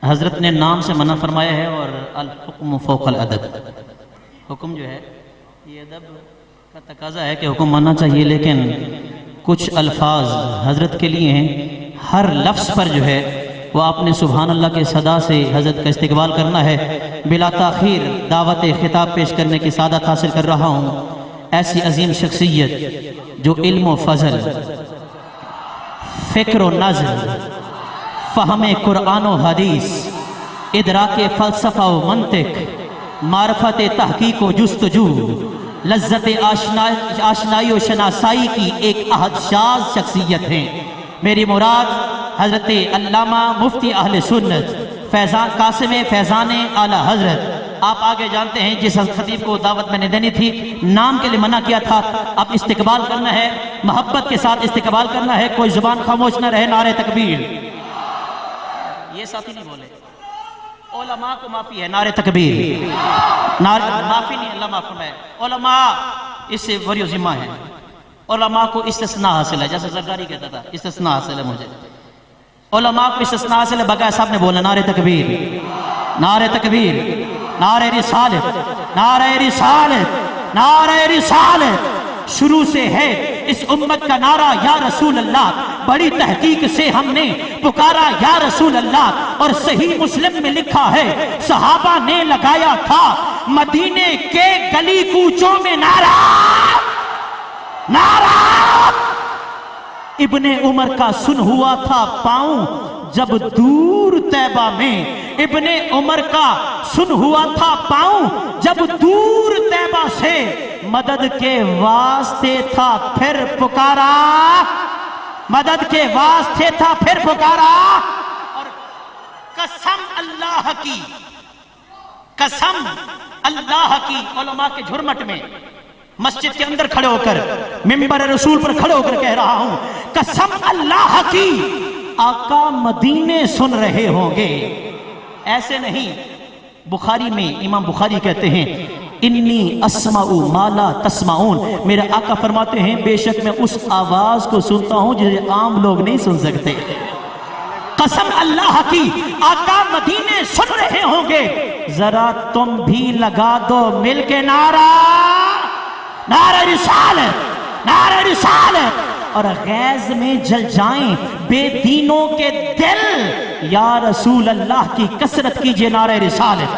हज़रत ने नाम से मना फरमाया है और अल हुक्म फ़ौक़ल अदब, हुक्म जो है ये अदब का तकाजा है कि हुक्म मानना चाहिए, लेकिन कुछ अल्फाज हज़रत के लिए हैं, हर लफ्ज़ पर जो है वो आपने सुबहान अल्लाह के सदा से हज़रत का इस्तिक़बाल करना है। बिला ताख़ीर दावत ख़िताब पेश करने की सादत हासिल कर रहा हूँ। ऐसी अजीम शख्सियत जो इल्म व फ़ज़ल, फ़िक्र व नज़्र, फ़हम कुरान व हदीस, इदराक फ़लसफ़ा व मंतिक, मारफत तहक़ीक़ व जुस्तजू, लज़्ज़त आशनाई व शनासाई की एक अहदशाज शख्सियत हैं। मेरी मुराद हज़रत अल्लामा मुफ्ती अहले सुन्नत फैज़ान कासिम फैज़ान आला हज़रत। आप आगे जानते हैं जिस खतीब को दावत मैंने देनी थी, नाम के लिए मना किया था। अब इस्तिक़बाल करना है, मोहब्बत के साथ इस्तिक़बाल करना है, कोई ज़ुबान खामोश न रहे। नारे तकबीर, ये साथी नहीं बोले, उलमा को माफ़ी है। नारे तकबीर, नारे माफ़ी नहीं, अल्लाह माफ़ फरमाए। उलमा इससे बड़ी ज़िम्मा है, उलमा को इस्तिस्ना हासिल है, जैसे ज़रदारी कहता था इस्तिस्ना हासिल है मुझे। उलमा को इस्तिस्ना हासिल है। बकाया साहब ने बोला नारे तकबीर, नारे तकबीर, नारे रिसालत, नारे रिसालत, नारे रिसालत। शुरू से है इस उम्मत का नारा या रसूल अल्लाह, बड़ी तहकीक से हमने पुकारा या रसूल अल्लाह। और सही मुस्लिम में लिखा है सहाबा ने लगाया था मदीने के गली कूचों में नारा, नारा। इब्ने उमर का सुन हुआ था पाऊं जब दूर तैबा में, इब्ने उमर का सुन हुआ था पाऊं जब दूर तैबा से, मदद के वास्ते था फिर पुकारा, मदद के वास्ते था फिर पुकारा। और कसम अल्लाह की, कसम अल्लाह की, उलमा के झुरमट में मस्जिद के अंदर खड़े होकर मिंबर रसूल पर खड़े होकर कह रहा हूं, कसम अल्लाह की, आका मदीने सुन रहे होंगे। ऐसे नहीं, बुखारी में इमाम बुखारी कहते हैं इन्नी अस्माउ माला तस्माउन, मेरे आका फरमाते हैं बेशक मैं उस आवाज को सुनता हूं जिसे आम लोग नहीं सुन सकते। कसम अल्लाह की, आका मदीने सुन रहे होंगे। जरा तुम भी लगा दो मिलके नारा, नारे रिसालत, नारे रिसालत। और गैज में जल जाएं बेदीनों के दिल, या रसूल अल्लाह की कसरत कीजिए। नारे रिसालत,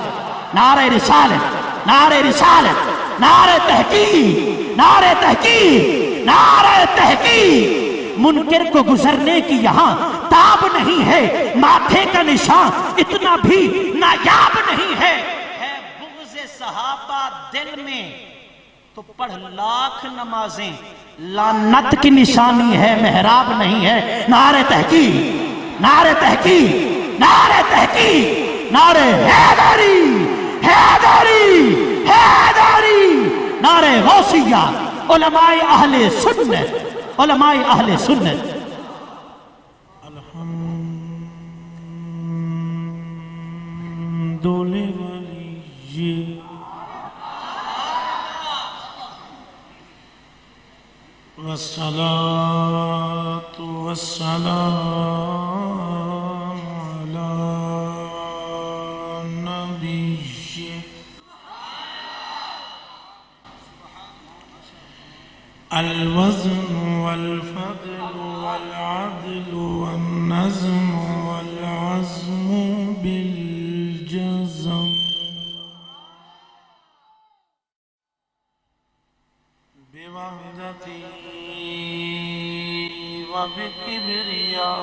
नारे रिसालत, नारे रिसालत, नारे तहकीक, नारे तहकीक, नारे तहकीक। मुनकिर को गुजरने की यहाँ ताब नहीं है, माथे का निशान इतना भी नायाब नहीं है। बुग़्ज़ सहाबा दिल में तो पढ़ लाख नमाजें, लानत की निशानी है, मेहराब नहीं है। नारे तहकीक, नारे तहकीक, नारे तहकीक, नारे हैदरी, हैदरी, हैदरी, नारे गौसिया। उलमाए अहले सुन्नत, उलमाए अहले सुन्नत। वस्सलातु वस्सलामु अला नबिय्यि अल-वज़्नु वल-फ़द्लु वल-अदलु वन-नज़्मु वल-अज़्मु बिल-जज़म बिवहदती व बिकिब्रियाई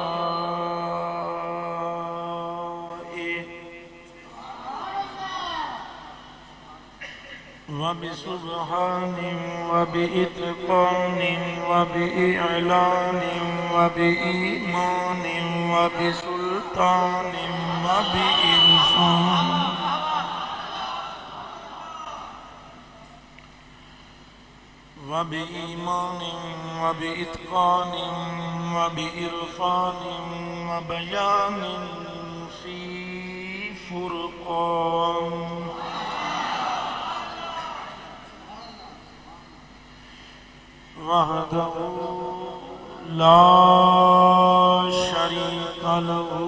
व बिसुब्हानि व बिइत्क़ानि व बिइअलानि व बिईमानि व बिसुल्तानि व बिइरफ़ान व बिईमानि व बिइत्क़ानि व बिइरफ़ानि व बयानि फ़ी फ़ुरक़ान वहदहु ला शरीक लहू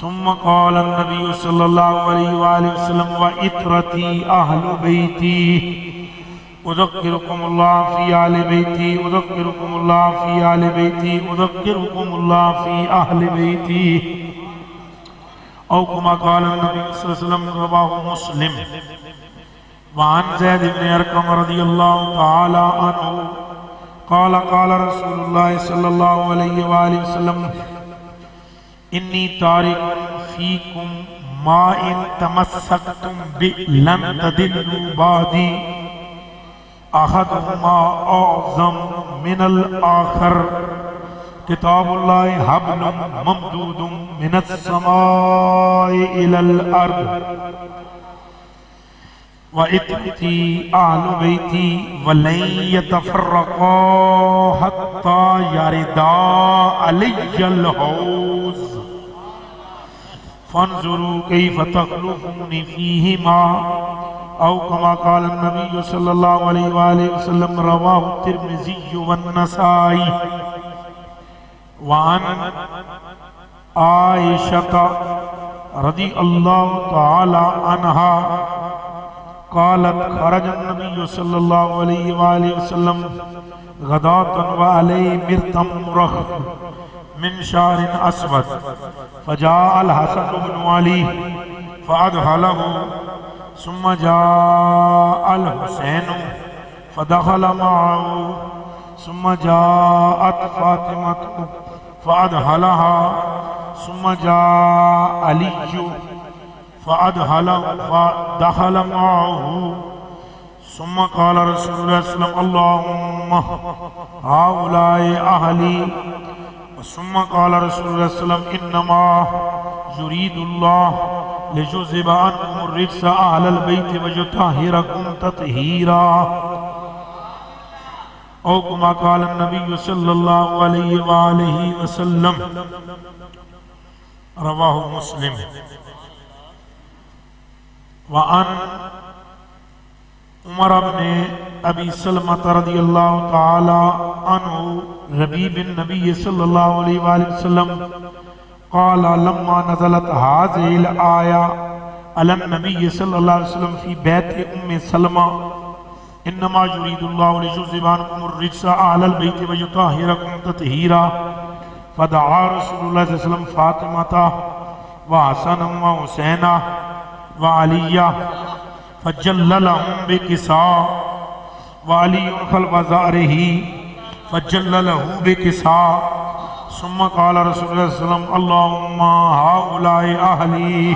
सुम्मा क़ाल नबी सल्लल्लाहु अलैहि वसल्लम व इत्रती अहलु बैती उज़क्किरुकुमुल्लाह फी आलि बैती उज़क्किरुकुमुल्लाह फी आलि बैती उज़क्किरुकुमुल्लाह फी अहलि बैती औ कमा क़ाल नबी सल्लल्लाहु अलैहि वसल्लम रवाहु मुस्लिम वान ज़ैद इब्न अरक़म रज़ियल्लाहु तआला अन्हु क़ाल क़ाल रसूलुल्लाह सल्लल्लाहु अलैहि वसल्लम इन्नी तारिकुन फ़ीकुम मा इन तमस्सकतुम बि लन तदिल्लु बादी अहदुहुमा अअज़म मिनल आखर किताबुल्लाहि हब्लुम ममदूदुम मिनस समाई इलल अर्द व इत्ती अहलु बैती वलन यतफर्रक़ा हत्ता यरिदा अलैयल हौज़ फंजुरू कैफ़ तख़लुफ़ूनी फ़ीहिमा औ कमा क़ाल नबी सल्लल्लाहु अलैहि वसल्लम रवाहु तिर्मिज़ी वन नसाई वान आयशा रज़ियल्लाहु तआला अन्हा क़ालत खरज नबी सल्लल्लाहु अलैहि वसल्लम गदातन व अलैहि मिर्तमरख मिन शारिन अस्वद फजाअल हसन इब्न अली फअदखलहु सुम्मा जाअल हुसैन फदखल मअहु सुम्मा जाअत फातिमतु फअदखलहा सुम्मा जाअ अलिय्यु फदखल मअहु सुम्मा क़ाल रसूलुल्लाह सल्लल्लाहु अलैहि वसल्लम अल्लाहुम्मा हाउलाए अहली सुम्मा क़ाल रसूलुल्लाह सल्लल्लाहु अलैहि वसल्लम इन्नमा युरीदुल्लाह लियुज़हिबा अन्कुम रिज्स अहलल बैत व युतहिरकुम तत्हीरा औ कमा क़ाल नबी सल्लल्लाहु अलैहि वसल्लम रवाहु मुस्लिम वअन उमर इब्न अबी सलमा रज़ियल्लाहु तआला अन्हु रबीब नबी सल्लल्लाहु अलैहि वसल्लम क़ाल लम्मा नज़लत हाज़िहिल आया अलन नबी सल्लल्लाहु अलैहि वसल्लम फ़ी बैत उम्मे सलमा इन्नमा युरीदुल्लाहु लियुज़हिबा अन्कुम रिज्स अहलल बैत व युतहिरकुम तत्हीरा फदआ रसूलुल्लाह सल्लल्लाहु अलैहि वसल्लम फातिमता व हसन व हुसैना व अलिया फजल्ललहुम बिकिसा व अलियुन खल्फ़ ज़हरिही फजल्ललहु बिकिसा सुम्मा क़ाल रसूलुल्लाह सल्लल्लाहु अलैहि वसल्लम अल्लाहुम्मा हाउलाए अहली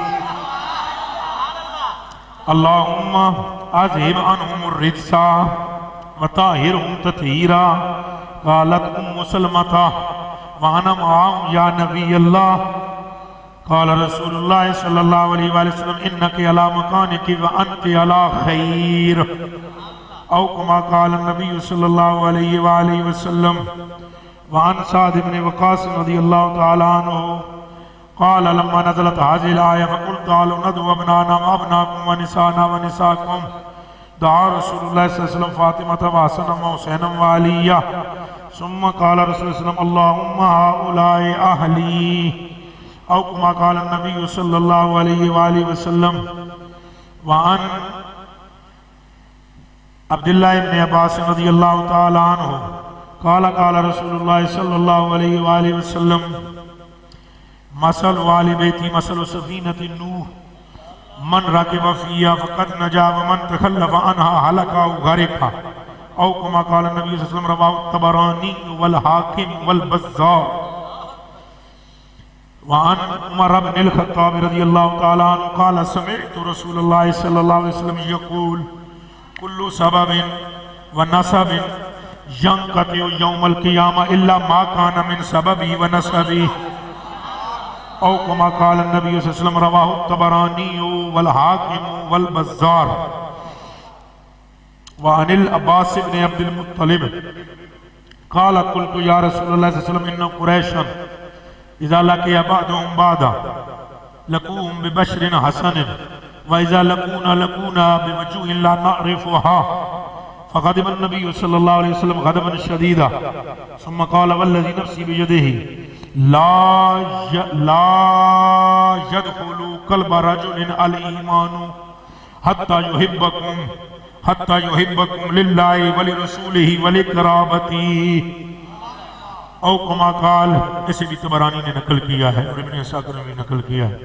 अल्लाहुम्मा अज़हिब अन्हुम रिज्सा व ताहिरहुम तत्हीरा क़ालत उम्मु सलमता व अना मअहुम या नबी अल्लाह क़ाल रसूलुल्लाह सल्लल्लाहु अलैहि वसल्लम इन्नका अला मकानिकी व अन्ति अला खैर औ कमा क़ाल नबी सल्लल्लाहु अलैहि वसल्लम वान साद इब्न वक़ास रज़ियल्लाहु तआला अन्हु क़ाल लम्मा नज़लत हाज़िहिल आया फ़क़ुल्तु तालू नदउ अबनाना व अबनाकुम व निसाना व निसाकुम दआ रसूलुल्लाह सल्लल्लाहु अलैहि वसल्लम फातिमता व हसन व हुसैन व अलिया सुम्मा क़ाल रसूलुल्लाह सल्लल्लाहु अलैहि वसल्लम अल्लाहुम्मा हाउलाए अहली औ कमा क़ाल नबी सल्लल्लाहु अलैहि वसल्लम वान अब्दुल्लाह इब्न अब्बास रज़ियल्लाहु तआला अन्हु क़ाल क़ाल रसूलुल्लाह सल्लल्लाहु अलैहि वसल्लम मसल वालि बैती मसल सफ़ीनति नूह मन राकिब फ़ीहा फ़क़द नजा व मन तख़ल्लफ़ अन्हा हलका औ गरिक़ा औ कमा क़ाल नबी सल्लल्लाहु अलैहि वसल्लम रवाहु तबरानी वल हाकिम वल बज़्ज़ार वअन उमर इब्न अल-ख़त्ताब रज़ियल्लाहु तआला अन्हु क़ाल समिअतु रसूलल्लाह सल्लल्लाहु अलैहि वसल्लम यक़ूल कुल्लु सबबिन व नसबिन यंक़तिउ यौमल क़ियामा इल्ला मा कान मिन सबबी व नसबी औ कमा क़ाल नबी सल्लल्लाहु अलैहि वसल्लम रवाहु तबरानी वल हाकिम वल बज़्ज़ार व अनिल अब्बास इब्न अब्दुल मुत्तलिब क़ाल क़ुल्तु या रसूलल्लाह सल्लल्लाहु अलैहि वसल्लम इन्ना कुरैशन इज़ा लक़िया बअदुहुम बअदा लक़ूहुम बिबशरिन हसनिन व इज़ा लक़ूना बिवजूहिन ला नअरिफ़ुहा फ़ग़ज़िब नबी सल्लल्लाहु अलैहि वसल्लम ग़ज़बन शदीदा सुम्मा क़ाल वल्लज़ी नफ़्सी बियदिही ला यदखुलु कल्ब रजुलिन अल ईमानु हत्ता युहिब्बकुम लिल्लाहि व लिरसूलिहि व लिक़राबती औ कमा काल। इसे भी तबरानी ने नकल किया है और इब्न असाकिर ने भी नकल किया है।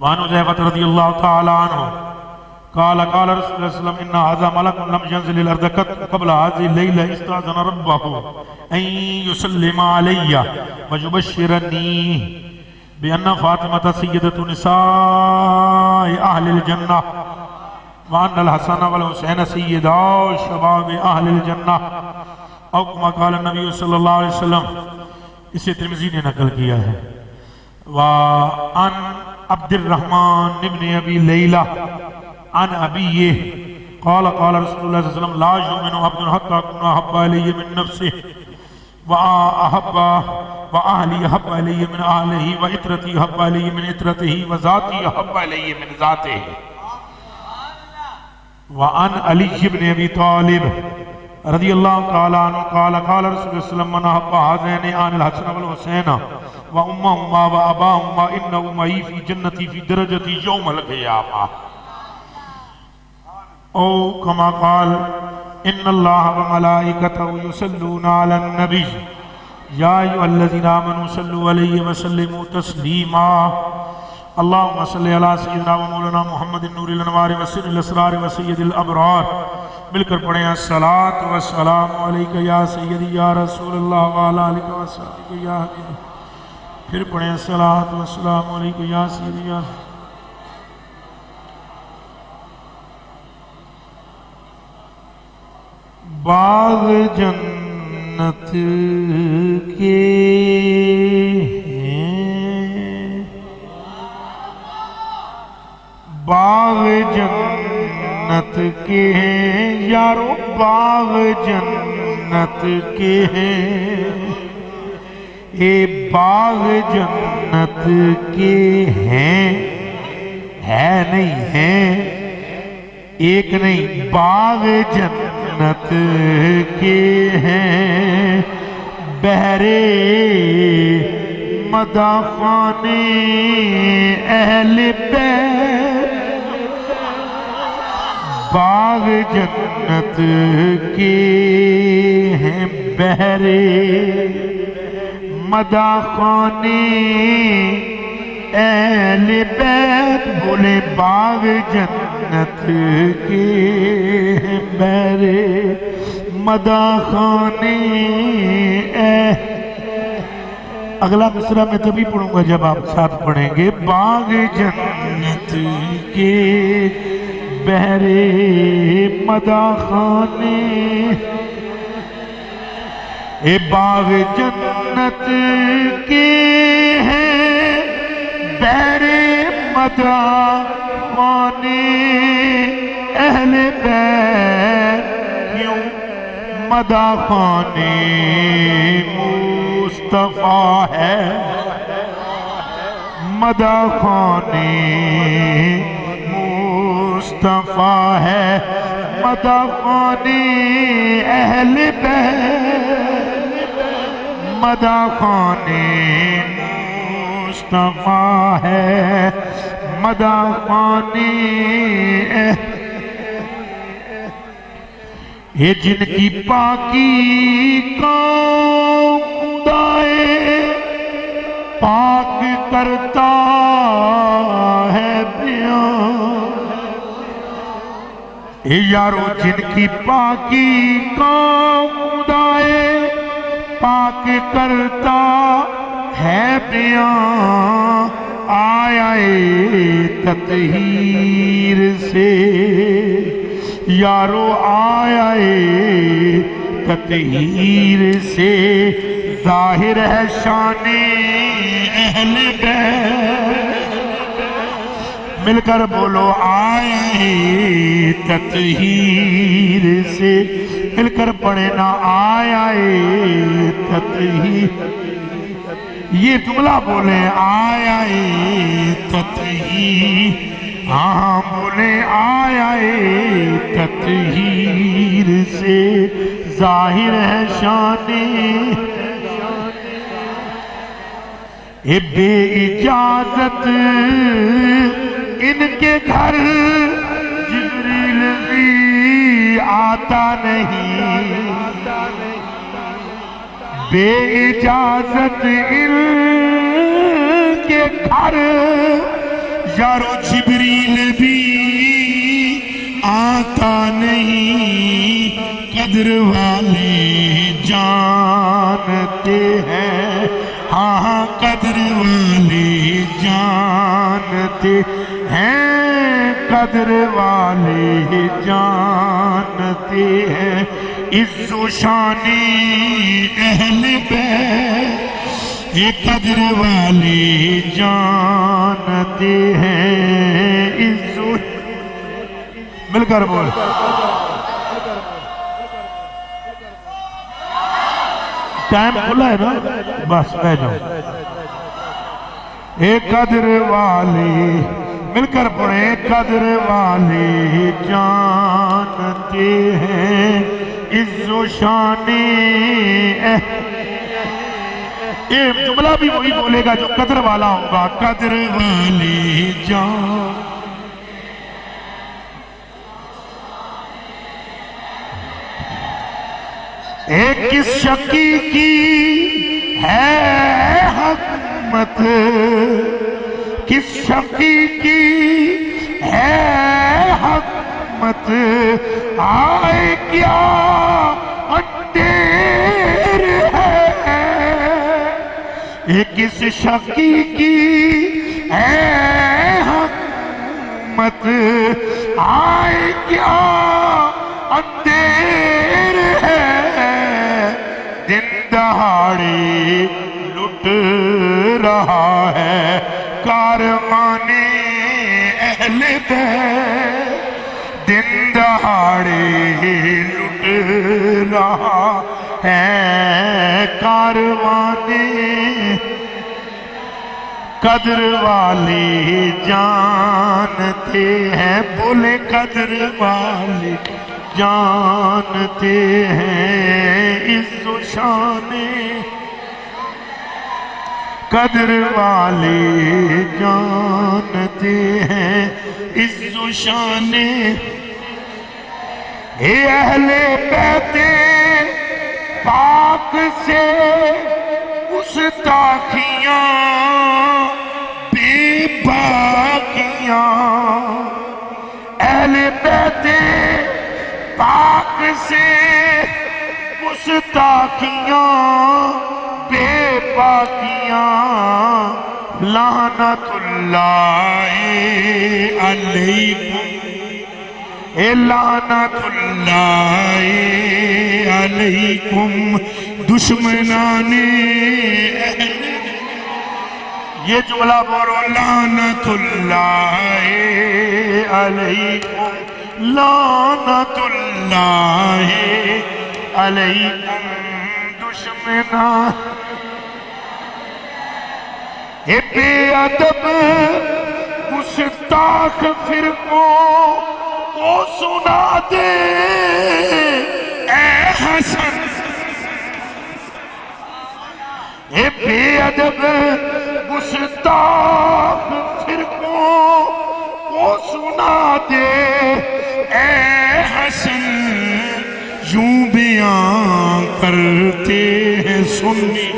वान हुज़ैफ़ा रज़ियल्लाहु तआला अन्हु काल काल रसूलुल्लाह सल्लल्लाहु अलैहि वसल्लम इन्ना हाज़ा मलकुन लम यंज़िल अल-अर्ज़ क़ब्ल हाज़िहि लैला इस्तअज़न रब्बहु अन युसल्लिमा अलैया व युबश्शिरनी बिअन्ना फ़ातिमता सय्यदतु निसाइ अहलिल जन्नह व अन्नल हसन वल हुसैन सय्यदा शबाब अहलिल जन्नह औ कमा क़ाल नबी सल्लल्लाहु अलैहि वसल्लम। इसे तिर्मिज़ी ने नकल किया है। व अन अब्दुर्रहमान इब्न अबी लैला अन अबीही क़ाल क़ाल रसूलुल्लाह सल्लल्लाहु अलैहि वसल्लम ला युमिनु अब्दुन हत्ता अकुना अहब्बा इलैहि मिन नफ्सिहि व अहली अहब्बा इलैहि मिन अहलिही व इत्रती अहब्बा इलैहि मिन इत्रतिही व ज़ाती अहब्बा इलैहि मिन ज़ातिही। व अन अली इब्न अबी तालिब रज़ियल्लाहु तआला अन्हु क़ाल क़ाल रसूलुल्लाह सल्लल्लाहु अलैहि वसल्लम मन अहब्बा हाज़ैनि अनिल हसन वल हुसैन व उम्महुमा व अबाहुमा इन्नहु मई फी जन्नती फी दरजती यौमल क़ियामा औ कमा क़ाल इन्नल्लाह व मलाइकतहु युसल्लूना अलन नबी या अय्युहल्लज़ीना आमनू सल्लु अलैहि व सल्लिमू तस्लीमा अल्लाहुम्मा सल्लि अला सय्यिदिना व मौलाना मुहम्मदिन नूरिल अनवार व सिर्रिल असरार व सय्यिदिल अबरार। मिलकर पढ़े अस्सलातु वस्सलामु अलैका या सय्यदी या रसूलल्लाह व अला आलिका व अस्हाबिका या हबीब। फिर पढ़े अस्सलातु वस्सलामु अलैका या सय्यदी या बाग जन्नत के बाग जन्नत के हैं यारो बाग जन्नत के हैं ये बाग जन्नत के हैं है नहीं है एक नहीं बाग जन्नत के हैं बहरे मदाखाने अहले बैत बाग जन्नत के हैं बहरे मदाखाने अहले बैत बोले बाग जन्नत के हैं बहरे मदाखाने। अगला मिसरा मैं तभी पढ़ूंगा जब आप साथ पढ़ेंगे। बाग जन्नत के बहरे मदाखाने ए बाग जन्नत के हैं बहरे मदाखाने अहले बैत क्यों मदाखाने मुस्तफा है मदाखाने मुस्तफा है मदाखाने अहले बैत मदाखाने मुस्तफा है मदाखाने ये जिनकी पाकी कौम खुदाए पाक करता है बयान ये यारो जिनकी पाकी कौम खुदाए पाक करता है बयान आया ततहीर से यारो आया ततहीर से जाहिर है शाने अहले बैत मिलकर बोलो आए ततहीर से मिलकर पढ़े ना आया ततहीर ये जुमला बोले आया ततहीर हाँ बोले आया ततहीर से जाहिर है शाने ये बेइजाजत इनके घर जिब्रील भी आता नहीं, बेइजाजत इनके घर यारो जिब्रील भी आता नहीं। कदर वाले जानते हैं, हाँ कदर वाले जानते हैं, कदर वाले जानते हैं। इज्जो शाने अहले बैत ये कदर वाले जानते हैं। इज्जो मिलकर बोल, टाइम खुला है ना, बस बह जाओ। एक कदर वाले मिलकर पढ़े, कदर वाले जानते हैं। इज्जो शाने ये जुमला भी वही बोलेगा जो कदर वाला होगा। कदर वाले जान एक किस शकी की है हकमत, किस शकी की है हकमत। आए क्या अंधेर है, ये किस शकी की है हकमत। आए क्या अंधेर है, दिन दहाड़े लुट रहा है कारवाने अहले बैत। दिन दहाड़े लुट रहा है कारवाने। कदर वाले जानते हैं, बोले कदर वाले जानते हैं। इज्जो शाने कदर वाले जानते हैं। इज्जो शाने हे अहले बैते पाक से गुस्ताखियां बेबाकियां। अहले बैते पाक से गुस्ताखियां बेबाकियां। लानतुल्लाह अलैकुम, ए लानतुल्लाह अलैकुम दुश्मनाने। ये जुमला बोलो, लानतुल्लाह अलैकुम, लानतुल्लाह अलैकुम दुश्मना। ये बेअदब गुस्ताख फिरकों को सुना दे ए हसन। ये बेअदब गुस्ताख फिरकों को सुना दे ए हसन। यूं बयां करते हैं सुन्नी,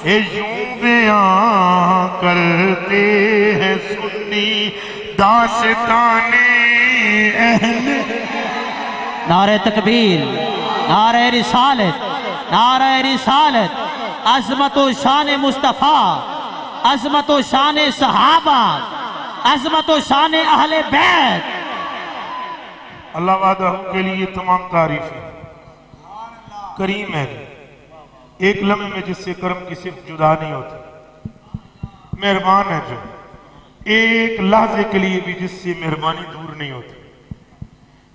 ये यूं बयां करते हैं सुन्नी दास्ताने अहले। नारे तकबीर, नारे रिसालत, नारे रिसालत। अजमत व शान मुस्तफ़ा, अजमत व शान सहाबा, अजमत व शान अहले बैत। अल्लाह वादा के लिए तमाम तारीफ है। करीम है, एक लम्हे में जिससे कर्म की सिर्फ जुदा नहीं होती। मेहरबान है जो एक लहजे के लिए भी जिससे मेहरबानी दूर नहीं होती,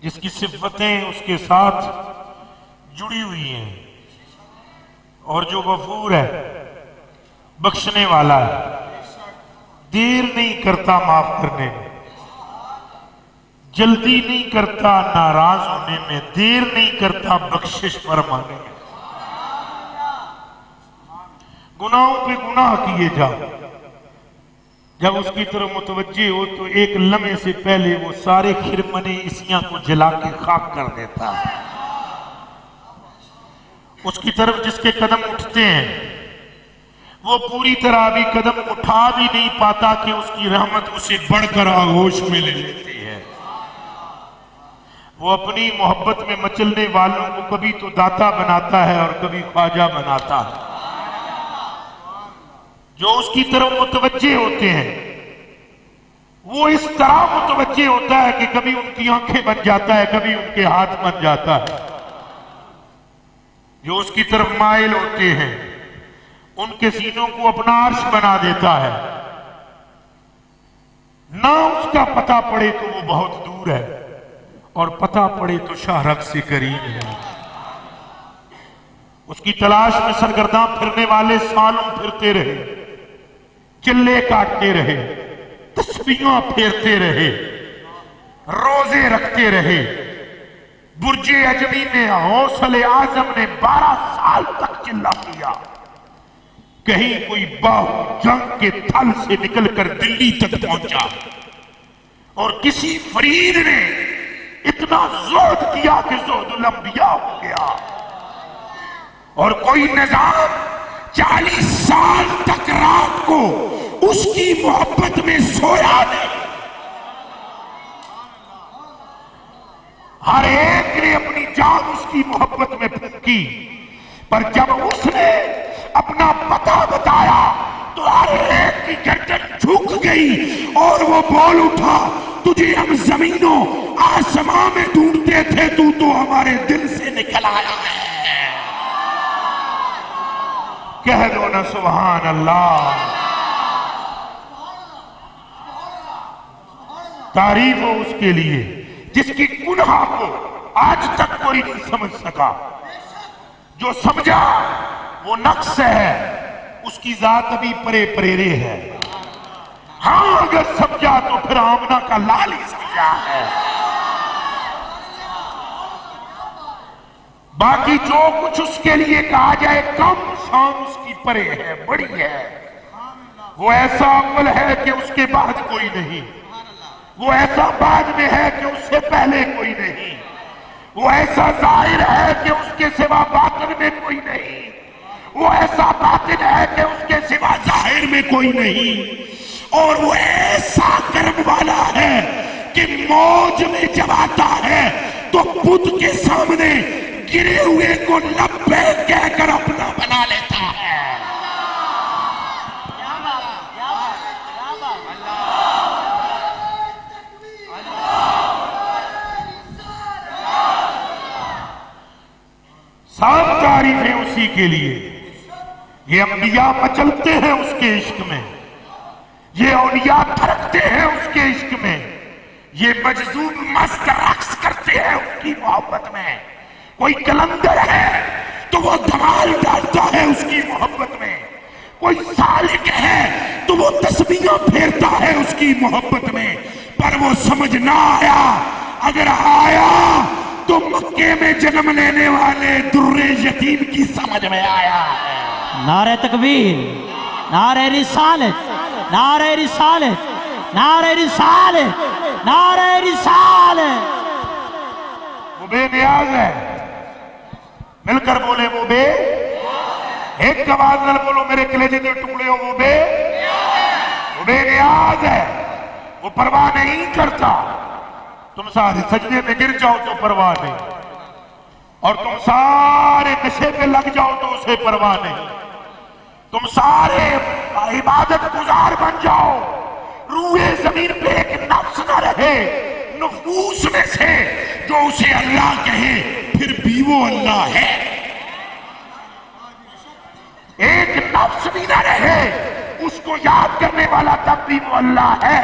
जिसकी सिफतें उसके साथ जुड़ी हुई हैं। और जो गफूर है, बख्शने वाला है, देर नहीं करता माफ करने में, जल्दी नहीं करता नाराज होने में, देर नहीं करता बख्शिश फरमाने में। गुनाहों पे गुनाह किए जाओ। जब उसकी तरफ मुतवज्जे हो तो एक लम्हे से पहले वो सारे खिरमने इसियां को जला के खाक कर देता है। उसकी तरफ जिसके कदम उठते हैं वो पूरी तरह अभी कदम उठा भी नहीं पाता कि उसकी रहमत उसे बढ़कर आगोश में ले लेती है। वो अपनी मोहब्बत में मचलने वालों को कभी तो दाता बनाता है और कभी ख्वाजा बनाता है। जो उसकी तरफ मुतवज्जे होते हैं वो इस तरह मुतवज्जे होता है कि कभी उनकी आंखें बन जाता है, कभी उनके हाथ बन जाता है। जो उसकी तरफ माइल होते हैं उनके सीनों को अपना अर्श बना देता है। ना उसका पता पड़े तो वो बहुत दूर है और पता पड़े तो शाहरग से करीब है। उसकी तलाश में सरगर्दां फिरने वाले सालों फिरते रहे, चिल्ले काटते रहे, तस्बीहां फेरते रहे, रोजे रखते रहे। बुर्जे अजमी में हौसले आजम ने 12 साल तक चिल्ला किया। कहीं कोई बाहु जंग के थल से निकलकर दिल्ली तक पहुंचा और किसी फरीद ने इतना जोर किया कि जोहदुल अंबिया हो गया। और कोई निजाम 40 साल तक रात को उसकी मोहब्बत में सोया नहीं। हर एक ने अपनी जान उसकी मोहब्बत में फूंकी, पर जब उसने अपना पता बताया तो हर एक की गर्दन झुक गई और वो बोल उठा, तुझे हम जमीनों आसमां में ढूंढते थे, तू तो हमारे दिल से निकल आया है। कह दो ना सुभान अल्लाह। तारीफ हो उसके लिए जिसकी गुनाह को आज तक कोई नहीं समझ सका। जो समझा वो नक्श है, उसकी जात अभी परे परेरे है। हाँ, अगर समझा तो फिर आमना का लाल ही समझा है। बाकी जो कुछ उसके लिए कहा जाए कम, शान उसकी परे है, बड़ी है। वो ऐसा अव्वल है कि उसके बाद कोई नहीं, वो ऐसा बाद में है कि उससे पहले कोई नहीं, वो ऐसा जाहिर है कि उसके सिवा बातिन में कोई नहीं, वो ऐसा बातिन है कि उसके सिवा जाहिर में कोई नहीं, और वो ऐसा कर्म वाला है कि मौज में जब आता है तो बुत के सामने गिरे हुए को लब्बैक कहकर अपना बना लेता है। सब तारीफें उसी के लिए। ये अंबिया मचलते हैं उसके इश्क में, ये औलिया थरकते हैं उसके इश्क में, ये मजजूब मस्त रक्स करते हैं उसकी मोहब्बत में। कोई कलंदर है तो वो धमाल डालता है उसकी मोहब्बत में, कोई सालिक है तो वो तस्बीहां फेरता है उसकी मोहब्बत में। पर वो समझ ना आया, अगर आया तो मक्के में जन्म लेने वाले दुर्रे यतीम की समझ में आया है। नारे तकबीर, नारे रिसालत, नारे रिसालत, नारे रिसालत, नारे रिसालत। वो बेनियाज है, मिलकर बोले वो बे, एक आवाज न बोलो मेरे कलेजे के टुकड़े हो। वो बेनियाज है, वो परवाह नहीं करता। तुम सारे सजदे में गिर जाओ तो परवाह नहीं, और तुम सारे नशे पे लग जाओ तो उसे परवाह नहीं। तुम सारे इबादत गुजार बन जाओ, रूहे जमीन पे एक नफ्स न रहे नुफूस में से जो उसे अल्लाह कहे, फिर भी वो अल्लाह है। एक नफ्स भी न रहे उसको याद करने वाला, तब भी वो अल्लाह है।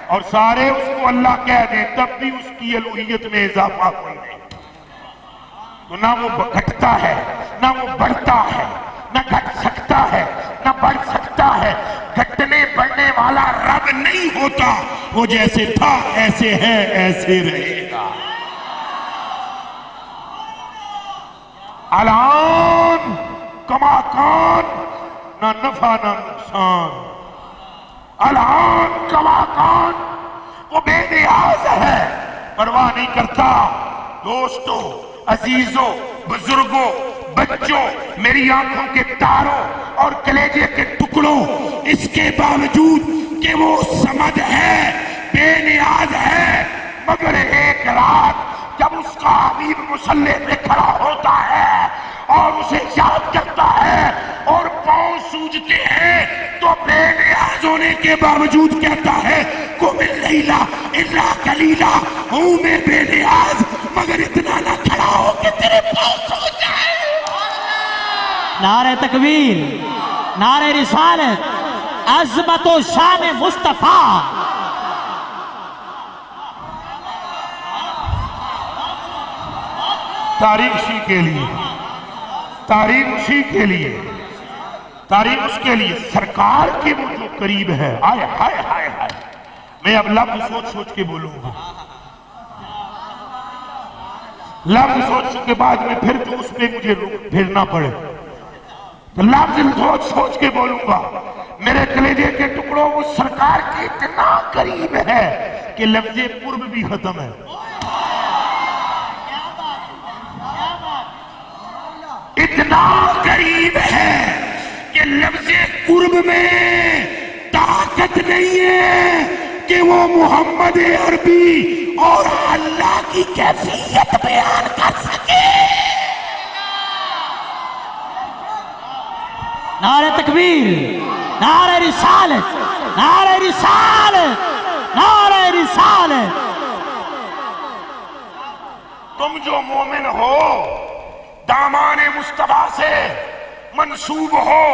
और सारे उसको अल्लाह कह दे तब भी उसकी अलूहियत में इजाफा कोई नहीं। तो ना वो घटता है, ना वो बढ़ता है, ना घट सकता है, ना बढ़ सकता है। घटने बढ़ने वाला रब नहीं होता, वो जैसे था ऐसे है ऐसे रहेगा। अलान कमा कान ना नफा ना नुकसान। अलान कवाकान, वो बेनियाज है, परवाह नहीं करता। दोस्तों, अजीजों, बुजुर्गों, बच्चों, मेरी आंखों के तारों और कलेजे के टुकड़ों, इसके बावजूद कि वो समद है, बेनियाज है, मगर एक रात जब उसका हबीब मुसल्ले पे खड़ा होता है और उसे याद करता है और पांव सूजते हैं, तो बेनियाज होने के बावजूद कहता है कुमिल लैला इल्ला कलीला, हूं मैं बेनियाज मगर इतना ना खड़ा हो कि तेरे पांव सूज जाए। नारे तकबीर, नारे रिसालत, अज़मत व शान मुस्तफा। तारीफ उसी के लिए, तारीफ उसी के लिए, तारीफ उसके लिए सरकार के वो जो करीब है। आय हाय हाय हाय, मैं अब लफ्ज सोच सोच के बोलूंगा, लफ्ज सोच के बाद में फिर जो उस पे मुझे फिरना पड़े तो लफ्ज सोच सोच के बोलूंगा। मेरे कलेजे के टुकड़ों, वो सरकार के इतना करीब है कि लफ्जे कुर्ब भी खत्म है। इतना करीब है कि लफ्ज़े कुर्ब में ताकत नहीं है कि वो मोहम्मद अरबी और अल्लाह की कैफियत बयान कर सके। नारे तकबीर, नारे रिसालत, नारे रिसालत, नारे रिसालत। तुम जो मोमिन हो, दामाने मुस्तफा से मंसूब हो,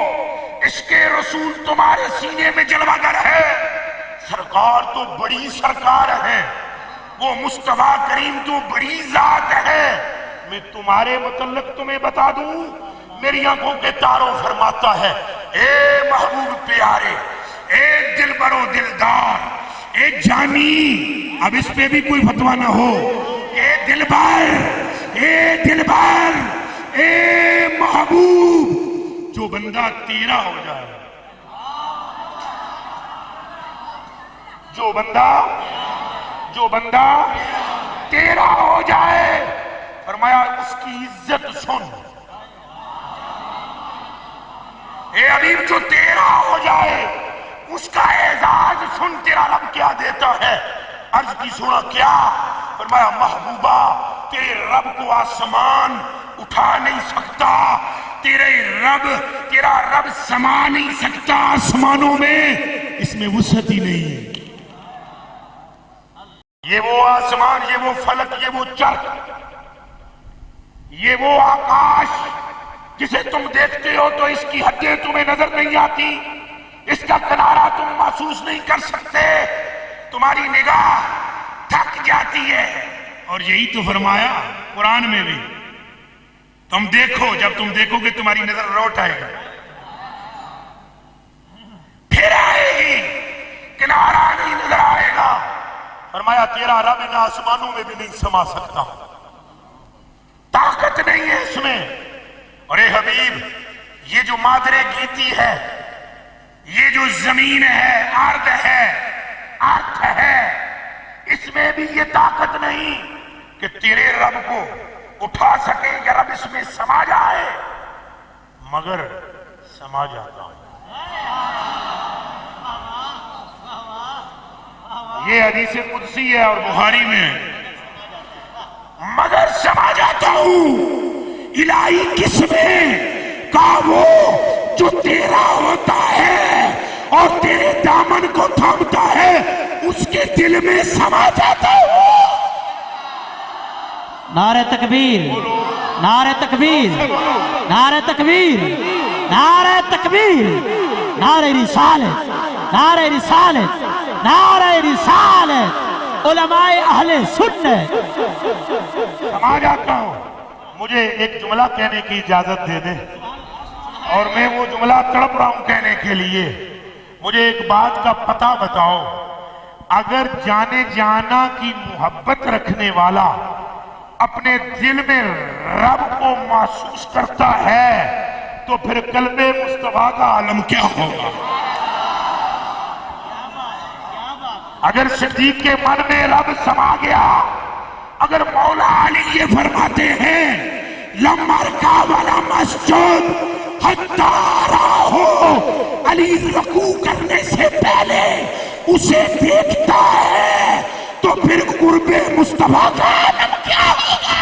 इसके रसूल तुम्हारे सीने में जलवागर है। सरकार तो बड़ी सरकार है, वो मुस्तफा करीम तो बड़ी जात है। मैं तुम्हारे मुतल्लिक तुम्हें बता दूं, मेरी आंखों के तारों फरमाता है, ए महबूब प्यारे, ए दिलबरो दिलदार, ए जानी, अब इस पे भी कोई फतवा ना हो, ए दिलबर, ए दिलबर, ए महबूब, जो बंदा तेरा हो जाए, जो बंदा तेरा हो जाए, फरमाया उसकी इज्जत सुन। ए हबीब, जो तेरा हो जाए उसका एजाज सुन, तेरा रब क्या देता है। अर्ज की सुना क्या? फरमाया महबूबा, तेरे रब को आसमान उठा नहीं सकता, तेरा रब समा नहीं सकता आसमानों में, इसमें वुसअत ही नहीं है। ये वो आसमान, ये वो फलक, ये वो चर्ख, ये वो आकाश जिसे तुम देखते हो तो इसकी हदें तुम्हें नजर नहीं आती, इसका किनारा तुम महसूस नहीं कर सकते, तुम्हारी निगाह थक जाती है। और यही तो फरमाया कुरान में भी, तुम देखो, जब तुम देखोगे तुम्हारी नजर लौट आएगी, फिर आएगी, किनारा नहीं नजर आएगा। फरमाया तेरा रब इन आसमानों में भी नहीं समा सकता, ताकत नहीं है इसमें। और ए हबीब, ये जो मादरे गीती है, ये जो जमीन है, अर्थ है, इसमें भी ये ताकत नहीं कि तेरे रब को उठा सके या रब इसमें समा जाए, मगर समा जाता है। ये हदीस कुदसी है और बुखारी में है, मगर समा जाता हूं। इलाही किसमें का वो जो तेरा होता है और तेरे दामन को थामता है, उसके दिल में समा जाता हूं। नारे तकबीर, नारे तकबीर, नारे तकबीर, नारे तकबीर, नारे रिसालत, नारे रिसालत, नारे रिसालत, उलमाए अहले सुन्नत। समा जाता हूं। मुझे एक जुमला कहने की इजाजत दे दे, और मैं वो जुमला तड़प रहा हूं कहने के लिए। मुझे एक बात का पता बताओ, अगर जाने जाना की मोहब्बत रखने वाला अपने दिल में रब को महसूस करता है तो फिर कल्बे मुस्तफा का आलम क्या होगा। अगर सिद्दीक के मन में रब समा गया, अगर मौला अली ये फरमाते हैं लमरका वाला मस्जिद हत्ता हो, अली रकू करने से पहले उसे देखता है, तो फिर कुर्बे मुस्तफा का आलम क्या होगा।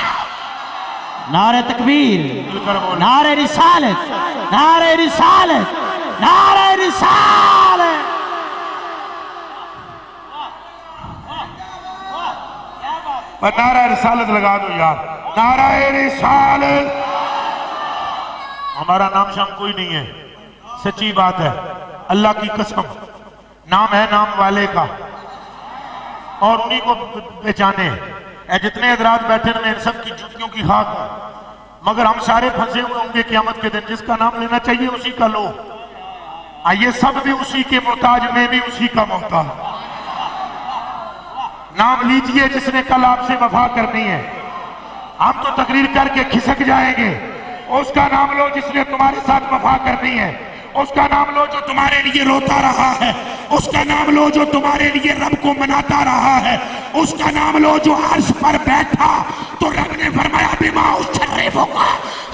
नारे तकबीर, नारे रिसालत, नारे रिसालत, नारे रिसालत। नारा रिसालत लगा दो यार, नारा रिसालत। हमारा नाम शाम कोई नहीं है, सच्ची बात है, अल्लाह की कसम। नाम है नाम वाले का और उन्हीं को पहचाने हैं। जितने हजरात बैठे हैं इन सब की जूतियों की खाक, मगर हम सारे फंसे हुए होंगे क़यामत के दिन। जिसका नाम लेना चाहिए उसी का लो। आइए सब भी उसी के मोहताज, में भी उसी का मोहताज। नाम लीजिए जिसने कल आपसे वफा करनी है। हम तो तकरीर करके खिसक जाएंगे। उसका नाम लो जिसने तुम्हारे साथ वफा करनी है। उसका नाम लो जो तुम्हारे लिए रोता रहा है। उसका नाम लो जो तुम्हारे लिए रब को मनाता रहा है। उसका नाम लो जो अर्श पर बैठा तो रब ने फरमाया बिमा शर्रिफ होगा।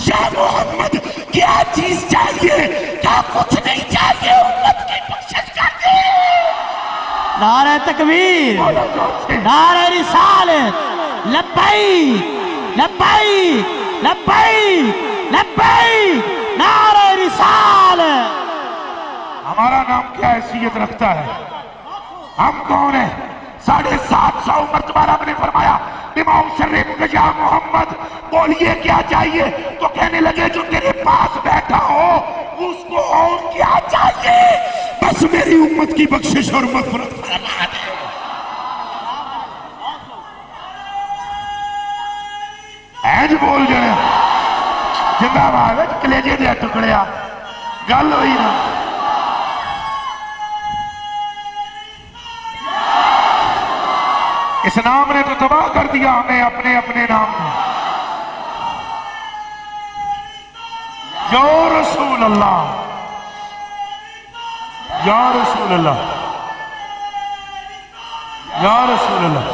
या मोहम्मद क्या चीज चाहिए, क्या कुछ नहीं चाहिए, उम्मत की बख्शिश कर दे। नारे तकबीर, नारे रिसालत, लब्बैक लब्बैक लब्बैक लब्बैक, नारे रिसालत। हमारा नाम क्या हैसियत रखता है, हम कौन है। 750 मरतबा रब ने फरमाया बिमाउ शर्रिफ या मोहम्मद बोलिए क्या चाहिए, तो कहने लगे जो तेरे पास बैठा हो उसको और क्या चाहिए, बस मेरी उम्मत की बख्शिश और मग़फ़िरत फरमा दे। ऐज बोल जाए जिंदाबाद, कलेजे दे टुकड़िया गल हुई ना। इस नाम ने तो तबाह कर दिया हमें अपने अपने नाम में। या रसूल अल्लाह, या रसूल अल्लाह, या रसूल अल्लाह,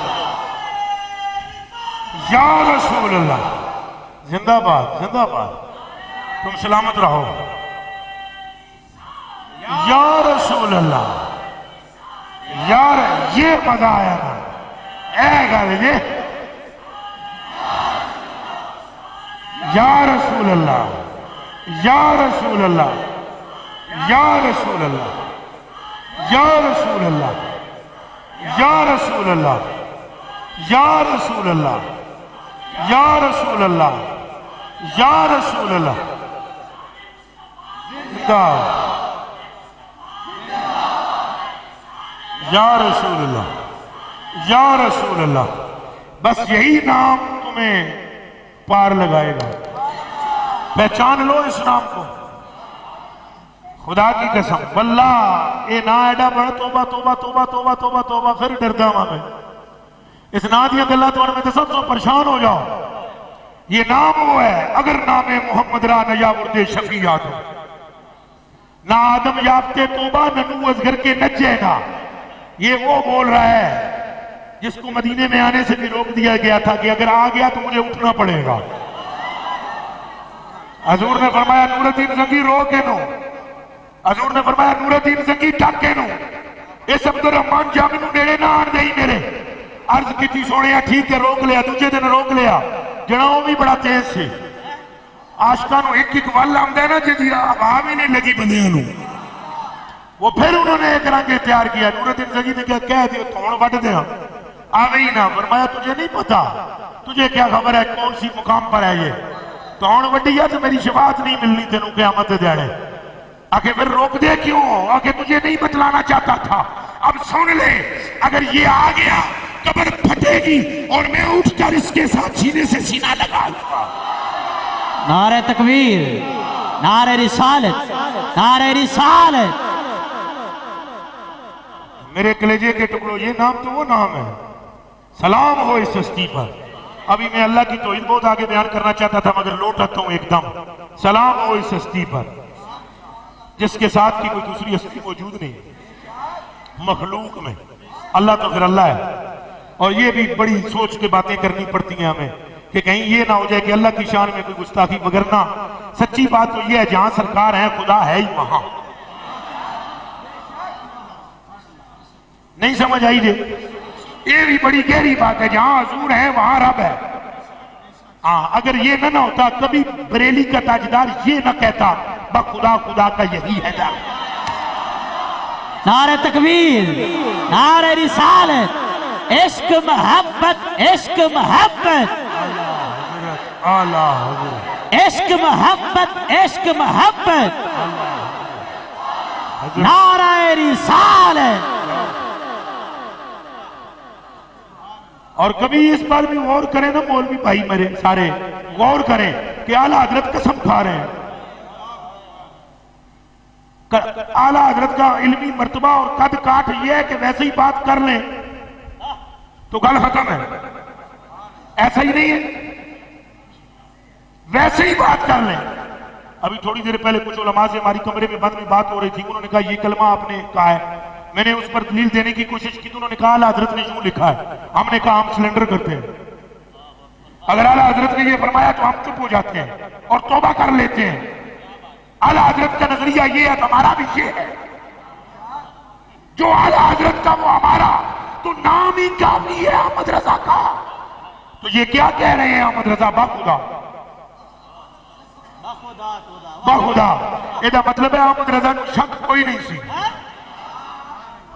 या रसूल अल्लाह। जिंदाबाद जिंदाबाद, तुम सलामत रहो। या रसूल अल्लाह, यार ये मजा आया ना, गल जी। या रसूल अल्लाह, या रसूल अल्लाह, या रसूल अल्लाह, या रसूल अल्लाह, या रसूल अल्लाह, या रसूल अल्लाह, या रसूल अल्लाह, या रसूल अल्लाह। या रसूल अल्लाह, या रसूल अल्लाह। बस यही नाम तुम्हें पार लगाएगा। पहचान लो इस नाम को, खुदा की कसम। वल्लाह ये ना एडा बड़ा तोबा तोबा तोबा तोबा तोबा तोबा, फिर डरदा वा मैं इस ना दियां गल्लां तो मैं सब तो परेशान हो जाओ। ये नाम वो है, अगर नाम मोहम्मद रा नया मुर्दे शफी याद हो ना, आदम याफ्ते तोबा ननू असगर के नचे ना। ये वो बोल रहा है जिसको मदीने में आने से भी रोक दिया गया था कि अगर आ गया तो मुझे उठना पड़ेगा। हजूर ने फरमाया नूरुद्दीन जंगी रो के नो, हजूर ने फरमाया नूरुद्दीन जंगी टक के नो, इस अब्दुल रहमान जा मैनू नेड़े ना आन दई मेरे। अर्ज की सोने ठीक है, रोक लिया। दूजे दिन रोक लिया, जना वो भी बड़ा तेज से। आशका एक एक वल आंदा ना जी हवा भी नहीं लगी बंदियां नू। वो फिर उन्होंने एक रंग तैयार किया। नूरुद्दीन जंगी ने क्या कह दिया थोड़ वट दिया, आवे ही ना। फरमाया तुझे नहीं पता, तुझे क्या खबर है कौन सी मुकाम पर है ये, तौण वड्डी है तो मेरी शफाअत नहीं मिलनी तेनू क़यामत दे दिहाड़े। आके फिर रोक दे क्यों, आके तुझे नहीं बतलाना चाहता था। अब सुन ले, अगर ये आ गया कब्र फटेगी और मैं उठकर इसके साथ सीने से सीना लगाऊंगा। नारे तकबीर, नारे रिसालत, नारे रिसालत। मेरे कलेजे के टुकड़ों, ये नाम तो वो नाम है, सलाम हो इस हस्ती पर। अभी मैं अल्लाह की तौहीद बहुत आगे बयान करना चाहता था मगर लौटता हूं एकदम। सलाम हो इस हस्ती पर जिसके साथ की कोई दूसरी हस्ती मौजूद नहीं मखलूक में। अल्लाह तो फिर अल्लाह है। और ये भी बड़ी सोच के बातें करनी पड़ती हैं हमें कि कहीं ये ना हो जाए कि अल्लाह की शान में कोई गुस्ताखी। वगरना सच्ची बात तो ये है, जहां सरकार है खुदा है ही वहां। नहीं समझ आई जे? ये भी बड़ी गहरी बात है, जहां हजूर है वहां रब है। हाँ, अगर ये ना होता कभी बरेली का ताजदार ये ना कहता खुदा खुदा का यही है दर। नारे तकबीर, नारे रिसालत, इश्क मोहब्बत, इश्क मोहब्बत, आला इश्क मोहब्बत, इश्क मोहब्बत, नारे रिसालत। और कभी इस बार भी गौर करें ना मौलवी भाई मेरे सारे, गौर करें कि आला हजरत कसम खा रहे हैं। आला हजरत का इल्मी मर्तबा और कद काठ ये है कि वैसे ही बात कर लें तो गल खत्म है। ऐसा ही नहीं है, वैसे ही बात कर लें। अभी थोड़ी देर पहले कुछ उलमा से हमारी कमरे में बंद में बात हो रही थी, उन्होंने कहा ये कलमा आपने कहा है। मैंने उस पर दलील देने की कोशिश की तो उन्होंने कहा आला हजरत ने यूं लिखा है। हमने कहा हम सिलेंडर करते हैं, अगर आला हजरत ने ये फरमाया तो हम चुप हो जाते हैं और तौबा कर लेते हैं। आला हजरत का नजरिया ये है तो हमारा भी ये है। जो आला हजरत का वो हमारा, तो नाम ही काफी है अहमद रजा का। तो ये क्या कह रहे हैं अहमद रजा? बाखुदा बाखुदा, ਇਹਦਾ मतलब है अहमद रजा को शक कोई नहीं सी।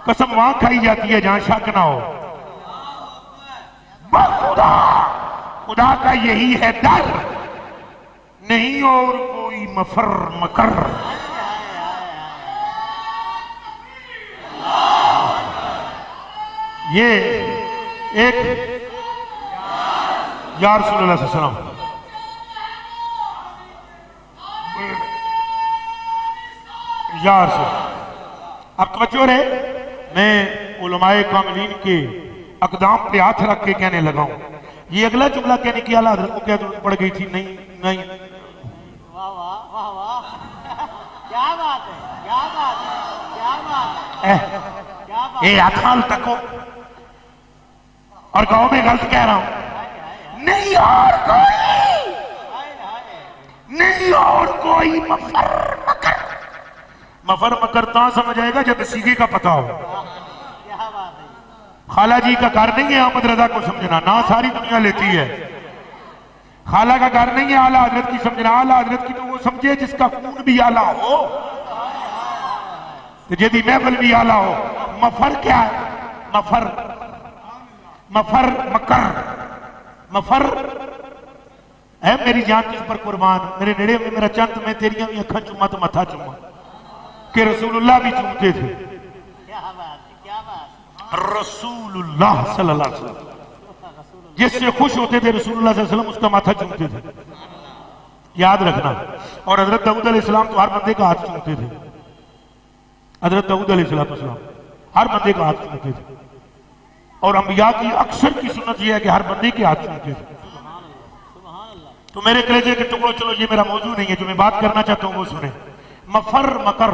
कसम वहां खाई जाती है जहां शक ना हो। बाखुदा, खुदा का यही है डर, नहीं और कोई मफर मकर। ये एक या रसूलुल्लाह सल्लल्लाहु अलैहि वसल्लम, या रसूल। अब तवज्जो रहे, मैं उलमाए कामिलीन के अकदाम पे हाथ रख के कहने लगा हूं। ये अगला जुमला कहने की आला हजरत को क्या जरूरत पड़ गई थी? नहीं नहीं, वाह वाह वाह वाह, क्या बात है, क्या बात है, क्या बात है, क्या बात है। अथाल तको और गांव में गलत कह रहा हूं। नहीं और कोई, नहीं और कोई मफर मकर। मफर मकर ता समझ आएगा जब सीगे का पता हो। खाला जी का घर नहीं है अहमद रजा को समझना, ना सारी दुनिया लेती है। खाला का घर नहीं है आला हजरत की समझना। आला हजरत की तो वो समझे जिसका खून भी आला हो, यदि महफिल भी आला हो। मफर क्या है? मफर, मफर मकर, मफर है मेरी जान तुझ पर कुर्बान, मेरे नेड़े में मेरा चंद, मैं तेरियां भी अखा चुमा तो मथा चुमा। कि रसूलुल्लाह भी चूमते थे। रसूलुल्लाह सल्लल्लाहु अलैहि वसल्लम जिससे खुश होते थे रसूलुल्लाह सल्लल्लाहु अलैहि वसल्लम उसका माथा चूमते थे, याद रखना। और हजरत दाऊद अलैहिस्सलाम तो हर बंदे का हाथ चूमते थे। हजरत दाऊद अलैहिस्सलाम हर बंदे का हाथ चूमते थे। और अंबिया की अक्सर की सुन्नत यह है कि हर बंदे के हाथ चूमते थे। तो मेरे कलेजे के टुकड़ों, चलो ये मेरा मौजूद नहीं है, जो मैं बात करना चाहता हूं वो सुने। मफर मकर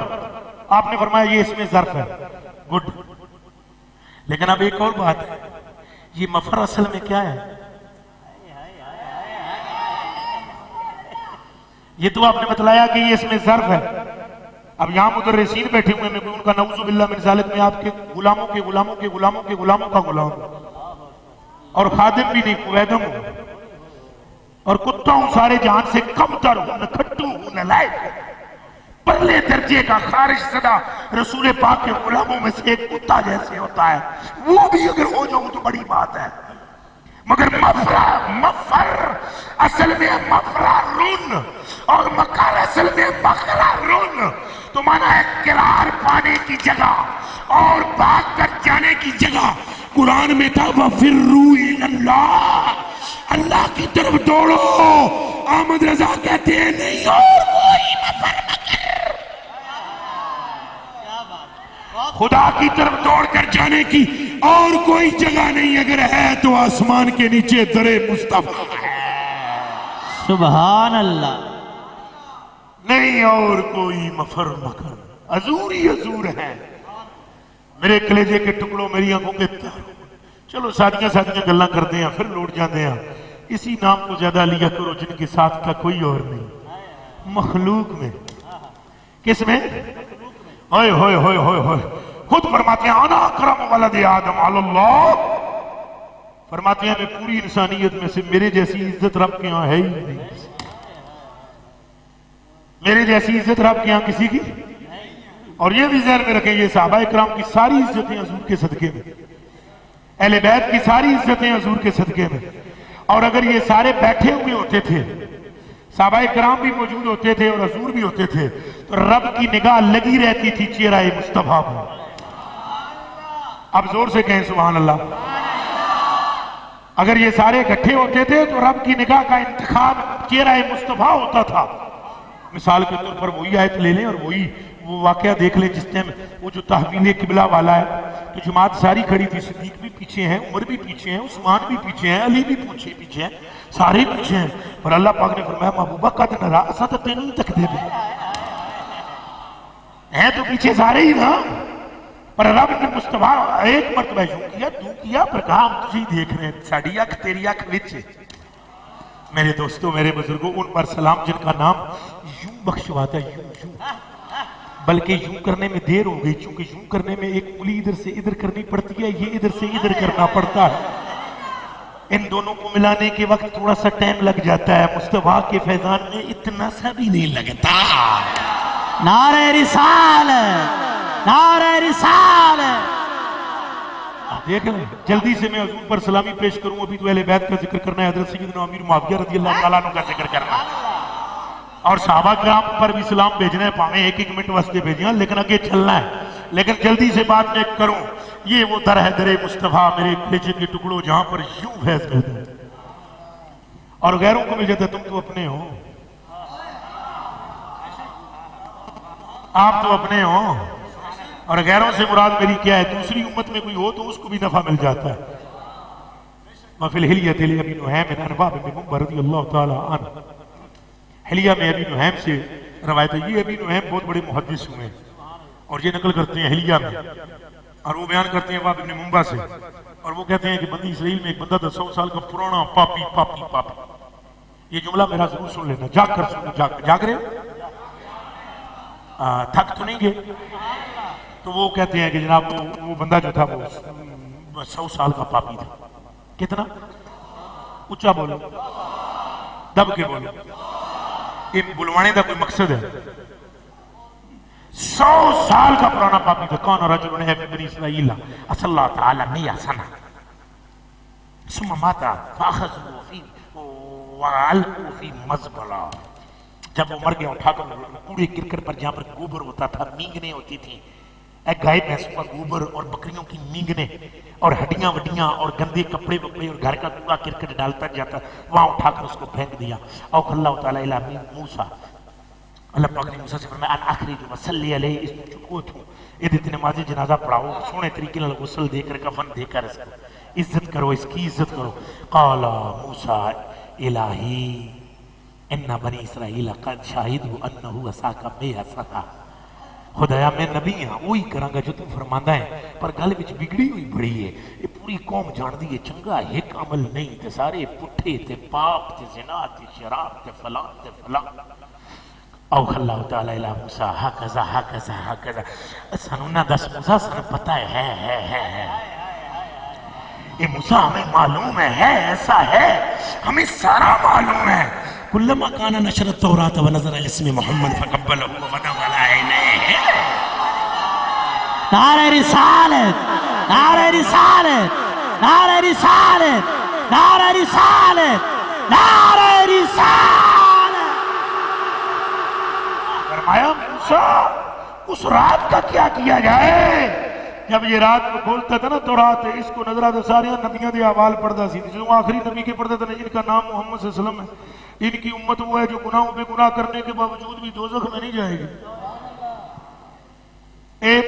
आपने फरमाया ये इसमें ज़र्फ है, गुड। लेकिन अब एक और बात है, ये मफर असल में क्या है? ये तो आपने बतलाया कि ये इसमें ज़र्फ है। अब यहां मुदर्रिसीन बैठे हुए, मैं उनका नऊज़ु बिल्लाह मिन ज़ालिक में आपके गुलामों के गुलामों के गुलामों के गुलामों का गुलाम और खादिम भी नहीं, कुवैदम हूं और कुत्ता हूं, सारे जहान से कमतर हूं, न खट्टू हूं न लायक, पहले दर्जे का खारिज सदा रसूल पाक के गुलामों में से एक कुत्ता जैसे होता है। वो भी अगर हो जाऊं तो बड़ी बात है। मगर मफरा, मफर असल में मफरा रुन और मकर असल में मकरा रुन। तो माना है किरार पाने की जगह और भाग कर जाने की जगह। कुरान में था वफिर्रू इल्लल्लाह, अल्लाह की तरफ दौड़ो। अहमद रजा कहते हैं नहीं और कोई मफर मकर, खुदा की तरफ दौड़कर जाने की और कोई जगह नहीं। अगर है तो आसमान के नीचे दरे मुस्तफा है। सुभान अल्लाह। नहीं और कोई मफर मकर, अजूर ही अजूर है। मेरे कलेजे के टुकड़ों, मेरी आंखों के तारों। चलो सादियां सादियां गल्लां करते हैं, फिर लौट जाते हैं। इसी नाम को ज्यादा लिया करो जिनके साथ का कोई और नहीं। मखलूक में, किस में? होए होए होए होए होए। खुद फरमाते हैं आना करम वाला दे आदम अल्लाह, फरमाते हैं मैं पूरी इंसानियत में से मेरे जैसी इज्जत रब के यहाँ है ही नहीं। मेरे जैसी इज्जत रब के यहाँ किसी की। और ये भी ज़हन में रखें, ये सहाबा इकराम की सारी इज्जतें हुजूर के सदके में, अहले बैत की सारी इज्जतें हुजूर के सदके में। और अगर ये सारे बैठे हुए होते थे, सहाबा इकराम भी मौजूद होते थे और हुजूर भी होते थे, तो रब की निगाह लगी रहती थी चेहरा मुस्तफा पर। अब जोर से कहें सुभान अल्लाह। अगर ये सारे इकट्ठे होते थे तो रब की निगाह का इंतखाब चेहरा मुस्तफा होता था। मिसाल के तौर पर वही आयत ले लें और वही वो वाकया देख लें जिस टाइम वो जो तहवील किबला वाला है, तो जमात सारी खड़ी थी, सिद्दीक भी पीछे हैं, उमर भी पीछे हैं, उस्मान भी पीछे हैं, अली भी पीछे पीछे हैं, सारे पीछे हैं। पर अल्लाह पाक ने फरमाया महबूबा कद नरा असा तो तेन ही तक दे हैं, तो पीछे सारे ही ना। पर रब ने मुस्तफा एक मरतबा यूं किया, तू किया, पर कहा हम तुझे ही देख रहे हैं, साड़ी अख तेरी अख विच। मेरे दोस्तों, मेरे बुजुर्गों, उन पर सलाम जिनका नाम यूं बख्शवाता है, यूं यूं, बल्कि यूं करने में देर हो गई, क्योंकि यूं करने में एक उंगली इधर से इधर करनी पड़ती है, ये इधर से इधर करना पड़ता है। इन दोनों को मिलाने के वक्त थोड़ा सा टाइम लग जाता है। मुस्तफा के फैजान में इतना सा भी नहीं लगता। नारे रिसाल, नारे रिसाल। देख लें, जल्दी से मैं हुजूर पर सलामी पेश करूं। अभी तो अहले बैत का जिक्र करना है, हज़रत सय्यदना अमीर मुआविया रज़ियल्लाहु ताला अन्हु का जिक्र करना है, और सहाबा किराम पर भी सलाम भेजना है, पावे एक एक मिनट वास्ते भेजिए, लेकिन आगे चलना है। लेकिन जल्दी से बात मैं करूं, ये वो दर है दरे मुस्तफा, मेरे कलेजे के टुकड़ों, जहां पर यूं फैज मिलता है और गैरों को मिल जाता है। तुम तो अपने हो, आप तो अपने हो, और गैरों से मुराद मेरी क्या है? दूसरी उम्मत में कोई हो तो उसको भी नफा मिल जाता है। महफिल हिलियत अबी नुहैम बिन अनबा बिन मुंबर रज़ियल्लाहु ताला अन्हु, हिलिया में अबी नुहैम से रवायत है। ये अबी नुहैम बहुत बड़े मुहद्दिस हुए और ये नकल करते हैं हिलिया में, और वो बयान करते हैं वाब इब्न मुंबा से, और वो कहते हैं कि बंदी इसराइल में एक बंदा था 100 साल का पुराना, पापी पापी पापी। ये जुमला मेरा जरूर सुन लेना, जाग कर सुनो, जाग रहे हो, थक तो नहीं गए? तो वो कहते हैं कि जनाब वो बंदा जो था वो 100 साल का पापी था। कितना ऊंचा बोलो, दब के बोलो, ये बुलवाने का कोई मकसद है। 100 साल का पुराना पापी था। कौन? रजुल है बनी इस्राइल असल्लाह ताला नहीं आसना सुम्मा माता फाखज़ू फी वअलक़ू फी मज़बला। जब वो मर गया, उठाकर कूड़े किरकट पर, जहां पर गोबर होता था, मींगने होती थी, गाय भैंसों का गोबर और बकरियों की मींगने और हड्डियां वड्डियां और गंदे कपड़े वपड़े और घर का कूड़ा किरकट डालता जाता, वहां उठाकर उसको फेंक दिया। और अल्लाह ताला इला मूसा, अल्लाह पाक ने मूसा से फरमाया अन आखिरी जो वसल्ली अलैहि, इसको चुको थू, इदे नमाज़ जनाजा पढ़ाओ, सोने तरीके नाल गुस्ल देकर, कफन देकर इसको इज्जत करो, इसकी इज्जत करो। काला मूसा इलाही इन्ना बनी इस्राइल कद शाहिदु अन्नहु असाका मे असका। खुदाया मैं नबी हाँ, वही करांगा जो तू फरमांदा है, पर गल विच बिगड़ी हुई बड़ी है। ये पूरी कौम जानदी है चंगा एक अमल नहीं ते सारे पुट्ठे ते पाप ते ज़िना ते शराब ते फलां ते फलां। औ अल्लाह ताला इला मूसा हकज़ा हकज़ा हकज़ा। सानू ना दस मूसा, सानू पता है। ये मूसा हमें मालूम है, ऐसा है, हमें सारा मालूम है। कुल्लमा काना नशरत तौरात व नज़र इस्म मोहम्मद फक़ब्बलहु व वदअ इलैहि। नारे रिसालत, नारे रिसालत, नारे रिसालत, नारे रिसालत, नारे रिसालत। फरमाया मूसा उस रात का क्या किया जाए? जब ये रात को खोलता था ना तो रात इसको नजरा तो सारे नबियों के अहवाल पढ़ता सी, जो आखिरी नबी के पढ़ता था, जिनका नाम मोहम्मद सल्लल्लाहु अलैहि वसल्लम है। इनकी उम्मत वो है जो गुनाहों पे गुनाह करने के बावजूद भी दोज़ख में नहीं जाएगी।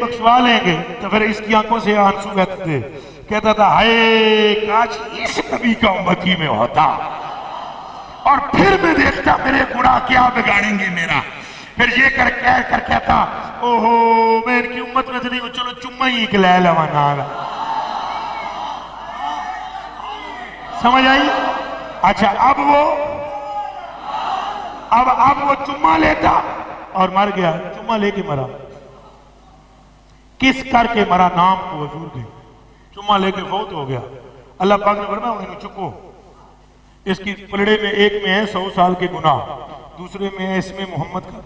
बख्शवा लेंगे। तो फिर इसकी आंखों से आंसू बहते थे, कहता था हाय काश इस नबी का उम्मती में होता, और फिर मैं देखता मेरे गुनाह क्या बिगाड़ेंगे मेरा। फिर ये कर कहता ओहो मैं इनकी उम्मत में तो नहीं हूं, चलो चुम्मा ही एक ले लवा नाल। समझ आई? अच्छा अब वो चुम्मा लेता और मर गया। चुम्मा लेके मरा, किस करके मरा? नाम को हजूर के चुम्मा लेके फौत हो गया। अल्लाह पाक ने फरमाया उन्हें चुको, इसकी पलड़े में एक में है 100 साल के गुनाह, दूसरे में है इसमें मोहम्मद का।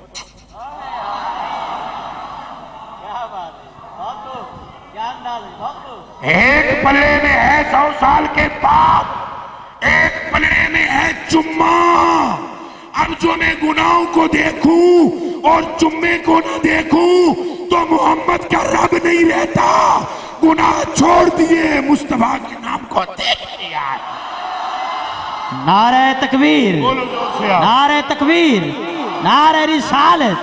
एक पलड़े में है 100 साल के पाप, एक पलड़े में है चुम्मा। अब जो मैं गुनाहों को देखूं और चुम्मे को ना देखूं तो मोहम्मद का रब नहीं रहता। गुनाह छोड़ दिए, मुस्तफा के नाम को देख लिया। नारे तकबीर, बोलो जोर से आप। नारे तकबीर, नारे रिसालत,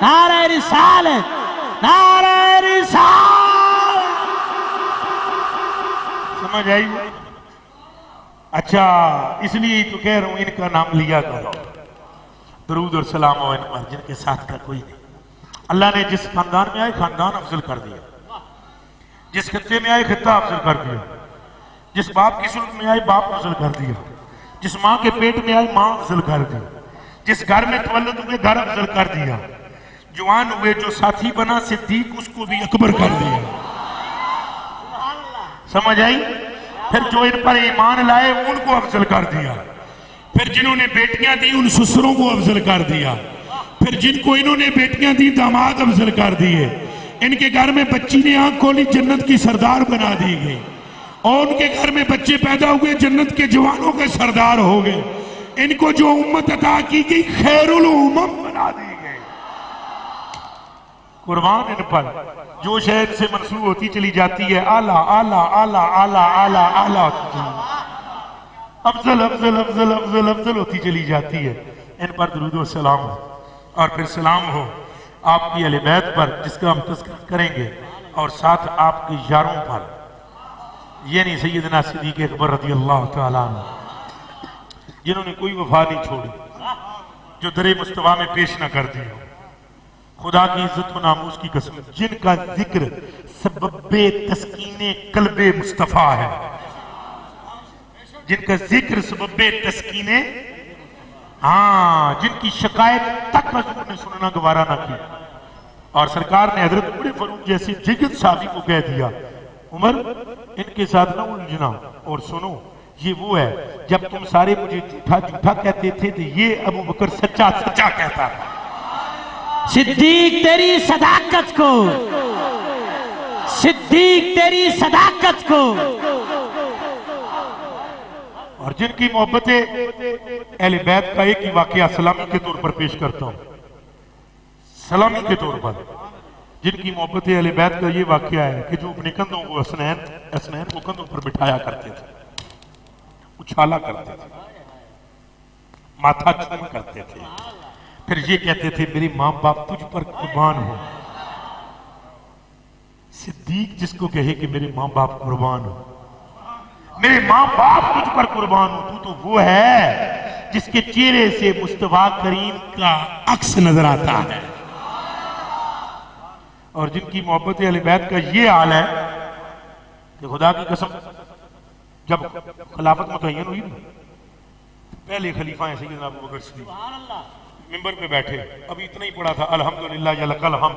नारे रिसालत, नारे रिसालत। समझ आई? अच्छा इसलिए तो कह रहा हूं इनका नाम लिया करो, दरूद और सलाम हो इन पर जिनके साथ का कोई नहीं। अल्लाह ने जिस खानदान में आए खानदान अफजल कर दिया, जिस खत्ते में आए खत्ता अफजल कर दिया, जिस बाप की सुल्क में आए बाप अफजल कर दिया, जिस माँ के पेट में आए माँ अफजल कर दी, जिस घर में तवल्लुद हुए घर अफजल कर दिया, जवान हुए जो साथी बना सिद्दीक उसको भी अकबर कर दिया। समझ आई? फिर जो इन पर ईमान लाए उनको अफजल कर दिया, फिर जिन्होंने बेटियां दी उन ससुरों को अफजल कर दिया, फिर जिनको इन्होंने बेटियां दी दामाद अफजल कर दिए, इनके घर में बच्ची ने आंख खोली जन्नत की सरदार बना दी गई, और उनके घर में बच्चे पैदा हुए जन्नत के जवानों के सरदार हो गए। इनको जो उम्मत अता की गई खैरुल उम्मम बना दी गई। कुर्बान इन पर जो शहर से मंसूब होती चली जाती है आला आला आला आला आला आला अफजल अफजल अफजल अफजल अफजल होती चली जाती है। इन पर दुरूद व सलाम हो, और फिर सलाम हो आपकी अहले बैत पर जिसका हम तज़किरा करेंगे, और साथ आपके यारों पर, यानी सैयदना सिद्दीक़ अकबर रज़ी अल्लाह तआला अन्हु जिन्होंने कोई वफा नहीं छोड़ी, जो दरे मुस्तफा में पेश न कर दी हो। खुदा की इज्जत व नामूस की कसम, जिनका जिक्र सबबे तस्कीने कल्बे मुस्तफा है, जिनका जिक्र सबबे तस्कीने, हाँ जिनकी शिकायत तक हजूर ने सुनना गवारा ना की, और सरकार ने हजरत उमर फारूक जैसे जिगत साहबी को कह दिया उमर इनके साथ ना उलझना, और सुनो ये वो है जब तुम सारे मुझे झूठा झूठा कहते थे तो ये अबू बकर सच्चा सच्चा कहता था। सिद्दीक तेरी सदाकत को, सिद्दीक तेरी सदाकत को। और जिनकी मोहब्बतें अहले बैत का एक ही वाकया सलामी के तौर पर पेश करता हूं, सलामी के तौर पर जिनकी मोहब्बतें अहले बैत का ये वाकया है कि जो अपने कंधों को हसनैन को कंधों पर बिठाया करते थे, उछाला करते थे, माथा चूम करते थे, फिर ये कहते थे मेरे माँ बाप तुझ पर कुर्बान हो। सिद्दीक जिसको कहे कि मेरे माँ बाप कुर्बान हो, मेरे माँ बाप तुझ पर कुर्बान हो, तू तो वो है जिसके चेहरे से मुस्तफा करीम का अक्स नजर आता है। और जिनकी मोहब्बत अहले बैत का ये हाल है कि खुदा की कसम जब खिलाफत मुतय्यन हुई ना, पहले खलीफा है सैयदना अबू बकर सिद्दीक मिंबर पे बैठे, अभी इतना ही पड़ा था अल्हम्दुलिल्लाह या लकल हम,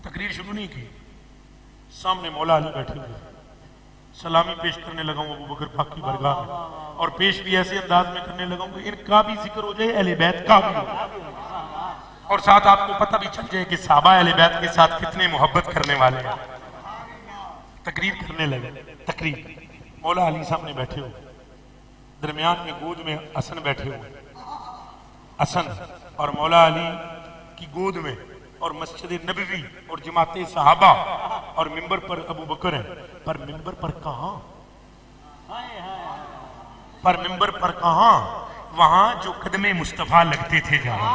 तकरीर शुरू नहीं की, सामने मौला अली बैठे हुए, सलामी पेश करने लगा हूं अबू बकर पाक की बरगाह में, और पेश भी ऐसे अंदाज में करने लगा हूं इनका भी जिक्र हो जाए अहले बैत का भी हो, और साथ आपको पता भी चल जाए कि साहबा अहले बैत के साथ कितने मोहब्बत करने वाले हैं। तकरीर करने लगे, तकरीर, मौला अली सामने बैठे हुए, दरमियान में गोद में हसन बैठे हुए, हसन और मौला अली की गोद में, और मस्जिद नबवी और जमाते सहाबा, और मिंबर पर अबू बकर है, पर मिंबर पर कहां, पर मिंबर पर कहां, वहां जो कदमे मुस्तफा लगते थे जहां,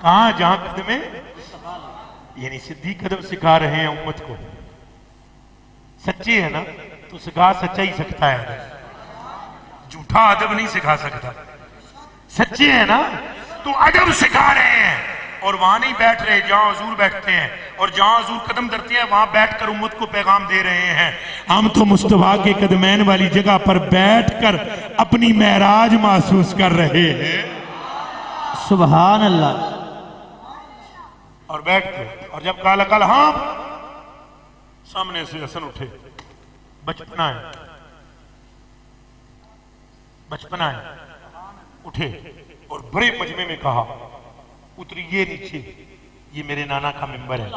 कहां जहां कदमे, यानी सिद्दीक कदम सिखा रहे हैं उम्मत को। सच्चे है ना तो सिखा सच्चा ही सकता है, झूठा अदब नहीं सिखा सकता। सच्चे हैं ना, तो अदब सिखा रहे हैं। और वहां नहीं बैठ रहे जहां हुजूर बैठते हैं, और जहां हुजूर कदम धरते हैं वहां बैठकर उम्मत को पैगाम दे रहे हैं। हम तो मुस्तफा के कदमैन वाली जगह पर बैठकर अपनी महराज महसूस कर रहे हैं। सुभान अल्लाह। और बैठ के, और जब काला काला हाँ, सामने से हसन उठे, बचपना है, बचपना है, उठे और बड़े मजमे में कहा, उतरिए नीचे, ये मेरे नाना का मिंबर है।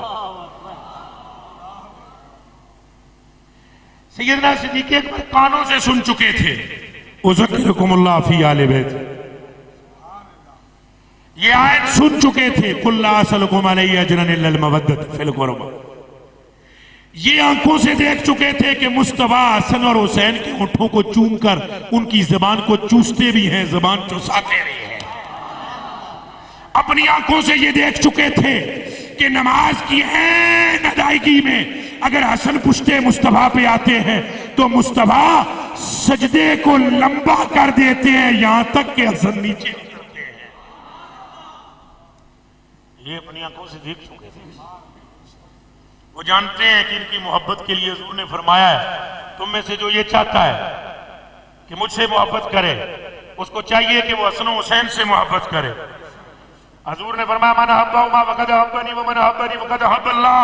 सैयदना सिद्दीक़ अकबर कानों से सुन चुके थे, उज़क्किरुकुमुल्लाह फी आले बैत, ये आयत सुन चुके थे, कुल ला असलुकुम अलैहि अजरन इल्लल मवद्दत फिल कुर्बा। ये आंखों से देख चुके थे कि मुस्तफा हसन और हुसैन के होठों को चूमकर उनकी जबान को चूसते भी हैं, जबान चुसाते भी हैं। अपनी आंखों से ये देख चुके थे कि नमाज की ऐन अदायगी में अगर हसन पुश्ते मुस्तफा पे आते हैं तो मुस्तफा सजदे को लंबा कर देते हैं, यहां तक कि हसन नीचे उतरते हैं। ये अपनी आंखों से देख चुके थे। वो जानते हैं कि इनकी मोहब्बत के लिए हुजूर ने फरमाया है, तुम में से जो ये चाहता है कि मुझसे मोहब्बत करे, उसको चाहिए कि वो हसन हुसैन से मोहब्बत करे। हुजूर ने फरमाया, मन अहब्बहुमा फक़द अहब्बनी व मन अहब्बनी फक़द अहब्बल्लाह।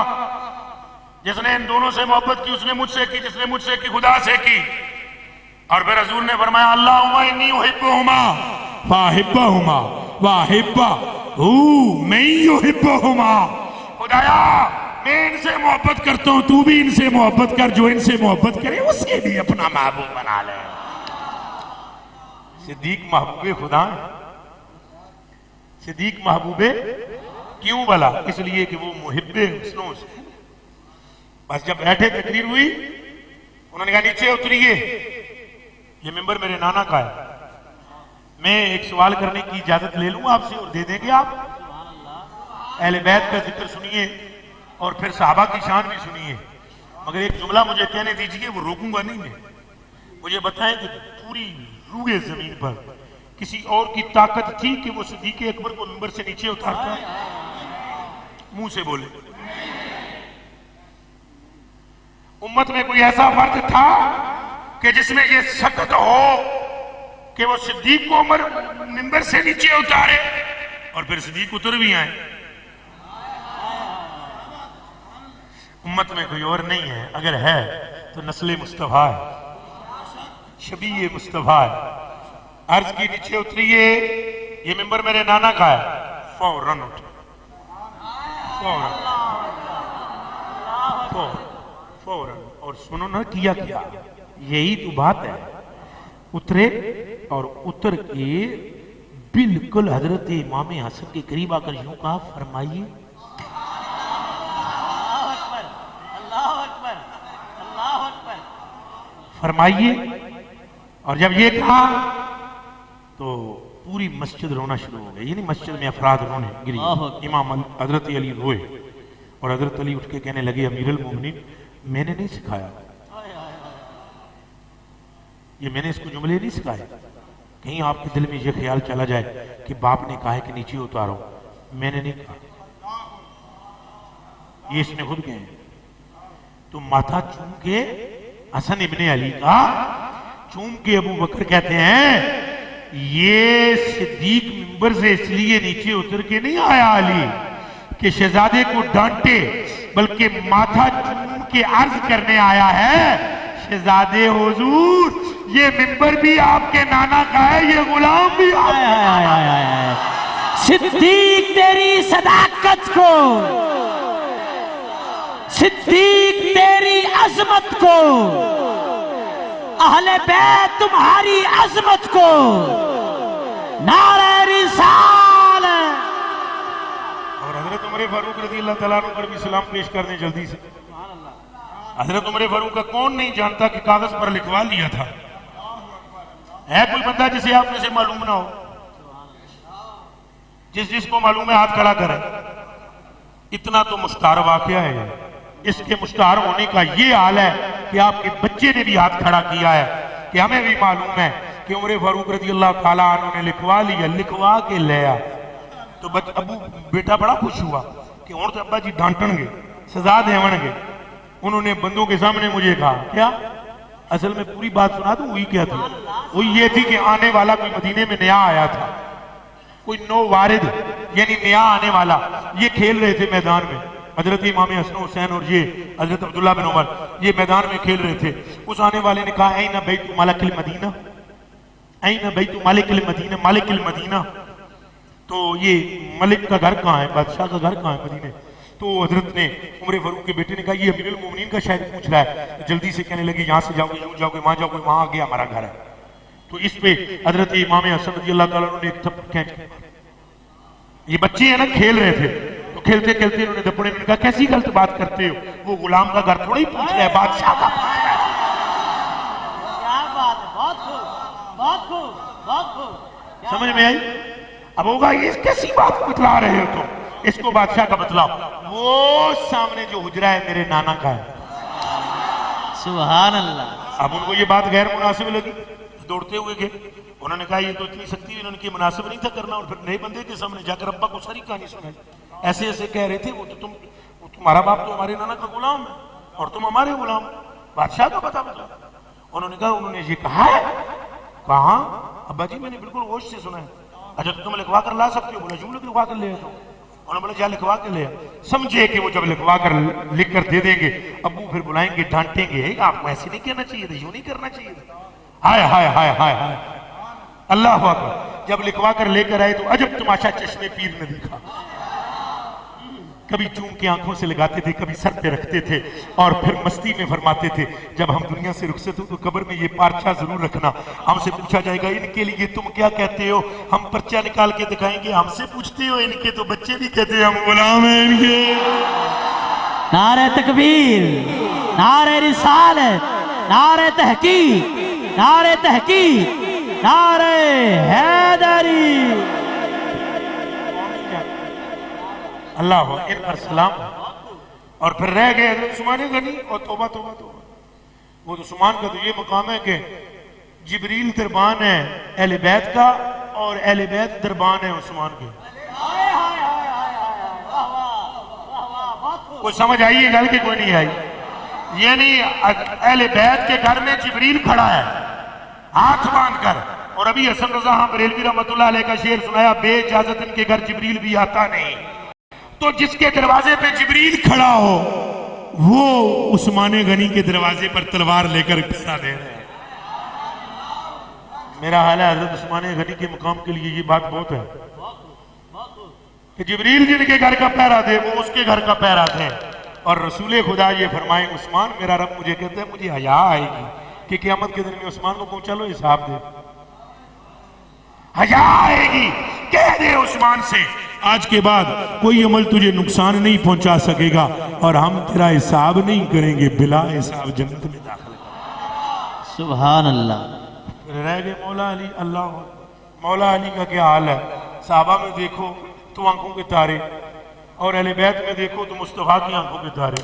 जिसने इन दोनों से मोहब्बत की उसने मुझसे की, जिसने मुझसे की खुदा से की। और फिर हुजूर ने फरमाया, अल्लाहुम्मा इन्नी उहिब्बुहुमा फ़अहिब्बहुमा व अहिब्बहू मैं युहिब्बुहुमा। खुदाया मैं इनसे मोहब्बत करता हूं, तू भी इनसे मोहब्बत कर, जो इनसे मोहब्बत करे उसके भी अपना महबूब बना ले। सिद्दीक महबूबे खुदा है। सिद्दीक महबूबे क्यों भला? इसलिए कि वो मुहिब्बे हुस्न से। बस जब बैठे तकरीर हुई, उन्होंने कहा नीचे उतरिए, ये मिंबर मेरे नाना का है, मैं एक सवाल करने की इजाजत ले लूं आपसे और दे देंगे आप? अहले बैत का जिक्र सुनिए और फिर सहाबा की शान भी सुनिए, मगर एक जुमला मुझे कहने दीजिए, वो रोकूंगा नहीं मैं। मुझे बताएं कि पूरी रूए जमीन पर किसी और की ताकत थी कि वो सिद्दीक़ अकबर को मिंबर से नीचे उतारता? मुंह से बोले। उम्मत में कोई ऐसा फर्द था कि जिसमें ये सकत हो कि वो सिद्दीक को उमर मिंबर से नीचे उतारे और फिर सिद्दीक उतर भी आए? उम्मत में कोई और नहीं है, अगर है तो नस्ले मुस्तफा है, शबीए मुस्तफा है। अर्ज की नीचे उतरिए, ये मिंबर मेरे नाना का है। फौरन उठे, फौरन। और सुनो ना किया क्या, यही तो बात है। उतरे और उतर के बिल्कुल हजरत इमाम हसन के करीब आकर यूं कहा, फरमाइए। फरमाइए। और जब ये कहा तो पूरी मस्जिद रोना शुरू हो गई, यानी मस्जिद में अफराद रोने गिरी। इमाम हजरत अली रोए और हजरत अली उठ के कहने लगे, अमीरुल मोमिनीन मैंने नहीं सिखाया, ये मैंने इसको जुमले नहीं सिखाए, कहीं आपके दिल में ये ख्याल चला जाए कि बाप ने कहा है कि नीचे उतारो, मैंने नहीं कहा, ये इसने खुद कहे। तो माथा चूम के हसन इब्ने अली का चूम के अबू बकर कहते हैं, ये सिद्दीक मिंबर से इसलिए नीचे उतर के नहीं आया अली कि शहजादे को डांटे, बल्कि माथा चूम के अर्ज करने आया है, शहजादे हुजूर ये मिंबर भी आपके नाना का है, ये गुलाम भी आपका। सिद्दीक तेरी सदाकत को, सिद्दीक तेरी अजमत को, अहले बैत तुम्हारी अजमत को, नारे रिसालत। और हजरत उमर फारूक रज़ी अल्लाह तआला अन्हु पर भी सलाम पेश करने जल्दी से। हजरत उमर फारूक का कौन नहीं जानता कि कागज पर लिखवा लिया था। है कोई बंदा जिसे आप में से मालूम ना हो? जिसको मालूम है हाथ खड़ा करे। इतना तो मुश्तार वाकया है। इसके मुश्तार होने का ये हाल है कि आपके बच्चे ने भी हाथ खड़ा किया है कि हमें भी मालूम है कि उमर फारूक रजी अल्लाह ताला अन्हु ने लिखवा लिया, लिखवा के लिया तो अबू बेटा बड़ा खुश हुआ कि और तो अब्बा जी डांटणगे, सजा देवणगे। उन्होंने बंदों के सामने मुझे कहा, क्या असल में पूरी बात सुना दूं? हुई क्या थी? वही ये थी कि आने वाला कोई मदीने में नया आया था, कोई नो वारिद यानी नया आने वाला, ये खेल रहे थे मैदान में, हजरत इमाम हसन हुसैन और ये हजरत अब्दुल्ला बिन उमर ये मैदान में खेल रहे थे। उस आने वाले ने कहा, ऐना बैतु मालिकिल मदीना, ऐना बैतु मालिकिल मदीना, मालिकिल मदीना, तो ये मलिक का घर कहाँ है, बादशाह का घर कहाँ है मदीने? तो हजरत ने उमर फारूक के बेटे ने कहा, ये अमीरुल मोमिनीन का शायद पूछ रहा है। तो जल्दी से कहने लगे, यहाँ से जाओगे, यूँ जाओगे, वहाँ जाओगे, वहाँ आगे हमारा घर है। तो इस पे हजरत इमाम हसन रज़ी अल्लाह ताला ने एक थप्पड़ खींच के, ये बच्चे हैं ना खेल रहे थे, तो खेलते खेलते उन्होंने थप्पड़, ने कहा कैसी गलत बात करते हो, वो गुलाम का घर थोड़ा ही पूछ रहा है, बादशाह का। क्या बात है, बहुत खूब, बहुत खूब, बहुत खूब। समझ में आई? अब होगा ये कैसी बात बतला रहे हो तुम, इसको बादशाह का बतलाओ। वो सामने जो हुजरा है मेरे नाना का है। सुभान अल्लाह। अब उनको ये बात गैर मुनासिब लगी, दौड़ते हुए गए। उन्होंने कहा ये तो इतनी सख्ती इन्होंने की मुनासिब नहीं था करना, और फिर नए बंदे के सामने जाकर अब्बा को सारी कहानी सुनाई। ऐसे ऐसे कह रहे थे, वो तुम्हारा बाप तो हमारे नाना का गुलाम है और तुम हमारे गुलाम, बादशाह का पता बता। उन्होंने कहा, उन्होंने ये कहा है? कहा अब्बा जी मैंने बिल्कुल होश से सुना है। अच्छा तो तुम लिखवा कर ला सकते हो? बोला यूं लिखवा कर ले। तो उन्होंने बोला जा लिखवा कर ले। समझे कि वो जब लिखवा कर लिख कर दे देंगे, अब्बू फिर बुलाएंगे, डांटेंगे, आपको ऐसे नहीं कहना चाहिए था, यूं नहीं करना चाहिए था। हाय हाय हाय हाय हाय, अल्लाह अकबर। जब लिखवा कर लेकर आए तो अजब तमाशा चश्मे पीर ने देखा। कभी चूम के आंखों से लगाते थे, कभी सर पे रखते थे, और फिर मस्ती में फरमाते थे, जब हम दुनिया से रुखसत हो तो कब्र में ये पार्चा जरूर रखना, हमसे पूछा जाएगा इनके लिए तुम क्या कहते हो, हम पर्चा निकाल के दिखाएंगे, हमसे पूछते हो, इनके तो बच्चे भी कहते हैं हम गुलाम हैं इनके। नारे तकबीर, नारे रिसालत, नारे तहकीक, नारे तहकीक, नारे हैदरी। अल्लाह इन पर सलाम। और फिर रह गए हज़रत उस्मान गनी, और तौबा तौबा तौबा, वो तो उस्मान का तो ये मकाम है कि जिब्रील दरबान है अहले बैत का, और अहले बैत दरबान है उस्मान के। कोई समझ आई है गल की कोई नहीं आई? यानी अहले बैत के घर में जिब्रील खड़ा है हाथ बांध कर, और अभी हसन रजा बरेलवी रहमतुल्लाह अलैह का शेर सुनाया, बेइजाजत इनके घर जिब्रील भी आता नहीं। तो जिसके दरवाजे पे जिब्रील खड़ा हो वो उस्मान गनी के दरवाजे पर तलवार लेकर पहरा दे रहे हैं। मेरा हाल है हजरत उस्मान गनी के मुकाम के लिए ये बात बहुत है कि जिब्रील जिनके घर का पहरा दे वो उसके घर का पहरा दे। और रसूल खुदा ये फरमाए, उस्मान मेरा रब मुझे कहते हैं मुझे हया आएगी कि क़यामत के दिन में उस्मान को पहुंचा लो हिसाब दे, हया आएगी। कह दे उस्मान से आज के बाद कोई अमल तुझे नुकसान नहीं पहुंचा सकेगा, और हम तेरा हिसाब नहीं करेंगे, बिला हिसाब जन्नत में दाखिल करेंगे। सुभान अल्लाह। फिर रह गए मौला अली। अल्लाह मौला अली का क्या हाल है? साहबा में देखो तो आंखों के तारे, और अहले बैत में देखो तो मुस्तफा की आंखों के तारे।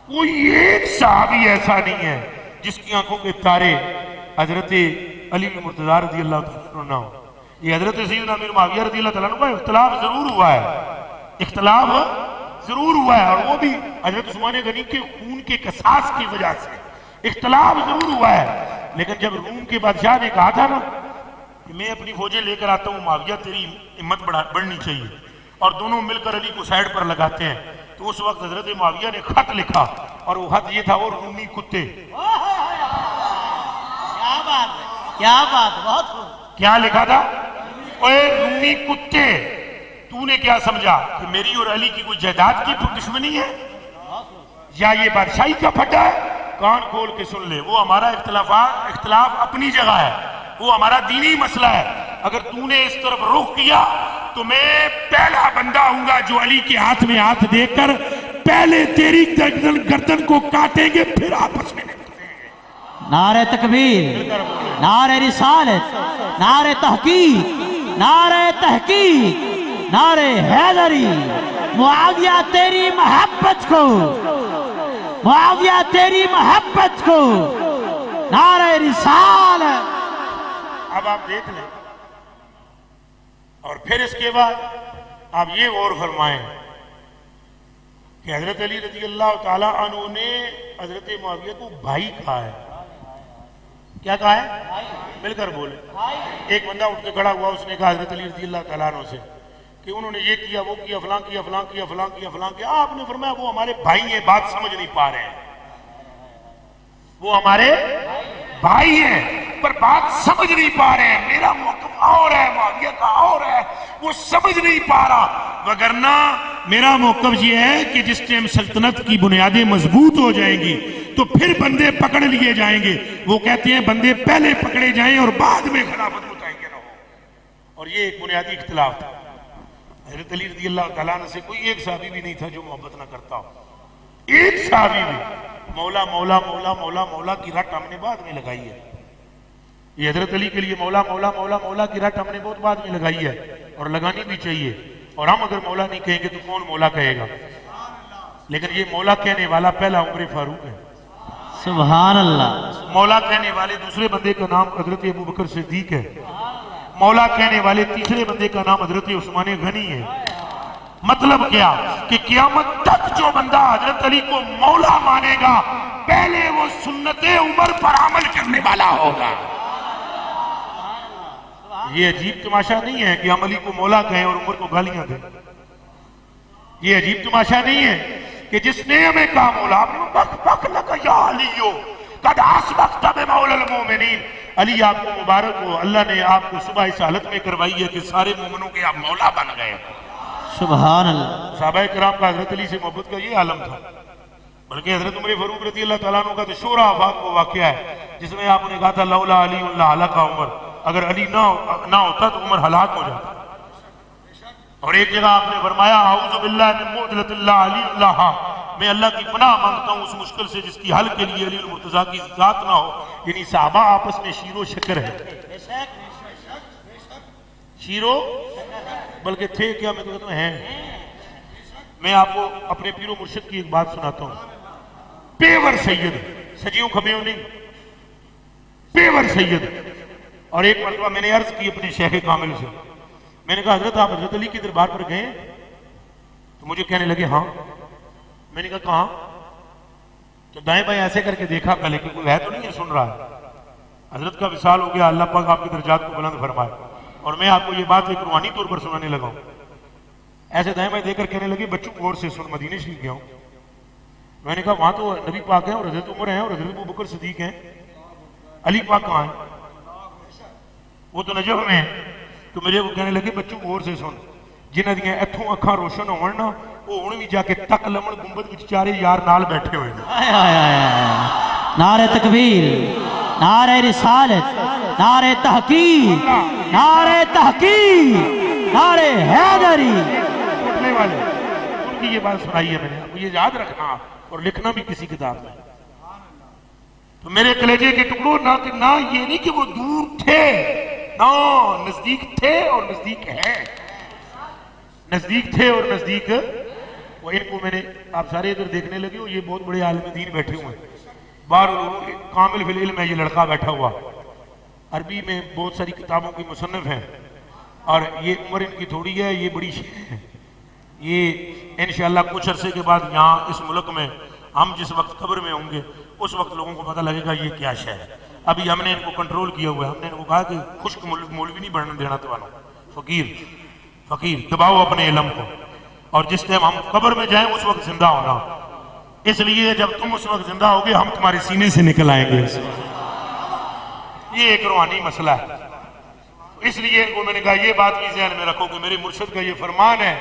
कोई एक साहबी ऐसा नहीं है जिसकी आंखों के तारे हजरत अली मुर्तज़ा रज़ी अल्लाह तआला अन्हु ना हो। ये हजरत सैयदना अमीर मुआविया रज़ी अल्लाह तआला अन्हु का इख्तिलाफ जरूर हुआ है, इख्तिलाफ जरूर हुआ है, और वो भी हजरत उस्मान गनी के खून के कसास की वजह से इख्तिलाफ जरूर हुआ है। लेकिन जब रूम के बादशाह ने कहा था ना कि मैं अपनी फौजें लेकर आता हूँ, मुआविया तेरी हिम्मत बढ़नी चाहिए, और दोनों मिलकर अली को साइड पर लगाते हैं, तो उस वक्त हजरत मुआविया ने खत लिखा, और वो खत ये था, और रूमी कुत्ते। क्या बात है, क्या बात, बहुत खूब। क्या लिखा था? ओए रूमी कुत्ते, तूने क्या समझा कि मेरी और अली की कोई जायदाद की दुश्मनी है, या ये बादशाही का फटा है? कान खोल के सुन ले, वो हमारा इख्तिलाफ अपनी जगह है, वो हमारा दीनी मसला है। अगर तूने इस तरफ रुख किया तो मैं पहला बंदा हूंगा जो अली के हाथ में हाथ देकर पहले तेरी गर्दन को काटेंगे, फिर आपस में नारे तकबीर, नारे रिसालत, नारे तहकीक, नारे तहकीक, नारे हैदरी। मुआविया तेरी मोहब्बत को, मुआविया तेरी मोहब्बत को, नारे रिसालत, अब आप देख लें। और फिर इसके बाद आप ये गौर फरमाएं कि हजरत अली रजी अल्लाह ताला अन्हु ने हजरत मुआविया को भाई कहा है। क्या कहा है? मिलकर बोले। एक बंदा उठ के खड़ा हुआ, उसने कहा हजरत अली रजी अल्लाह ताला अन्हु से कि उन्होंने ये किया, वो किया, फलां किया, फलां किया, फलां किया, फलां किया। आपने फरमाया वो हमारे भाई हैं, बात समझ नहीं पा रहे हैं। वो हमारे भाई हैं पर बात समझ नहीं पा रहे हैं। मेरा मौक़िफ़ और है, मुआविया का और है, वो समझ नहीं पा रहा। वगरना मेरा मौक़िफ़ ये है कि जिस टाइम सल्तनत की बुनियादें मजबूत हो जाएंगी तो फिर बंदे पकड़ लिए जाएंगे। वो कहते हैं बंदे पहले पकड़े जाएं और बाद में खिलाफत बताएंगे ना हो। और ये एक बुनियादी इख्तिलाफ था। हज़रत अली रज़ी अल्लाह तआला अन्हु से कोई एक सहाबी भी नहीं था जो मोहब्बत ना करता हो। एक सहाबी भी। मौला मौला मौला मौला मौला की रट हमने बाद में लगाई है। ये हजरत अली के लिए मौला मौला मौला मौला की रट हमने बहुत बाद में लगाई है और लगानी भी चाहिए। और हम अगर मौला नहीं कहेंगे तो कौन मौला कहेगा? लेकिन ये मौला कहने वाला पहला उमर फारूक है। सुभान अल्लाह। मौला कहने वाले दूसरे बंदे का नाम हजरत अबू बकर सिद्दीक है। मौला कहने वाले तीसरे बंदे का नाम हजरत उस्मान गनी है। मतलब क्या कि क़यामत तक जो बंदा हजरत अली को मौला मानेगा पहले वो सुन्नते उमर पर अमल करने वाला होगा। ये अजीब तमाशा नहीं है कि हम अली को मौला कहें और उमर को गालियां दें। ये अजीब तमाशा नहीं है कि जिसने हमें कहा मौला, अली आपको मुबारक हो, अल्लाह ने आपको सुबह इस हालत में करवाई है कि सारे मोमिनों के आप मौला बन गए। सुभान अल्लाह। सहाबाए किराम का हजरत अली से मोहब्बत का ये आलम था। बल्कि हजरत उमर फारूक रज़ी अल्लाह तआला अन्हु का तो शोरा आफाक वो वाक़या है जिसमें आपने कहा था लौला अली हलाका उमर, अगर अली ना होता तो उमर हलाक हो जाता। और एक जगह आपने फरमाया आऊज़ु बिल्लाहि मिन मुअज़िलतिल्लाह अली अल्लाह, मैं अल्लाह की पनाह मांगता हूँ उस मुश्किल से जिसकी हल के लिए अली मुर्तज़ा की जात ना हो। यानी सहाबा आपस में शीरो शक्कर है। शीरो बल्कि थे क्या, मैं तो कहता हूँ हैं। मैं आपको अपने पीरो मुर्शिद की एक बात सुनाता हूँ। पेवर सैयद, सजियों खबियों नहीं, पेवर सैयद। और एक मरतबा मैंने अर्ज की अपने शेख कामिल से, मैंने कहा हजरत आप हजरत अली के दरबार पर गए? तो मुझे कहने लगे हाँ। मैंने कहा कहाँ? तो दाएं बाएं ऐसे करके देखा पहले कि कोई है तो नहीं है सुन रहा है। हजरत का विसाल हो गया, अल्लाह पाक आपके दर्जात को बुलंद फरमाए। और मैं आपको ये बात एक रूहानी तौर पर सुनाने लगा हूं। ऐसे दाएं बाएं देखकर कहने लगे बच्चों गौर से सुन, मदीने शरीफ गया हूं। मैंने कहा वहां तो नबी पाक है और हजरत उमर है और हजरत अबू बकर सिद्दीक हैं, अली पाक कहाँ है? वो तो नजफ में है। तो मेरे को कहने लगे बच्चों गौर से सुन, जिन्हां दियां इत्थों अखां रोशन होण ना वो हुण भी जाके तक लमण गुंबद विच चारे यार नाल बैठे हुए हैं। नारे तकबीर, नारे रिसालत, नारे तहकीक, नारे तहकीक, नारे हैदरी। उठने वाले उनकी ये बात सुनाई है मैंने आपको, ये याद रखना और लिखना भी किसी किताब में। तो मेरे कलेजे के टुकड़ों ना ये नहीं कि वो दूर थे, ना नजदीक थे और नजदीक है। नजदीक थे और नजदीक वो। इनको मैंने आप सारे इधर देखने लगे हो, ये बहुत बड़े आलिम दीन बैठे हुए हैं। बाहर कामिल फिल इल्म है ये लड़का बैठा हुआ, अरबी में बहुत सारी किताबों की मुसन्निफ हैं। और ये उम्र इनकी थोड़ी है, ये बड़ी है। ये इंशाअल्लाह कुछ अरसे के बाद यहाँ इस मुल्क में हम जिस वक्त कब्र में होंगे उस वक्त लोगों को पता लगेगा ये क्या शय है। अभी हमने इनको कंट्रोल किया हुआ है। हमने इनको कहा कि खुश्क मौलवी नहीं बनने देना तुम्हारा, फकीर दबाओ अपने इल्म को। और जिस टाइम हम कब्र में जाएं उस वक्त जिंदा होना, इसलिए जब तुम उस वक्त जिंदा होगे हम तुम्हारे सीने से निकल आएंगे। ये एक रूहानी मसला है। इसलिए इनको मैंने कहा ये बात भी ज़हन में रखो कि मेरे मुर्शिद का ये फरमान है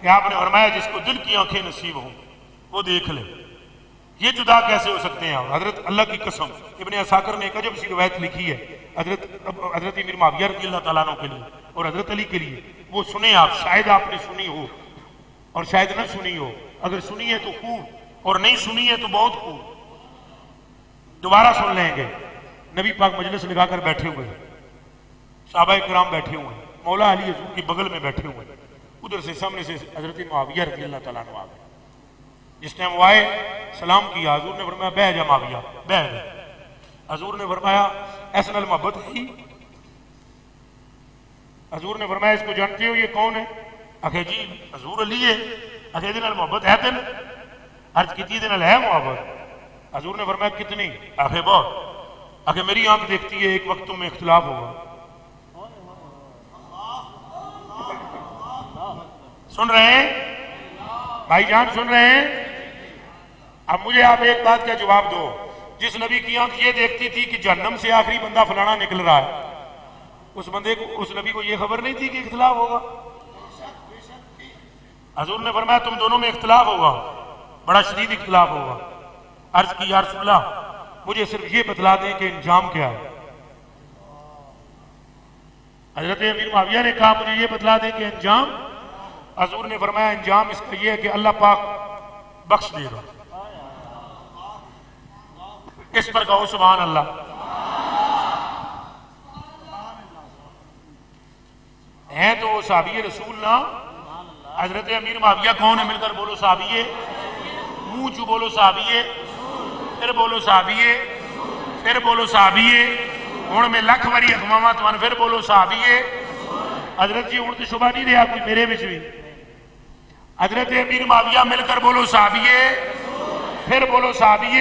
कि आपने फरमाया जिसको दिल की आंखें नसीब हो वो देख ले। ये जुदा कैसे हो सकते हैं? हजरत अल्लाह की कसम, इब्ने असाकिर ने एक अजब सी रवायत लिखी है हजरत अमीर मुआविया रज़ी अल्लाह तआला अन्हु के लिए और हजरत अली के लिए। वो सुने आप, शायद आपने सुनी हो और शायद न सुनी हो। अगर सुनी है तो खूब और नहीं सुनी है तो बहुत खूब। दोबारा सुन लेंगे। नबी पाक मजलिस लगाकर बैठे हुए हैं, सहाबाए किराम बैठे हुए हैं, मौला अली हजूर के बगल में बैठे हुए हैं। उधर से सामने से हजरत मुआविया रज़ी अल्लाह तआला अन्हु आ गए। जिस टाइम वो आए सलाम किया, हजूर ने फरमाया बैठ जा मुआविया, बैठ। हजूर ने फरमाया ऐसा नाल मोहब्बत है हजूर ने फरमाया इसको जानते हो ये कौन है? आखे जी हजूर अली है। आखे दिन मोहब्बत है तेन? अर्ज की दिन है मोहब्बत? हजूर ने फरमाया कितनी? आखे बहुत। आखे मेरी आंख देखती है एक वक्त तुम में इख्तिलाफ होगा। सुन रहे हैं भाईजान, सुन रहे हैं? अब मुझे आप एक बात का जवाब दो, जिस नबी की आंख ये देखती थी कि जहन्नम से आखिरी बंदा फलाना निकल रहा है, उस बंदे को, उस नबी को ये खबर नहीं थी कि इख्तिलाफ होगा? हजूर ने फरमाया तुम दोनों में इख्तिलाफ होगा, बड़ा शदीद इख्तिलाफ होगा। अर्ज की या रसूल अल्लाह, मुझे सिर्फ ये बतला दें कि इंजाम क्या है। हजरत अमीर मुआविया ने कहा मुझे ये बतला दें कि इंजाम। हजूर ने फरमाया इंजाम इसका यह है कि अल्लाह पाक बख्श देगा। इस पर कहो सुभान अल्लाह। हैं तो वो साहबी रसूल ना। हजरत अमीर मुआविया कौन है? मिलकर बोलो साहबी। मुंह चू बोलो साहबी, फिर बोलो साहबी, फिर बोलो साहबी। हुण मैं लख वारी अखवावा तुम फिर बोलो साहबी। हजरत जी हूं तो शुभा नहीं रहा कोई मेरे विच भी। हजरत अमीर मुआविया मिलकर बोलो साहबी, फिर बोलो साहबी।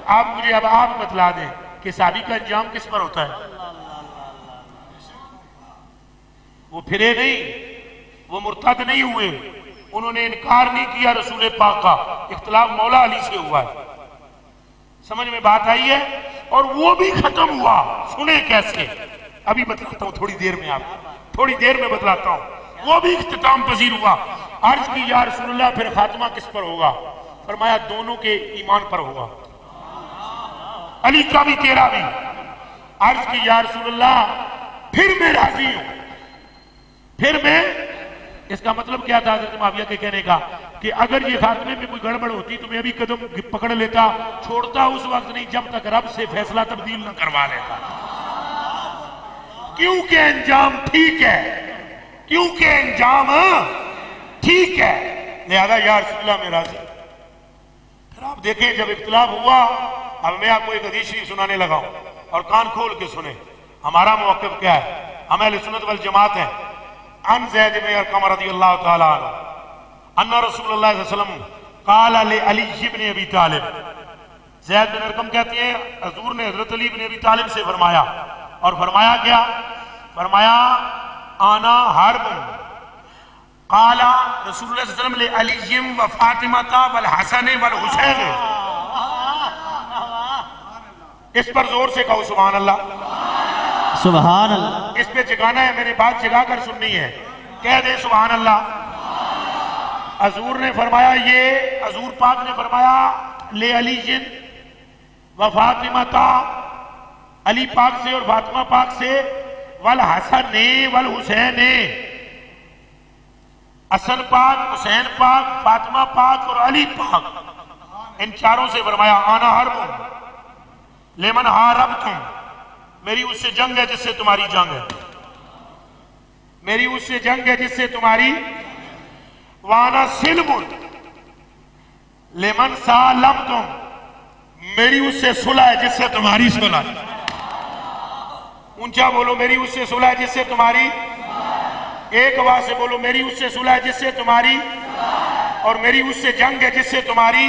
आप मुझे अब आप बतला दें कि साहबी का अंजाम किस पर होता है? वो फिरे नहीं, वो मुर्तद नहीं हुए, उन्होंने इनकार नहीं किया रसूल पाक का। इख्तिलाफ मौला अली से हुआ है। समझ में बात आई है? और वो भी खत्म हुआ। सुने कैसे? अभी बतलाता हूं, थोड़ी देर में, आप थोड़ी देर में बतलाता हूं। वो भी इख्तिताम पजीर हुआ। अर्ज की या रसूलल्लाह फिर खात्मा किस पर होगा? फरमाया दोनों के ईमान पर होगा, अली का भी तेरा भी। अर्ज की या रसूलल्लाह फिर मैं राजी हूं। फिर मैं, इसका मतलब क्या था हजरत मुआविया के कहने का कि अगर ये खात्मे में कोई गड़बड़ होती तो मैं अभी कदम पकड़ लेता, छोड़ता उस वक्त नहीं जब तक रब से फैसला तब्दील न करवा लेता। क्योंकि अंजाम ठीक है, क्योंकि अंजाम ठीक है, लिहाजा या रसूलल्लाह में राजी। फिर आप देखें जब इख्तिलाफ हुआ, अब मैं आपको एक हदीस शरीफ सुनाने लगा हूं और कान खोल के सुने। हमारा मौक़िफ़ क्या है? हम अहले सुन्नत वल जमात हैं। अन ज़ैद इब्न अरक़म रज़ियल्लाहु तआला अन्हु अन्ना रसूलुल्लाह सल्लल्लाहु अलैहि वसल्लम क़ाला लि अली इब्न अबी तालिब। ज़ैद बिन अरक़म कहते हैं हज़ूर ने हज़रत अली इब्न अबी तालिब से फरमाया, और फरमाया क्या? फरमाया आना हर्ब। क़ाला रसूलुल्लाह सल्लल्लाहु अलैहि वसल्लम लि अली व फ़ातिमा वल हसन वल हुसैन। इस पर जोर से कहो सुभान अल्लाह। सुभान अल्लाह। इस पे जगाना है, मैंने बात जगा कर सुननी है। कह दे सुभान अल्लाह। हजूर ने फरमाया, ये हजूर पाक ने फरमाया ले अली जिन व फातिमा, अली पाक से और फातिमा पाक से, वल हसन वल हुसैन, हसन पाक, हुसैन पाक, फातिमा पाक और अली पाक, इन चारों से फरमाया आना हर्ब लेमन हारब तुम, मेरी उससे जंग है जिससे तुम्हारी जंग है, मेरी उससे जंग है जिससे तुम्हारी। वाना सिलमुन लेमन सालम तुम, मेरी उससे सुलह है जिससे तुम्हारी सुलह। ऊंचा बोलो, मेरी उससे सुलह है जिससे तुम्हारी। एक आवाज से बोलो, मेरी उससे सुलह है जिससे तुम्हारी, और मेरी उससे जंग है जिससे तुम्हारी।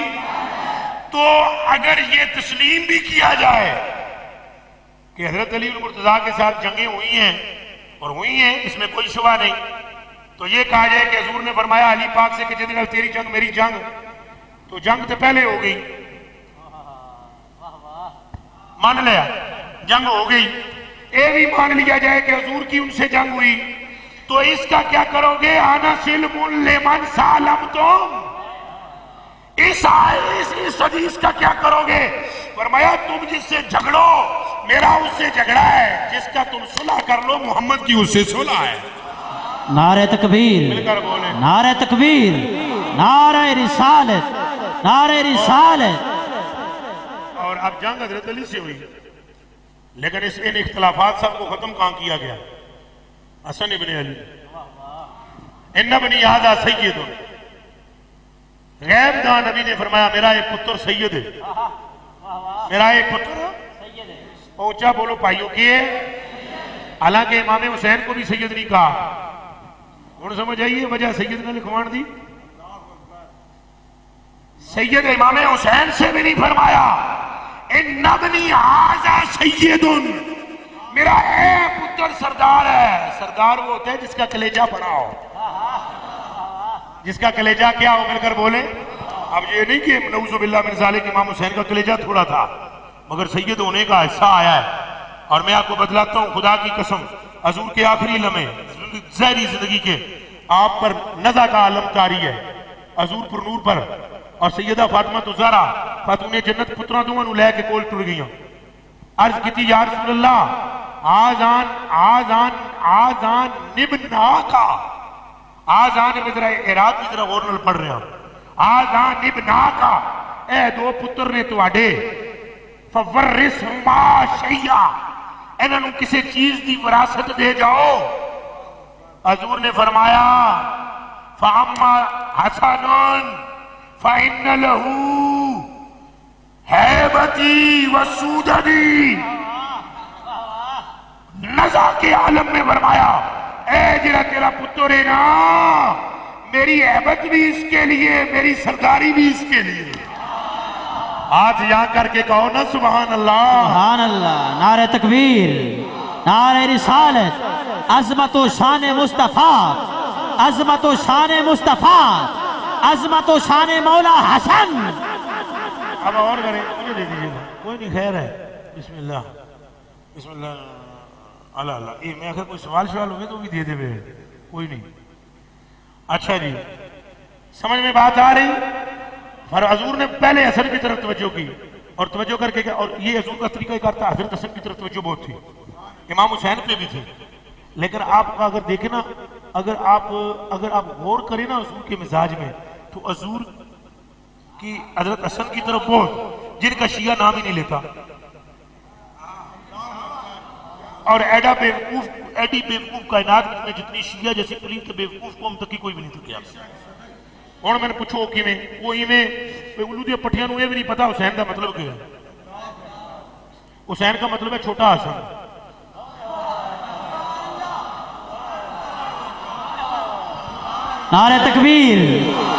तो अगर ये तस्लीम भी किया जाए कि हजरत अली मुर्तजा के साथ जंगें हुई हैं, और हुई हैं, इसमें कोई शुबा नहीं, तो ये कहा जाए कि हजूर ने फरमाया अली पाक से कि जितने तेरी जंग मेरी जंग, तो जंग तो पहले हो गई, मान लिया जंग हो गई। ये भी मान लिया जाए कि हजूर की उनसे जंग हुई, तो इसका क्या करोगे? आना सिलमुन लेमन सालम तुम, इस हदीस का क्या करोगे? फरमाया तुम जिससे झगड़ो मेरा उससे झगड़ा है, जिसका तुम सुलह कर लो मोहम्मद की उससे सुलह है। नारे तकबीर, मिलकर बोले नारे तकबीर, नारे रिसालत, नारे रिसालत। और अब जंग हजरत अली से हुई, लेकिन इस इन इख्तिलाफात सबको खत्म कहां किया गया? हसन इब्न अली, इन्ना बनी हादा सय्यद, गैब दान नबी ने फरमाया मेरा एक पुत्र सैयद है, मेरा एक पुत्र। ऊंचा बोलो भाइयों की हालांकि इमाम हुसैन को भी सैयद नहीं कहा। हुण समझ आइए वजह सैयद ने लिखवाण दी। सैयद इमाम हुसैन से भी नहीं फरमाया इन्नबनी हाज़ा सैयदुन, मेरा है पुत्र सरदार है। सरदार वो होता है जिसका कलेजा बड़ा हो, जिसका कलेजा क्या हो, मिलकर बोले। अब ये नहीं कि नऊज़ुबिल्लाह मिन ज़ालिक इमाम हुसैन का कलेजा थोड़ा था, मगर सैयद होने का हिस्सा आया है। और मैं आपको बतलाता हूं खुदा की कसम, हजूर के आखिरी लम्हे ज़हरी जिंदगी के आप पर नज़ा का आलम तारी है, हजूर पर नूर पर। और सैयदा फातिमा तो ज़हरा फातूने जन्नत पुत्रा दोवां नूं लैके कोल टुर गईयां। अर्ज की या रसूल अल्लाह आजान आजान आजान निबना का, आजान में जरा इराद भी जरा गौर नाल पढ़ रहे हैं, आजान निबना का, ए दो पुत्र ने तुहाडे, फवर्रिसहुमा शैया, इन्होंने किसी चीज की विरासत दे जाओ। हजूर ने फरमाया फअम्मा हसनुन फइन्न लहू हैबती वसूदनी, नज़ा के आलम में फरमाया ए जरा तेरा पुत्र है ना, मेरी हैबत भी इसके लिए, मेरी सरदारी भी इसके लिए। हाथ यहाँ करके कहो ना सुभान अल्लाह। सुभान अल्लाह। नारे तकबीर, नारे रिसालत, अजमत व शान मुस्तफा, अजमत व शान मुस्तफा, अजमत व शान मौला हसन। अब और करें, मुझे दे दीजिए, कोई नहीं, खैर है। बिस्मिल्लाह बिस्मिल्लाह अल्लाह अल्लाह। ये मैं आखिर कोई सवाल शवाल हुए तो भी दे दे, कोई नहीं। अच्छा जी, समझ में बात आ रही। और हजूर ने पहले हसन की तरफ तवज्जो की, और तवज्जो करके क्या, और ये हजूर का तरीका करता, हजरत हसन की तरफ तवज्जो बहुत थी, इमाम हुसैन पे भी थी। लेकिन आप अगर देखें ना, अगर आप गौर करें ना हजूर के मिजाज में, तो हजूर की हजरत हसन की तरफ बहुत, जिनका शिया नाम ही नहीं लेता, और एडी बेवकूफ कायनात में जितनी शिया जैसी पुलिस बेवकूफ कौम तक की कोई भी नहीं थी। और मैंने पूछो कि वो इवें उल्लू दी पट्टियां नूं ये भी नहीं पता हुसैन का मतलब क्या है। हुसैन का मतलब है छोटा हसन। नारे तकबीर,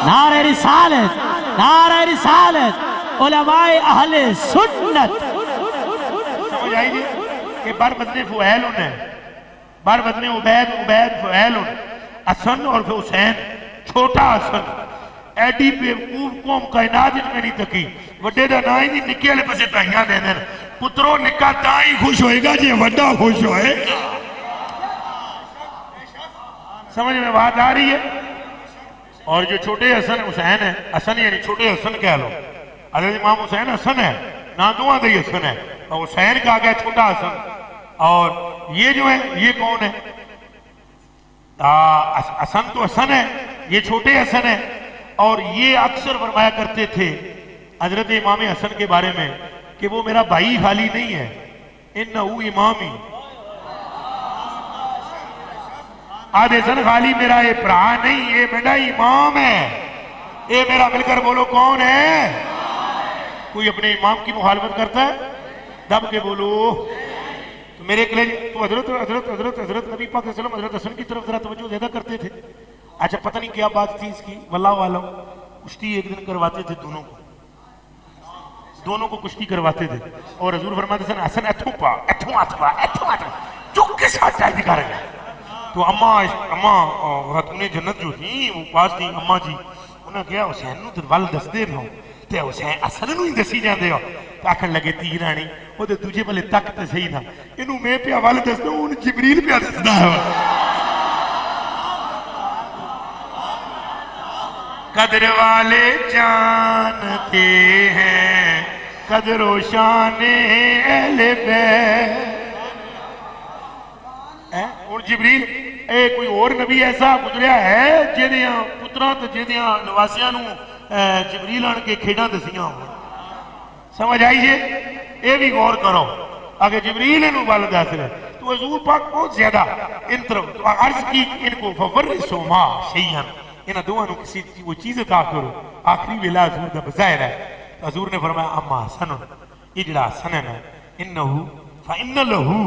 नारे रिसालत, नारे रिसालत, उलमाए अहले सुन्नत। समझ आई जी कि बर बदने फुहैल है, बर बदने उबैद उबैद फुहैल, हसन और फिर हुसैन छोटा हसन। एडी बेवकूफ कौम कायनात में नहीं तकी, वड्डे दा ना ही नहीं, निक्के वाले पासे ताइयां दे देन। पुत्रो निक्का तां ही खुश होएगा जे वड्डा खुश होए। समझ में बात आ रही है। और जो छोटे हसन हुसैन है, हसन यानी छोटे हसन कह लो, हज़रत इमाम हुसैन हसन है ना, दोवां दा ही हसन है, और हुसैन का आ गया छोटा हसन। और ये जो है ये कौन है, हसन तो हसन है, ये छोटे हसन है। और ये अक्सर फरमाया करते थे हजरत इमाम हसन के बारे में कि वो मेरा भाई खाली नहीं है, इन्नहु इमामी, आधे हसन खाली मेरा ये भरा नहीं, ये मेरा इमाम है। ये मेरा मिलकर बोलो कौन है। कोई अपने इमाम की मुखालफत करता है, दब के बोलो। तो मेरे कले तो हजरत हजरत हजरत हजरत नबी पाक सल्लल्लाहु अलैहि वसल्लम हजरत हसन की तरफ जरा तवज्जो ज्यादा करते थे। अच्छा पता नहीं क्या बात थी इसकी, वल्लाहु आलम। कुश्ती एक दिन करवाते थे दोनों को कुश्ती करवाते थे। और हजूर फरमाते थे हसन एथों पा एथों हाथ पा एथों हाथ चुप के साथ चाय दिखा रहे। तो अम्मा खातूने जन्नत जो थी वो पास थी, अम्मा जी उन्हें कहा हुसैन नूं ते वल दसदे रहो ते हुसैन हसन नूं ही दसी जांदे हो। तो आखन लगे धी रानी ओदे दूजे वाले तक ते सही था, इनू मैं पिया वल दसदा, हुण जिबरील पिया दसदा है। कदर वाले जानते हैं कदरो शाने अहले बैत। हुण जिबरील कोई और नबी ऐसा गुजरिया है जिहदियां पुत्रां ते जिहदियां नवासियां नूं जिबरील आण के खेडां दसियां हो। समझ आई जे, ये भी गौर करो। अगर जिबरील इन्हू वल दस रहे तो हजूर पाक बहुत ज्यादा इन तरफ तो अर्ज की इनको फवर्रिसहुमा शैयन, इन्हां दोवां नूं किसी वो चीज अता करो। आखिरी वेला हजूर दा बज़ाहिर है। तो हजूर ने फरमाया अम्मा हसन, ये जिहड़ा हसन है ना, इन्नहु फइन्न लहू,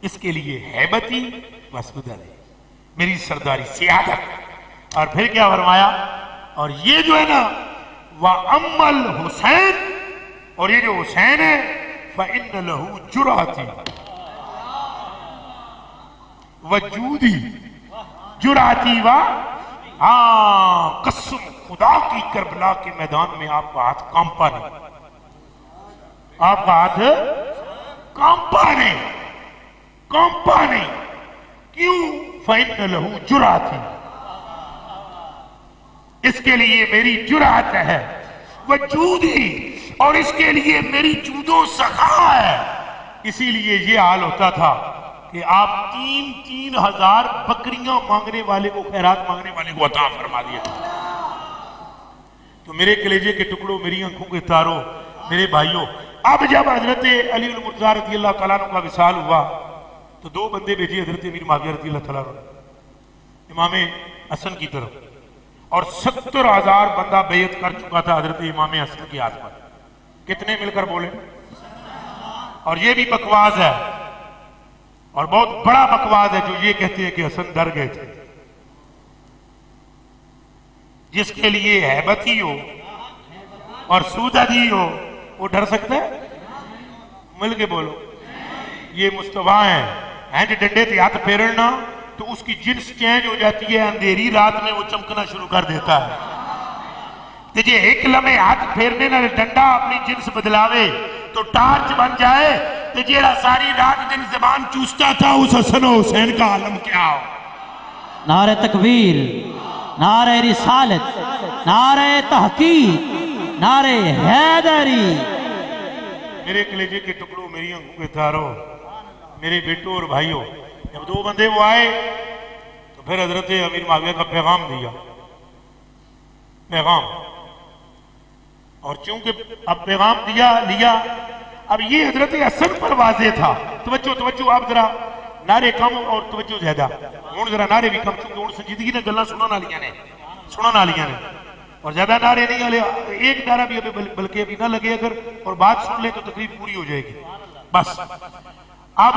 इसके लिए हैबती वसुदरी, मेरी सरदारी सियादत। और फिर क्या फरमाया, और ये जो है ना वह अम्मल हुसैन, और ये जो हुसैन है फ़इन्न लहू जुराती वजूदी, जुराती व कसम खुदा की करबला के मैदान में आपका हाथ कांपा नहीं, आपका हाथ कांपा नहीं, कांपा नहीं। क्यों? फ़इन्न लहू जुराती, इसके लिए मेरी जुरात है, वजूदी, और इसके लिए मेरी जूदो सखा है। इसीलिए ये हाल होता था कि आप 3-3 हजार बकरियां मांगने वाले को, खैरात मांगने वाले को अता फरमा दिया। तो मेरे कलेजे के टुकड़ों, मेरी आंखों के तारों, मेरे भाइयों, अब जब हजरत अली मुर्तज़ा रज़ी अल्लाह तआला अन्हु का विसाल हुआ तो 2 बंदे भेजे हजरत अमीर मुआविया रज़ी अल्लाह तआला अन्हु इमाम हसन की तरफ, और 70,000 बंदा बैयत कर चुका था हजरत इमाम हसन के हाथ पर। कितने मिलकर बोले? और ये भी बकवास है, और बहुत बड़ा बकवास है जो ये कहते हैं कि हसन डर गए थे। जिसके लिए हैबती हो और सूददी हो वो डर सकता है? मिल के बोलो। ये मुस्तफा है जो डंडे से हाथ फेरना तो उसकी जिन्स चेंज हो जाती है, अंधेरी रात में वो चमकना शुरू कर देता है। तो जे एक लम्हे हाथ फेरने ना डंडा अपनी जिन्स बदलावे तो टार्च बन जाए, तो जेड़ा सारी रात दिन जबान चूसता था उस हसन हुसैन का आलम क्या हो। नारे तकबीर, नारे रिसालत, नारे तहकीक, नारे हैदरी। मेरे कलेजे के टुकड़ों, मेरी आंखों के तारों, मेरे बेटों और भाइयों, जब 2 बंदे वो आए तो फिर हजरत अमीर मुआविया का पैगाम दिया, पैगाम। और चूंकि अब पैगाम दिया लिया, अब ये हजरत हसन पर वाजे था। तवज्जो तवज्जो, आप जरा नारे कम और तवज्जो ज्यादा, हूं जरा नारे भी कम, क्योंकि हूं संजीदगी ने गल्लां सुनने वालियां ने, सुनने वालियां ने, और ज्यादा नारे नहीं वाले। एक नारा भी अभी बल्कि अभी ना लगे अगर, और बात सुन ले तो तकरीर पूरी हो जाएगी। बस अब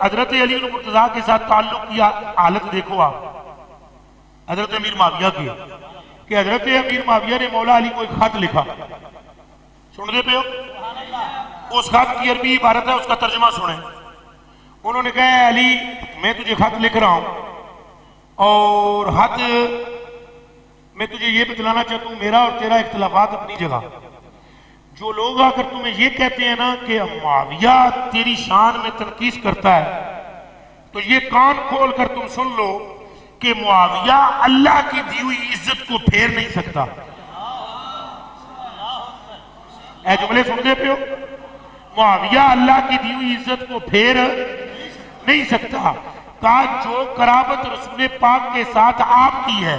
हजरत अली मुर्तज़ा के साथ ताल्लुक की हालत देखो आप हजरत अमीर मुआविया की, कि हजरत अमीर मुआविया ने मौला अली को एक खत लिखा। सुन पे हो? उस खत की अरबी इबारत है, उसका तर्जमा सुने। उन्होंने कहा, अली मैं तुझे खत लिख रहा हूं और खत मैं तुझे ये बतलाना चाहता हूं, मेरा और तेरा इख्तिलाफात अपनी जगह। जो लोग आकर तुम्हें ये कहते हैं ना कि मुआविया तेरी शान में तनकीस करता है, तो ये कान खोल कर तुम सुन लो कि मुआविया अल्लाह की दी हुई इज्जत को फेर नहीं सकता। ऐ जुमले सुनते पे हो? मुआविया अल्लाह की दी हुई इज्जत को फेर नहीं सकता। कहा जो कराबत रसूल पाक के साथ आपकी है,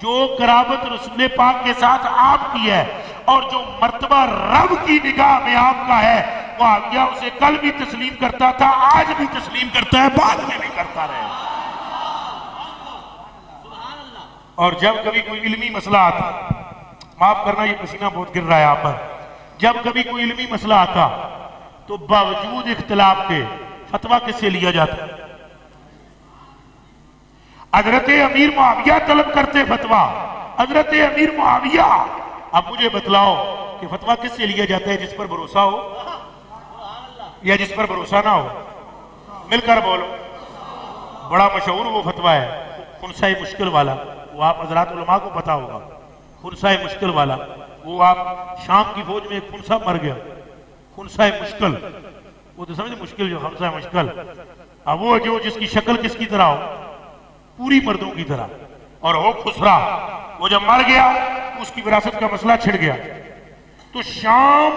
जो कराबत रसूल पाक के साथ आपकी है, और जो मर्तबा रब की निगाह में आपका है, मुआविया उसे कल भी तस्लीम करता था, आज भी तस्लीम करता है, बाद में भी करता रहे। और जब कभी कोई इल्मी मसला आता, माफ करना ये पसीना बहुत गिर रहा है आप पर, जब कभी कोई इल्मी मसला आता तो बावजूद इख्तिलाफ के फतवा किससे लिया जाता? हजरत अमीर मुआविया तलब करते फतवा, हजरत अमीर मुआविया। अब मुझे बतलाओ कि फतवा किससे लिया जाता है? जिस पर भरोसा हो या जिस पर भरोसा ना हो? मिलकर बोलो। बड़ा मशहूर वो फतवा है खुनसाए मुश्किल वाला, वो आप हजरात उलमा को पता होगा। खुनसाए मुश्किल वाला, वो आप शाम की फौज में एक खुनसा मर गया, खुनसाए मुश्किल, वो तो समझे मुश्किल जो खुनसाए मुश्किल। अब वो जो जिसकी शक्ल किसकी तरह हो? पूरी मर्दों की तरह, और हो खुसरा। वो जब मर गया उसकी विरासत का मसला छिड़ गया, तो शाम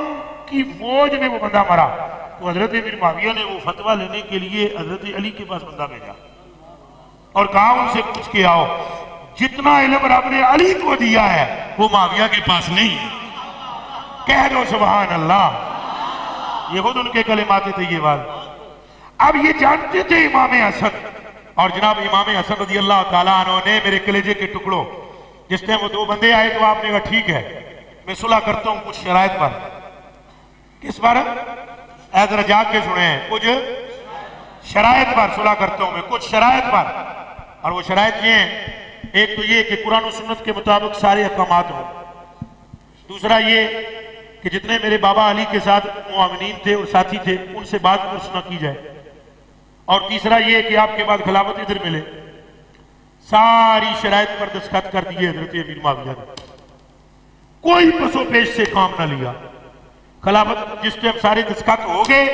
की फौज में वो बंदा मरा, तो हजरत अमीर मुआविया ने वो फतवा लेने के लिए हजरत अली के पास बंदा भेजा और कहा उनसे पूछ के आओ, जितना इल्म रब ने अली को दिया है वो मुआविया के पास नहीं है। कह दो सुभान अल्लाह। ये खुद उनके कलिमात थे ये बात। अब ये जानते थे इमाम हसन, और जनाब इमाम हसन रज़ी अल्लाह ताला अन्हु ने, मेरे कलेजे के टुकड़ों, जिस टाइम वो 2 बंदे आए तो आपने कहा ठीक है मैं सुलह करता हूं कुछ शराइत पर। किस पर? जरा जाग के सुने हैं, कुछ शरायत पर सुलह करता हूं मैं, कुछ शरायत पर। और वो शरायत ये हैं, एक तो ये कि कुरान और सुन्नत के मुताबिक सारे अहकामात हों, दूसरा ये कि जितने मेरे बाबा अली के साथ मुआविनीन थे और साथी थे उनसे बात पुछ न की जाए, और तीसरा ये कि आपके बाद खिलाफत इधर मिले। सारी शरायत पर दस्तखत कर दिए हजरत अमीर मुआविया ने, कोई पसो पेश से काम ना लिया। खिलाफत जिस टाइम सारे दस्तखत हो गए,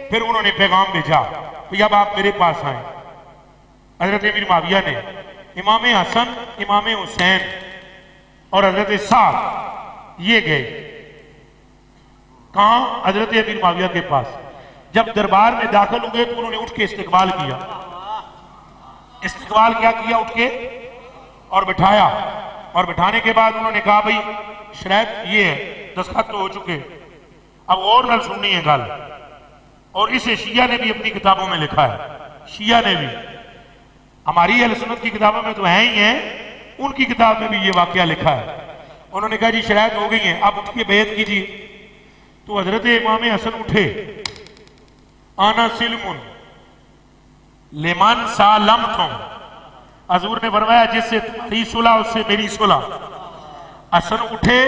फिर उन्होंने पैगाम भेजा कि अब आप मेरे पास आए। हजरत अमीर मुआविया ने इमाम हसन, इमाम हुसैन और हजरत साद ये गए कहां? हजरत अमीर मुआविया के पास। जब दरबार में दाखिल हुए तो उन्होंने उठ के इस्तकबाल किया। इस्तकबाल क्या किया? उठ के और बिठाया, और बिठाने के बाद उन्होंने कहा भाई शरायत ये है, दस्तखत तो हो चुके, अब और न सुननी है गल। और इसे शिया ने भी अपनी किताबों में लिखा है, शिया ने भी, हमारी अहले सुन्नत की किताबों में तो है ही है, उनकी किताब में भी ये वाकया लिखा है। उन्होंने कहा जी शरायत हो गई है, आप उठ के बैत कीजिए। तो हजरत इमाम हसन उठे, आना सिल्मुन लेमन सालम तुम, हजूर ने फरमाया जिससे तुम्हारी सुलह उससे मेरी सुलह। हसन उठे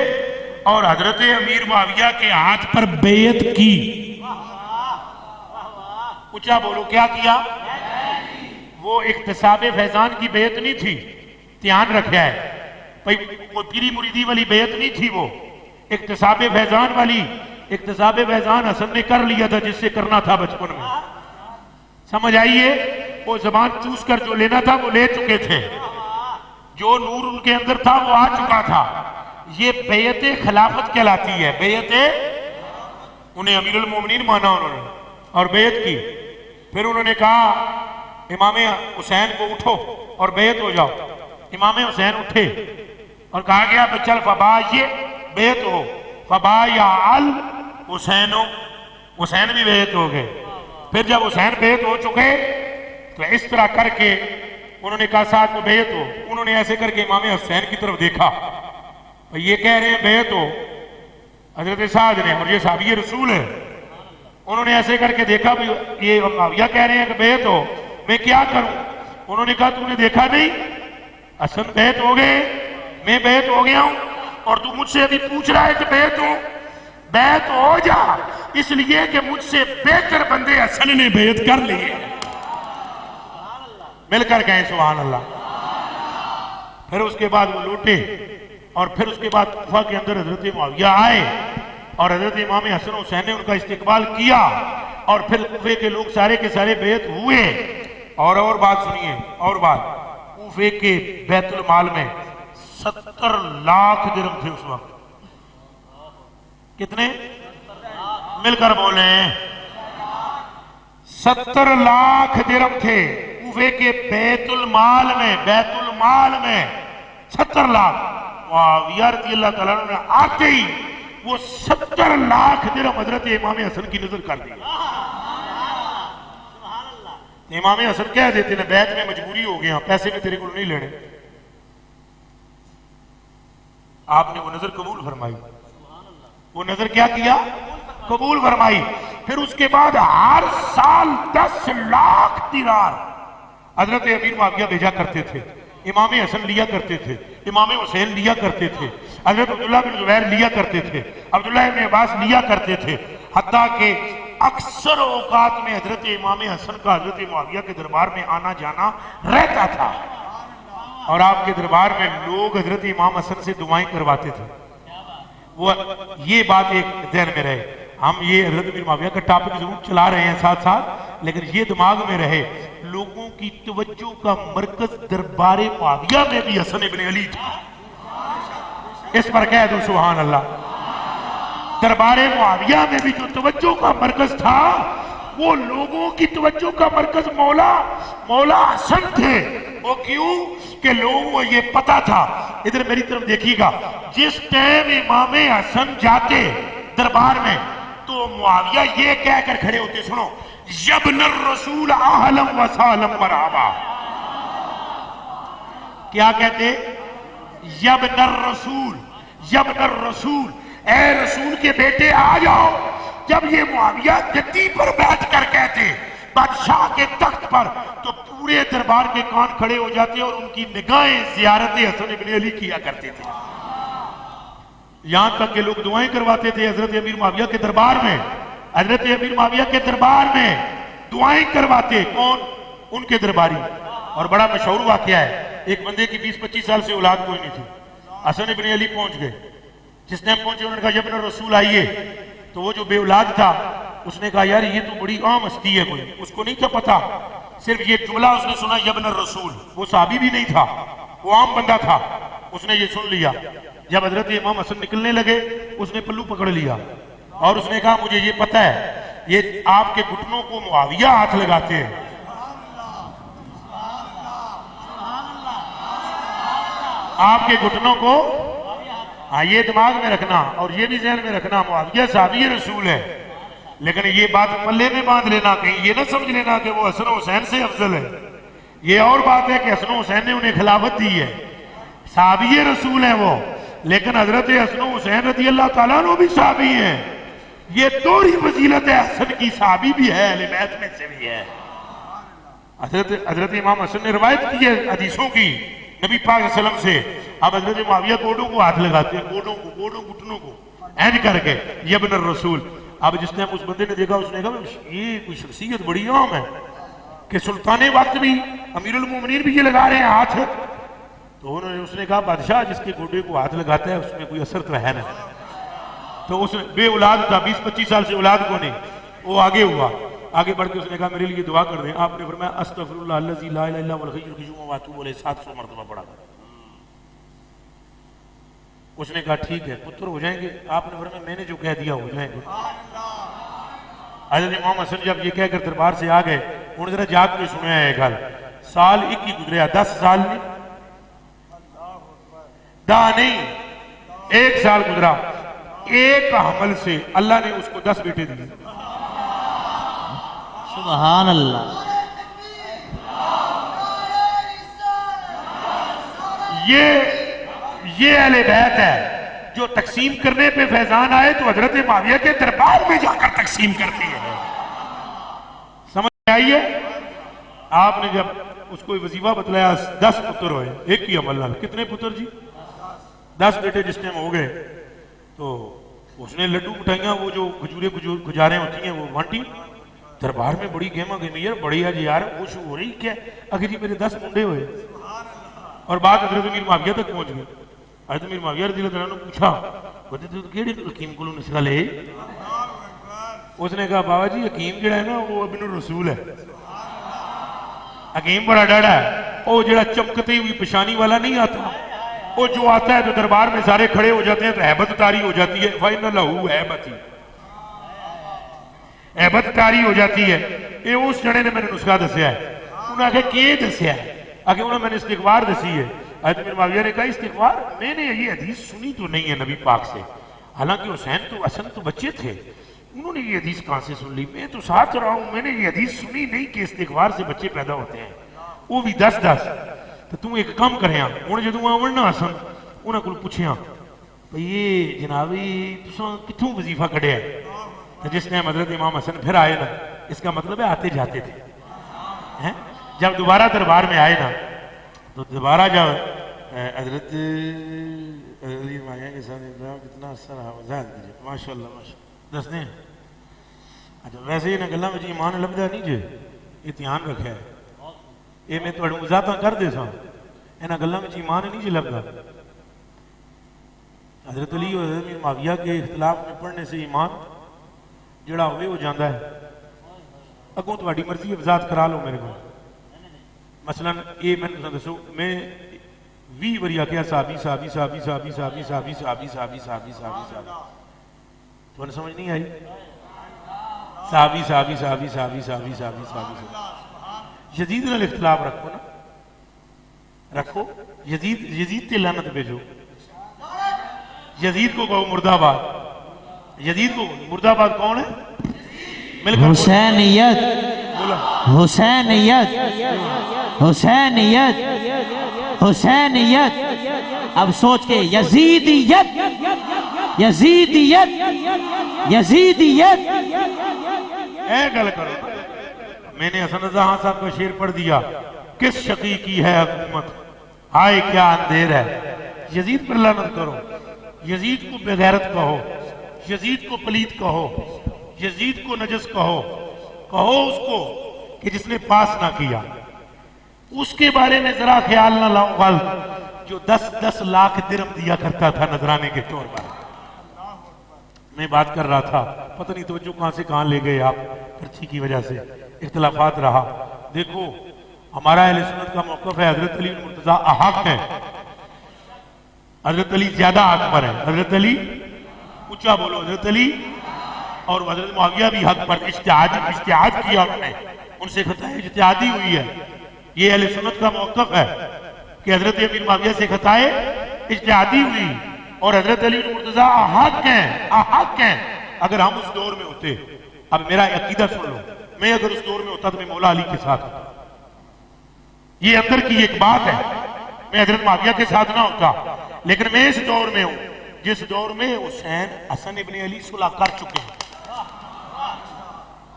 और हजरत अमीर मुआविया के हाथ पर बेयत की। ऊंचा बोलो, क्या किया? वो इख्तिसाब फैजान की बेयत नहीं थी, ध्यान रखा है भाई, वो पीरी मुरीदी वाली बेयत नहीं थी, वो इख्तिसाब फैजान वाली। इख्तिसाब फैजान हसन ने कर लिया था जिससे करना था बचपन में, समझ आइए। वो जबान चूस कर जो लेना था वो ले चुके थे, जो नूर उनके अंदर था वो आ चुका था। ये बेयते खिलाफत कहलाती है, बेयते, उन्हें अमीरुल मोमिनीन माना उन्होंने और बेयत की। फिर उन्होंने कहा इमाम हुसैन को उठो और बेयत हो जाओ। इमाम हुसैन उठे और कहा गया चल फबा ये बेयत हो, फबा या अल हुसैनो, हुसैन भी बेयत हो गए। फिर जब हुसैन बेयत हो चुके तो इस तरह करके उन्होंने कहा साथ में बेयत हो। उन्होंने ऐसे करके इमाम हुसैन की तरफ देखा, ये कह रहे हैं बेयत हो हजरत साद ने, और ये साहबी रसूल है। उन्होंने ऐसे करके देखा भी ये मुआविया कह रहे हैं कि बेयत हो, मैं क्या करूं? उन्होंने कहा तूने देखा नहीं, हसन बेयत हो गए, मैं बेयत हो गया हूं, और तू मुझसे अभी पूछ रहा है कि बेयत हो? बेयत हो जा, इसलिए कि मुझसे बेहतर बंदे हसन ने बेयत कर लिए, मिलकर गए, सुभान अल्लाह। फिर उसके बाद वो लौटे और फिर उसके बाद कुफा के अंदर हजरत मुआविया आए और हजरत इमाम हसन हुसैन ने उनका इस्तकबाल किया, और फिर कुफे के लोग सारे के सारे बेयत हुए। और बात सुनिए, और बात, कुफे के बैतुल माल में 70 लाख दिरहम थे उस वक्त। कितने? मिलकर बोले, 70 लाख दिरहम थे कुफे के बैतुल माल में, बैतुल माल में 70 लाख। मुआविया रज़ियल्लाहु ताला ने आते ही वो 70 लाख दिरहम हजरत इमाम हसन की नजर कर दी। इमाम हसन कह देते ना बैत में मजबूरी हो गया, पैसे में तेरे को नहीं लेने। आपने वो नजर कबूल फरमाई, वो नजर क्या किया? कबूल फरमाई। फिर उसके बाद हर साल 10 लाख दिनार हजरत अमीर मुआविया भेजा करते थे। इमाम हसन लिया करते थे, इमाम हुसैन लिया करते थे, हजरत अब्दुल्लाह बिन जुबैर लिया करते थे, अब्दुल्लाह इब्न अब्बास लिया करते थे। हत्ता के अक्सर औकात में हजरत इमाम हसन का हजरत मुआविया के दरबार में आना जाना रहता था, और आपके दरबार में लोग हजरत इमाम हसन से दुआएं करवाते थे। वो ये बात एक ध्यान में रहे, हम ये हजरत अमीर मुआविया का टॉपिक जरूर चला रहे हैं साथ साथ, लेकिन ये दिमाग में रहे लोगों की तवज्जो का मरकज दरबारे मुआविया में भी हसन इब्न अली था। इस पर कह दो सुभान अल्लाह। दरबारे मुआविया में भी जो तवज्जो का मरकज था, वो लोगों की तवज्जो का मरकज मौला हसन थे। वो क्यों? कि लोगों को ये पता था, इधर मेरी तरफ देखिएगा, जिस टाइम इमाम हसन जाते दरबार में तो मुआविया ये कहकर खड़े होते, सुनो, यब्न रसूल आहलम व सालम मरहबा। क्या कहते? यब्न रसूल, यब्न रसूल, ए रसूल के बेटे आ जाओ। जब ये मुआविया गद्दी पर बैठ कर कहते बादशाह के तख्त पर, तो पूरे दरबार के कान खड़े हो जाते और उनकी निगाहें ज़ियारत हसन इब्न अली किया करते थे। यहां तक के लोग दुआएं करवाते थे हजरत अमीर मुआविया के दरबार में। हजरत अमीर मुआविया के दरबार में दुआएं करवाते कौन? उनके दरबारी। और बड़ा मशहूर वाकया है, एक बंदे की 20-25 साल से औलाद कोई नहीं थी। हसन इब्न अली पहुंच गए। जिस टाइम पहुंचे उन्होंने कहा यब्न रसूल आइए। तो वो जो बेऔलाद था उसने कहा यार ये तो बड़ी आम हस्ती है, कोई उसको नहीं था पता, सिर्फ ये जुमला उसने सुना यब्न रसूल। वो साहबी भी नहीं था, वो आम बंदा था, उसने ये सुन लिया। जब हजरत इमाम हसन निकलने लगे उसने पल्लू पकड़ लिया और उसने कहा मुझे ये पता है ये आपके घुटनों को मुआविया हाथ लगाते हैं। आपके घुटनों को, हाँ ये दिमाग में रखना और ये भी ज़हन में रखना, मुआविया साहबी रसूल है। लेकिन ये बात पल्ले में बांध लेना, कहीं ये ना समझ लेना कि वो हसन हुसैन से अफजल है। ये और बात है कि हसन हुसैन ने उन्हें खिलाफत दी है, साहबी रसूल है वो, लेकिन हजरत हसन हुसैन रज़ी अल्लाह ताला अन्हु भी साहबी हैं। ये दोहरी फजीलत है, हसन की साहबी भी है, अहले बैत में से भी है। हजरत इमाम हसन ने रवायत की है हदीसों की नबी पाक सल्लल्लाहु अलैहि वसल्लम से। अब हजरत मुआविया गोडों को हाथ लगाते हैं, गोडों घुटनों को ऐन करके यब्न रसूल। अब जिस टाइम उस बंदे ने देखा उसने कहा ये कोई शख्सियत बड़ी आम है कि सुल्तान वक्त भी, अमीरुल मोमिनीन भी ये लगा रहे हैं हाथ। तो उन्होंने उसने कहा बादशाह जिसके गोडे को हाथ लगाता है उसमें कोई असर तो है ना। तो उस बे औलाद था, 20-25 साल से औलाद को नहीं, वो आगे हुआ, आगे बढ़ के उसने कहा मेरे लिए दुआ कर दें। आपने फरमाया अस्तगफिरुल्लाह अल्लज़ी ला इलाहा इल्ला हुवल हय्युल क़य्यूम व अतूबु इलैह 700 मरतबा पढ़ा। उसने कहा ठीक है पुत्र हो जाएंगे। आपने फरमाया मैंने जो कह दिया हो जाएंगे। हज़रत इमाम हसन जब ये कहकर दरबार से आ गए, उन्होंने जरा जाग के सुना है गल। साल 1 ही गुजरिया, 10 साल नहीं, 10 नहीं, 1 साल गुजरा। एक हमल से अल्लाह ने उसको 10 बेटे दिए। सुभान अल्लाह। ये अहले बैत है जो तकसीम करने पे फैजान आए तो हजरत मुआविया के दरबार में जाकर तकसीम करती है। समझ आइए? आपने जब उसको वजीफा बतलाया 10 पुत्र हुए, एक ही अमल नाल। कितने पुत्र जी? 10 बेटे जिस टाइम हो गए तो उसने लड्डू मिठाइयां वो जो गुजारें होती हैं वो बांटी। दरबार में बड़ी गेमा गेमी यार, बड़ी आज यार खुश हो रही क्या आखिर जी मेरे 10 मुंडे हुए। और बात हजरत अमीर मुआविया तक पहुंच गई। हजरत अमीर मुआविया रज़ी अल्लाह ने पूछा बता तू केड़े हकीम को नस्खा ले? उसने कहा बाबा जी हकीम जो है ना वो इब्न रसूल है। हकीम बड़ा डरा है, वो जरा चमकती हुई पेशानी वाला नहीं आता, वो जो आता है तो दरबार में सारे खड़े हो जाते हैं तो हैबत तारी हो जाती है। फाइन लहू हैबत ही हैबत तारी हो जाती है। ये उस जने ने मैंने नुस्खा दसिया है। उन्हें आखे के दसिया है? आगे उन्होंने मैंने इस्तिगफार दसी है। हज़रत अमीर मुआविया ने कहा इस्तिगफार? मैंने ये हदीस सुनी तो नहीं है नबी पाक से, हालांकि हुसैन तो हसन तो बच्चे थे, उन्होंने ये हदीस कहां से सुन ली? मैं तो साथ रहा हूं, मैंने ये हदीस सुनी नहीं कि इस्तिगफार से बच्चे पैदा होते हैं, वो भी 10-10। तो तू एक काम करे हूँ जो आवना हसन उन्होंने को पूछया भाई ये जनाबी तुसा कितों वजीफा कढ़िया? तो जिस टाइम हजरत इमाम हसन फिर आए ना, इसका मतलब है आते जाते थे हैं। जब दोबारा दरबार में आए ना तो दोबारा जब हजरत कितना असर माशाल्लाह दसने। अच्छा वैसे ही गलों में ईमान लभदा नहीं जे, ये ध्यान रखा है, ये मैं तुहानू वजाहतां कर दे सा, इन्हां गल्लां में ईमान नहीं जे लभदा। हजरत अली और हजरत मुआविया के इख्तिलाफ में पढ़ने से ईमान जिहड़ा होवे हो जाता है। अगों तुहाडी मर्जी वजाहत करा लो मेरे को। मसलन ये मैं दसो, मैं 20 बारी आख्या साहबी साहबी साहबी साहबी साहबी साहबी साहबी साहबी साहबी साहबी साहबी, तुहानू समझ नहीं आई? साहबी साहबी साहबी साहबी साहबी साहबी साहबी। यजीद नाल इख्तिलाफ रखो ना, रखो। यजीद ते लानत भेजो, यजीद को कहो मुर्दाबाद। यजीद को मुर्दाबाद कौन है? हुसैनियत, हुसैनियत, हुसैनियत, हुसैनियत। अब सोच के यजीदियत, यजीदियत, यजीदियत। ए गल करो, मैंने हसन जहां साहब का शेर पढ़ दिया, किस शकी की है हुकूमत, हाय क्या अंधेर है। यजीद पर लानत करो, यजीद को बेगैरत कहो, यजीद को पलीत कहो, यजीद को नजस कहो, कहो उसको कि जिसने पास ना किया। उसके बारे में जरा ख्याल ना लाओ गल, जो 10-10 लाख दिरहम दिया करता था नजराने के तौर पर। मैं बात कर रहा था, पता नहीं तवज्जो कहां से कहां ले गए आप, पर्ची की वजह से इख्तिलाफात रहा। देखो हमारा अहले सुन्नत का मौक़िफ़ है, हजरत अली मुर्तज़ा अहक है, हजरत अली ज्यादा हक पर है। हजरत अली ऊंचा बोलो, हजरत अली और हजरत मुआविया भी हक पर। इज्तिहाद किया उन्होंने, उनसे खताएं इज्तिहादी हुई है। ये अहले सुन्नत का मौक़िफ़ है कि हजरत अमीर मुआविया से खताएं इज्तिहादी हुई और हजरत अली मुर्तज़ा अहक हैं। अगर हम उस दौर में होते, अब मेरा अकीदा सुन लो, मैं अगर उस दौर में होता तो मैं मौला अली के साथ होता। ये अंदर की एक बात है, मैं हजरत मुआविया के साथ ना होता, लेकिन मैं इस दौर में हूं जिस दौर में हुसैन हसन इब्ने अली सुलह कर चुके हैं।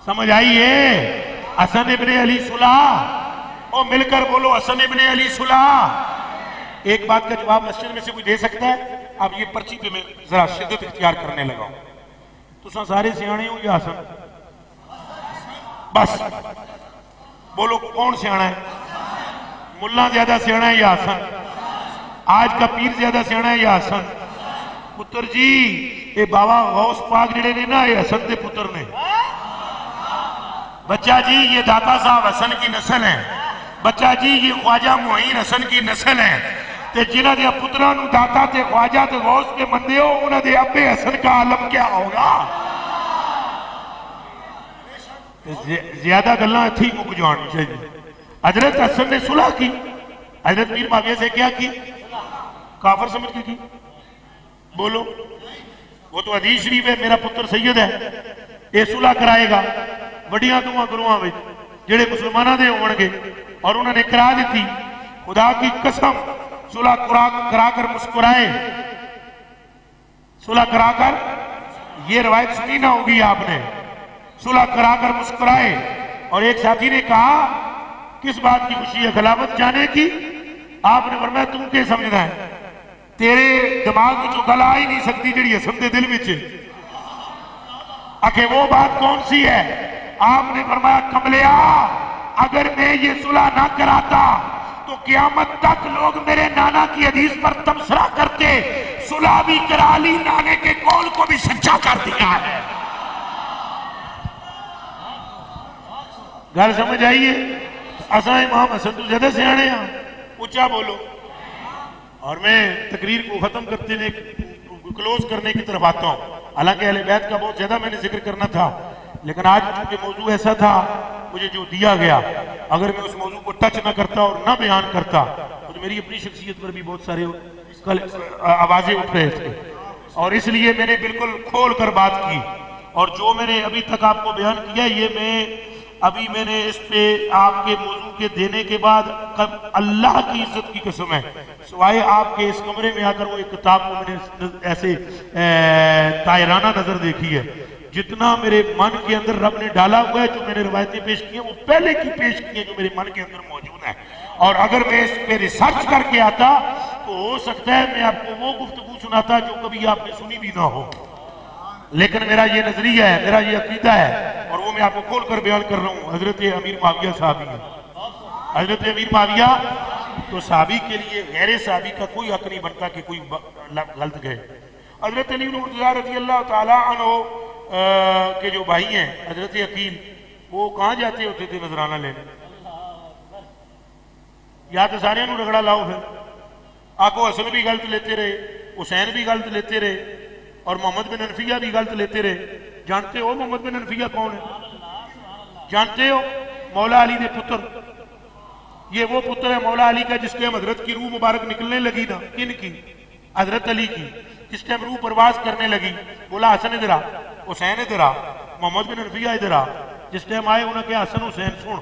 समझ आई है? हसन इब्ने अली सुलह, और मिलकर बोलो हसन इब्ने अली सुलह। एक बात का जवाब मस्जिद में से कोई दे सकता है? अब ये पर्ची पे मैं जरा शिद्दत इख्तियार करने लगा हूं। तुसा सारे सियाने हो या हसन? बस बोलो कौन सियाना है? मुल्ला ज्यादा सियाना है या हसन? आज का पीर ज्यादा सियाना है या हसन? पुत्र जी ये बाबा गौस पाक जिहड़े ने ना, ये हसन के पुत्र ने। बच्चा जी ये दाता साहब हसन की नस्ल है। बच्चा जी ये ख्वाजा मुईन हसन की नस्ल है। ते जिन्हां दे पुत्रां नूं दाता ते ख्वाजा ते गौस के मंदे हो, उन्हां दे अब्बे हसन का आलम क्या होगा? ज्यादा गल्लां इत्थे ही मुक जाण चाहिए। हजरत हसन ने सुलह की, हजरत मीर मुआविया से क्या की? काफर समझ के की? बोलो, वो तो हदीस शरीफ है, मेरा पुत्र सैयद है, ये सुलह कराएगा वड्डियां दुआं गुरुआं विच जेड़े मुसलमानां दे होणगे, और उन्होंने करा दी। खुदा की कसम सुलह कराकर मुस्कुराए, सुलह कराकर, ये रवायत सुनी ना होगी आपने, सुलह कराकर मुस्कुराए। और एक साथी ने कहा किस बात की खुशी है? खिलाफत जाने की। आपने फरमाया तुम क्या समझना है? तेरे दिमाग में जो गल आ ही नहीं सकती जी हसन दे दिल में। आखे वो बात कौन सी है? आपने फरमाया कमलिया, अगर मैं ये सुलह ना कराता तो क़यामत तक लोग मेरे नाना की हदीस पर तबसरा करते, सुलह भी करा ली, नाने के कौल को भी सच्चा कर दिया है। गल समझ आइए? असा इमाम हसन तो ज्यादा सियाने हैं, ऊंचा बोलो। और मैं तकरीर को खत्म करते क्लोज करने की तरफ आता हूं। हालांकि अहले बैत का बहुत ज्यादा मैंने जिक्र करना था, लेकिन आज चूंकि मौजू ऐसा था मुझे जो दिया गया, अगर मैं उस मौजू को टच ना करता और ना बयान करता तो मेरी अपनी शख्सियत पर भी बहुत सारे कल आवाजें उठ रहे थे, और इसलिए मैंने बिल्कुल खोल कर बात की। और जो मैंने अभी तक आपको बयान किया, ये मैंने इस पे आपके मौजू के देने के बाद अल्लाह की इज्जत की कसम है, सिवाय आपके इस कमरे में आकर वो एक किताब को मैंने ऐसे तायराना नजर देखी है, जितना मेरे मन के अंदर रब ने डाला हुआ है, जो मैंने रवायतें पेश की हैं वो पहले की पेश की है जो मेरे मन के अंदर मौजूद है। और अगर मैं इस पे रिसर्च करके आता तो हो सकता है मैं आपको वो गुफ्तगू सुनाता जो कभी आपने सुनी भी ना हो, लेकिन मेरा ये नजरिया है, मेरा ये अकीदा है, और वो मैं आपको खोल कर बयान कर रहा हूँ। हजरत अमीर मुआविया साहबी है, हजरत अमीर मुआविया तो साहबी के लिए गैर साहबी का कोई हक नहीं बनता कि कोई गलत गए। हजरत अली मुर्तज़ा रज़ी अल्लाह ताला अन्हु के जो भाई हैं हजरत अकील, वो कहाँ जाते होते थे नजराना लेने? या तो सारे रगड़ा लाओ, फिर आको हसन भी गलत लेते रहे, हुसैन भी गलत लेते रहे, और मोहम्मद बिन हनफिया भी गलत लेते रहे। जानते हो मोहम्मद बिन हनफिया कौन है? जानते हो? मौला अली के पुत्र, ये वो पुत्र है मौला अली का जिस टाइम हजरत की रूह मुबारक निकलने लगी ना, किनकी? हजरत अली की। जिस टाइम रूह परवास करने लगी, बोला हसन इधर आ, हुसैन इधर आ, मोहम्मद बिन हनफिया इधर आ। जिस टाइम आए उन्होंने कहा हसन हुसैन सुन,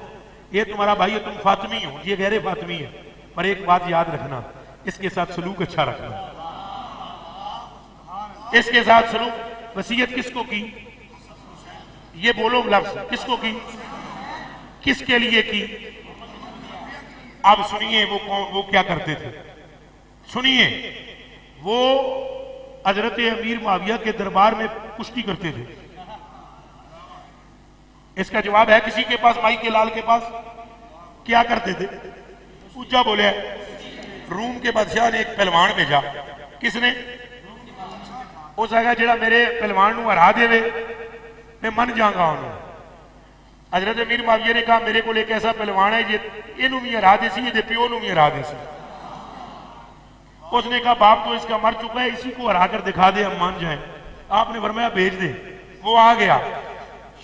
ये तुम्हारा भाई है, तुम फातिमी हो, ये गैर फातिमी है, पर एक बात याद रखना, इसके साथ सलूक अच्छा रखना, इसके साथ सलूक। वसीयत किसको की? ये बोलो लफ्ज, किसको की? किसके लिए की? अब सुनिए वो क्या करते थे, सुनिए। वो हजरत अमीर मुआविया के दरबार में कुश्ती करते थे। इसका जवाब है किसी के पास, माई के लाल के पास? क्या करते थे? ऊंचा बोले। रूम के बादशाह ने एक पहलवान भेजा। किसने? उस जगह जेड़ा मेरे पहलवान नूं हरा देवे मैं मन जाऊंगा उन्होंने। हजरत अमीर मुआविया ने कहा मेरे को एक ऐसा पहलवान है जे इनू भी हरा दे सी, ये प्यो नू भी हरा दे सी। उसने कहा बाप तो इसका मर चुका है, इसी को हरा कर दिखा दे, हम मान जाए। आपने फरमाया भेज दे। वो आ गया।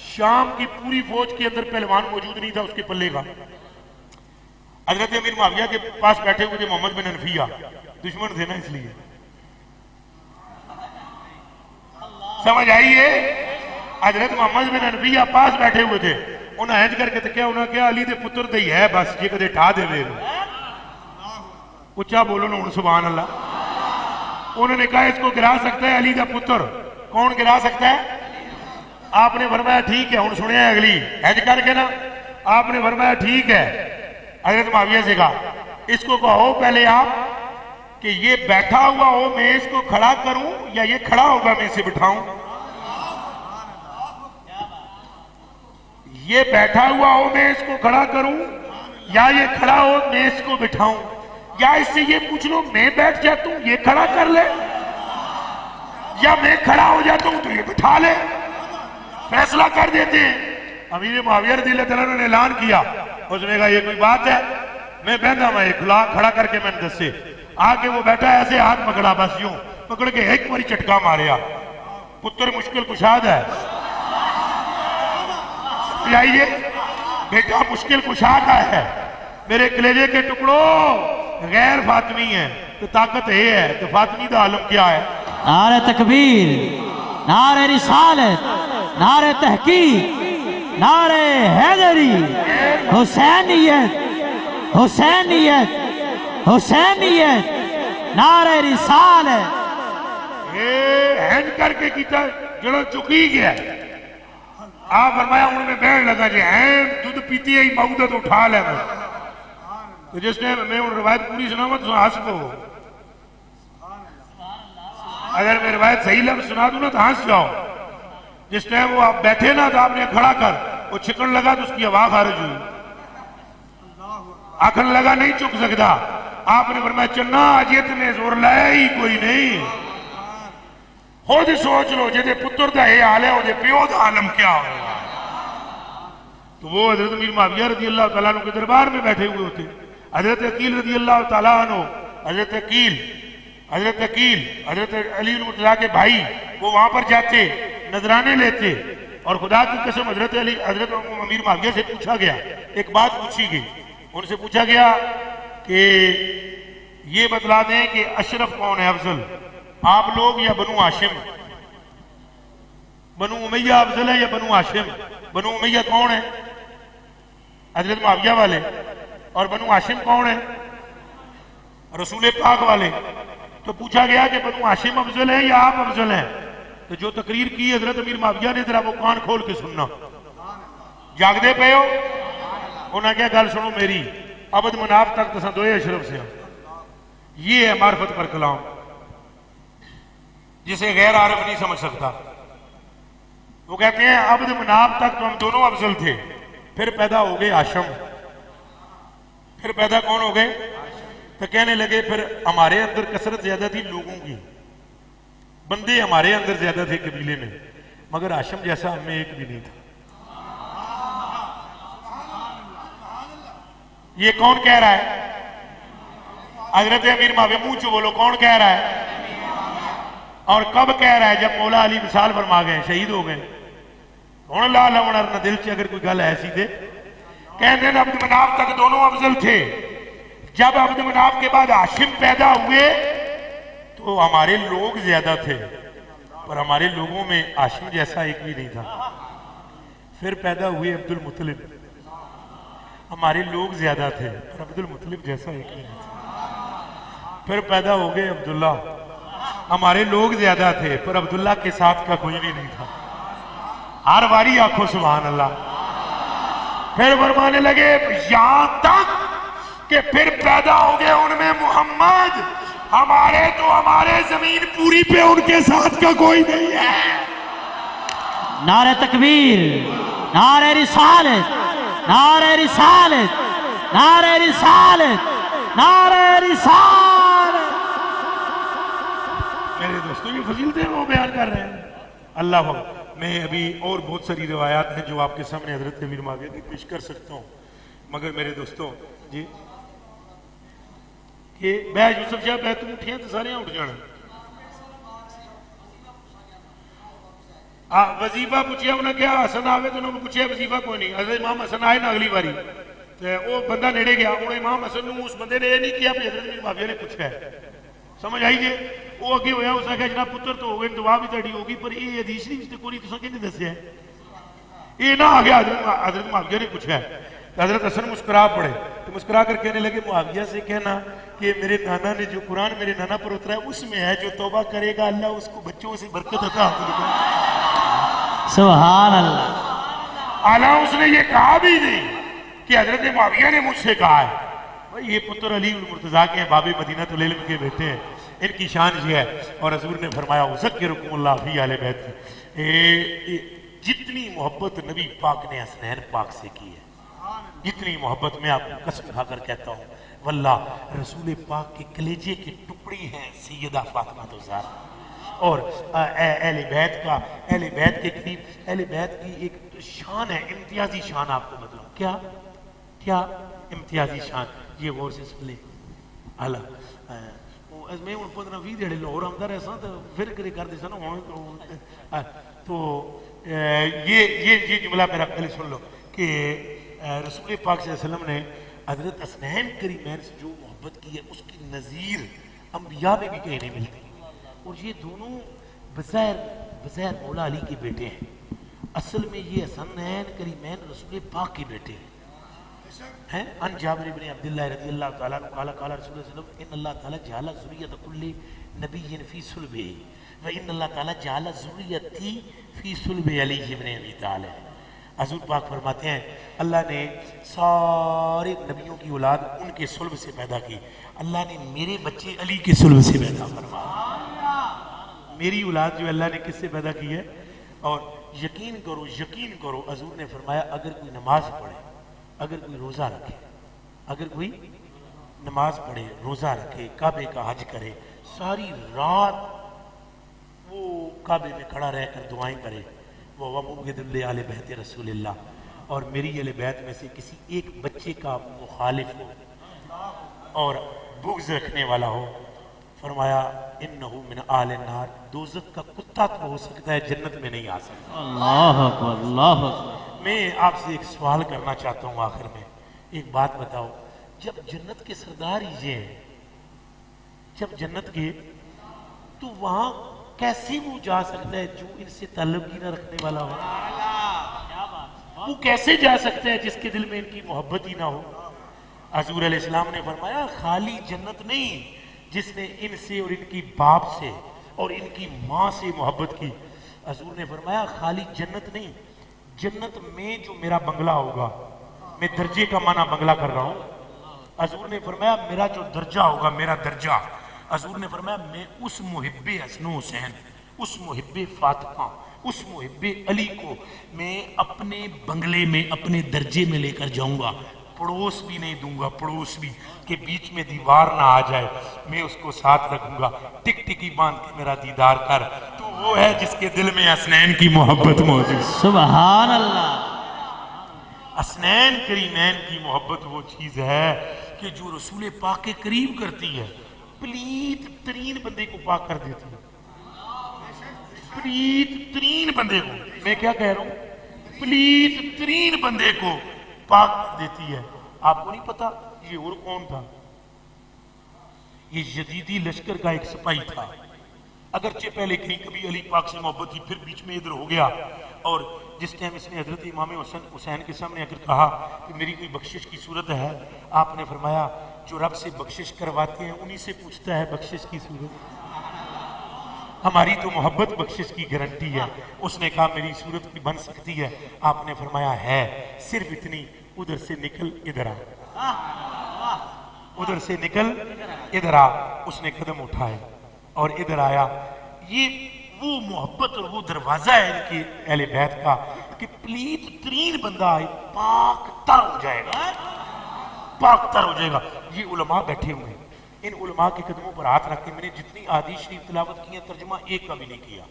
शाम की पूरी फौज के अंदर पहलवान मौजूद नहीं था उसके पल्ले का। हजरत अमीर मुआविया के पास बैठे हुए थे मोहम्मद बिन हनफिया, दुश्मन थे ना इसलिए। समझ आई है? हजरत मोहम्मद बिन हनफिया पास बैठे हुए थे। उन्हें इंज करके तकिया, उन्हें कहा अली दे पुत्र दे ही है बस, जे कदे ठा देवे। उच्चा बोलो ना हुण सुभान अल्लाह। उन्होंने कहा इसको गिरा सकता है अली का पुत्र। कौन गिरा सकता है? आपने फरमाया ठीक है। हुण सुनिया अगली इंज करके ना, आपने फरमाया ठीक है। हजरत मुआविया से कहा इसको कहो पहले आप कि ये बैठा हुआ हो मैं इसको खड़ा करूं या ये खड़ा होगा मैं इसे बिठाऊं? ये बैठा हुआ हो मैं इसको खड़ा करूं या ये खड़ा हो मैं इसको बिठाऊं? या इससे ये पूछ लो मैं बैठ जाता हूं ये खड़ा कर ले, या मैं खड़ा हो जाता हूं तो ये बिठा ले। फैसला कर देते हैं। अमीर मुआविया रज़ियल्लाहु तआला ने ऐलान किया। उसने कहा ये कोई बात है, मैं बहना मैं खुला खड़ा करके मैंने दसे। आके वो बैठा ऐसे हाथ पकड़ा, बस यूं पकड़ के एक बारी झटका मारिया। पुत्र मुश्किल कुशाद है। आइए बेटा मुश्किल कुशा का है। मेरे कलेजे के टुकड़ों गैर फातमी है तो ताकत है तो फातमी का आलम क्या है? नारे तकबीर, नारे रिसालत, नारे तहकीक, नारे हैदरी, हुसैनियत, हुसैनियत, हुसैनियत, नारे रिसालत। हैंड करके कीता जड़ो चुकी गया। आप फरमाया हूं मैं बैठ लगा जी है दूध पीती है मऊदा तो उठा ले। तो जिस टाइम मैं रवायत पूरी सुनाऊंगा तो हंस दो। अगर मैं रवायत सही लफ्ज सुना दूं ना तो हंस जाओ। जिस टाइम वो आप बैठे ना तो आपने खड़ा कर वो छिकन लगा तो उसकी आवाज खारिज हुई। आखन लगा नहीं चुक सकता। आपने फरमाया चन्ना अजियत ने जोर लाया ही कोई नहीं। खुद सोच लो जिहदे पुत्र दा ये हाल है ओदे प्यो दा आलम क्या होगा। तो वो हजरत अमीर मुआविया रज़ियल्लाहु तआला अन्हु के दरबार में बैठे हुए होते। हजरत अकील रज़ियल्लाहु तआला अन्हु, हजरत अकील, हजरत अली मुर्तज़ा के भाई वो वहां पर जाते, नजराने लेते। और खुदा की कसम हजरत अमीर मुआविया से पूछा गया, एक बात पूछी गई। उनसे पूछा गया कि ये बतला दें कि अशरफ कौन है अफजल, आप लोग या बनु हाशिम? बनु उमैया अफजल है या बनु हाशिम? बनु उमैया कौन है? हजरत मुआविया वाले। और बनु हाशिम कौन है? रसूल पाक वाले। तो पूछा गया कि बनु हाशिम अफजल है या आप अफजल हैं? तो जो तकरीर की हजरत अमीर मुआविया ने, जरा वो कान खोल के सुनना। जागदे पे हो? उन्हें क्या गल सुनो मेरी, अबद मनाफ तक तसा दोए अशरफ से। ये है मार्फत पर कलाम जिसे गैर आरिफ नहीं समझ सकता। वो कहते हैं अब्द मनाफ तक तो हम दोनों अफजल थे, फिर पैदा हो गए हाशम। फिर पैदा कौन हो गए? तो कहने लगे फिर हमारे अंदर कसरत ज्यादा थी लोगों की, बंदे हमारे अंदर ज्यादा थे कबीले में, मगर हाशम जैसा हमें एक भी नहीं था। ये कौन कह रहा है? हजरत अमीर मुआविया। मुंह चो बोलो कौन कह रहा है? और कब कह रहा है? जब मौला अली विशाल फरमा गए, शहीद हो गए। हुण ला लवण न दिल च अगर कोई गल ऐसी थे। कहते हैं अब्द मनाफ तक दोनों अफजल थे। जब अब्द मनाफ के बाद हाशिम पैदा हुए तो हमारे लोग ज्यादा थे, पर हमारे लोगों में हाशिम जैसा एक भी नहीं था। फिर पैदा हुए अब्दुल मुत्तलिब, हमारे लोग ज्यादा थे पर अब्दुल मुत्तलिब जैसा एक भी नहीं था। फिर पैदा हो गए अब्दुल्ला, हमारे लोग ज्यादा थे पर अब्दुल्ला के साथ का कोई भी नहीं था। हर बारी आंखों सुभान अल्लाह। फिर फरमाने लगे यहां तक कि फिर पैदा हो गए उनमें मोहम्मद, हमारे तो हमारे जमीन पूरी पे उनके साथ का कोई नहीं है। नारे तकबीर, नारे रिसालत, नारे रिसालत, नारे रिसालत, नारे रिसालत। मेरे दोस्तों ये फजीलतें वो बयान कर रहे हैं। अल्लाह अकबर। मैं अभी और बहुत सारी रिवायात हैं जो आपके सामने हजरत अमीर माविया की पेश कर सकता हूँ, मगर मेरे दोस्तों जी कि बै यूसुफ शाह बै तुम उठिया तो सारे उठ जाना। वजीफा पूछिया उन्हें क्या हसन आवे तो उन्होंने पूछा वजीफा कोई नहीं। हजरत इमाम हसन आए ना अगली बारी तो वो बंदा नेड़े गया, उन्हें इमाम हसन उस बंदे ने यह नहीं किया हजरत अमीर माविया ने पूछा है। समझ आई जे वो अगे होया उसने कहा जनाब पुत्र तो हो गए दुआ भी तड़ी होगी पर ये हदीस नहीं कोई तुसा कि नहीं दसिया ये ना आ गया। हजरत मुआविया ने पूछा है। हजरत हसन मुस्कुरा पड़े तो मुस्कुरा कर कहने लगे मुआविया से कहना कि मेरे नाना ने जो कुरान मेरे नाना पर उतरा है उसमें है जो तौबा करेगा अल्लाह उसको बच्चों से बरकत अता फरमाएगा। सुभान अल्लाह। आला उसने ये कहा भी नहीं कि हजरत मुआविया ने मुझसे कहा है। भाई ये पुत्र अली उल मुर्तजा के बाबे मदीना तुल इल्म के बेटे हैं, इनकी शान ये है। और हजूर ने फरमाया उज़क्किरुकुमुल्लाह फी आले बैत। जितनी मोहब्बत नबी पाक ने हसनैन पाक से की है, जितनी मोहब्बत मैं आपको कसम खाकर कहता हूँ वल्लाह रसूल पाक के कलेजे के टुकड़े हैं सैयदा फातिमा तो ज़हरा। और अहले बैत का, अहले बैत के करीब अहले बैत की एक शान है, इम्तियाजी शान। आपको मतलब क्या क्या इम्तियाजी शान, ये गौर से सुन ले। आला मैं हूँ 15-20 दिहाड़े लाहौर आंदा रहा तो फिर करे करते सन तो ये जुमला मेरा पहले सुन लो कि रसूल पाक सल्लल्लाहु अलैहि वसल्लम ने हजरत हसनैन करीमैन से जो मोहब्बत की है उसकी नज़ीर अंबिया में भी कहीं नहीं मिलती। और ये दोनों बज़ाहिर मौला अली के बेटे हैं, असल में ये हसनैन करीमैन रसूल पाक के बेटे हैं। अन जाबिर इब्न अब्दुल्लाह रज़ियल्लाहु तआला अन्हु क़ाला क़ाला रसूलुल्लाह सल्लल्लाहु अलैहि वसल्लम इन्नल्लाह तआला जअला ज़ुर्रियत कुल्लि नबिय्यिन फ़ी सुल्बिही व इन्नल्लाह तआला जअला ज़ुर्रियती फ़ी सुल्बि अली इब्न अबी तालिब। हज़ूर पाक फरमाते हैं अल्लाह ने सारे नबियों की औलाद उनके सुल्ब से पैदा की, अल्लाह ने मेरे बच्चे अली के सुल्ब से पैदा फरमाया। मेरी औलाद जो अल्लाह ने किससे पैदा की है। और यकीन करो हज़ूर ने फरमाया अगर कोई नमाज पढ़े, अगर कोई रोज़ा रखे, अगर कोई नमाज पढ़े, रोज़ा रखे, काबे का हज करे, सारी रात वो काबे में खड़ा रहकर दुआएं करे, वो वमुबगिदुल आले बैत रसूलिल्लाह, और मेरी अहले बैत में से किसी एक बच्चे का मुखालिफ हो और बुग़्ज़ रखने वाला हो, फरमाया इन्नहु मिन आले नार, दोज़ख का कुत्ता तो हो सकता है जन्नत में नहीं आ सकता। अल्लाह अकबर, अल्लाह अकबर। मैं आपसे एक सवाल करना चाहता हूँ आखिर में, एक बात बताओ, जब जन्नत के सरदार ये हैं, जब जन्नत के, तो वहां कैसे वो जा सकता है जो इनसे ताल्लुक ही ना रखने वाला हो। वो कैसे जा सकता है जिसके दिल में इनकी मोहब्बत ही ना हो। हज़ूर अलैहिस्सलाम ने फरमाया खाली जन्नत नहीं, जिसने इनसे और इनकी बाप से और इनकी माँ से मोहब्बत की। हज़ूर ने फरमाया खाली जन्नत नहीं, जन्नत में जो मेरा बंगला होगा, मैं दर्जे का माना बंगला कर रहा हूँ। हज़ूर ने फरमाया मेरा जो दर्जा होगा, मेरा दर्जा, हज़ूर ने फरमाया मैं उस मुहिब्बे हसन हुसैन, उस मुहिब्बे फातिमा, उस मुहिब्बे अली को मैं अपने बंगले में, अपने दर्जे में लेकर जाऊंगा। पड़ोस भी नहीं दूंगा, पड़ोस भी के बीच में दीवार ना आ जाए, मैं उसको साथ रखूंगा। टिक टिकी बांध के मेरा दीदार कर, तो वो है जिसके दिल में हसनैन की मोहब्बत मौजूद। सुभान अल्लाह। हसनैन करीमैन की मोहब्बत वो चीज है कि जो रसूल पाक के करीब करती है, प्लीत तरीन बंदे को पाक कर देती है। प्लीत तरीन बंदे को, मैं क्या कह रहा हूं, प्लीत तरीन बंदे को पाक कर देती है। आपको नहीं पता ये और कौन था? ये यजीदी लश्कर का एक सिपाही था। अगरचे पहले कहीं कभी अली पाक से मोहब्बत थी, फिर बीच में इधर हो गया, और जिस टाइम इसने हजरत इमाम हुसैन के सामने आकर कहा कि मेरी कोई बख्शिश की सूरत है, आपने फरमाया जो रब से बख्शिश करवाते हैं उन्हीं से पूछता है बख्शिश की सूरत, हमारी तो मोहब्बत बख्शिश की गारंटी है। उसने कहा मेरी सूरत भी बन सकती है, आपने फरमाया है, सिर्फ इतनी उधर से निकल इधर आ, उधर से निकल इधर आ। उसने कदम उठाए और इधर आया। ये वो मोहब्बत और वो दरवाजा है इनके अहले बैत का कि प्लीत तरीन बंदा आए पाक तर हो जाएगा, पाक तर हो जाएगा। ये उलमा बैठे हुए हैं, इन उलमा के कदमों पर हाथ रख के मैंने जितनी आदि शरीफ तिलावत की है तर्जुमा एक का भी नहीं किया,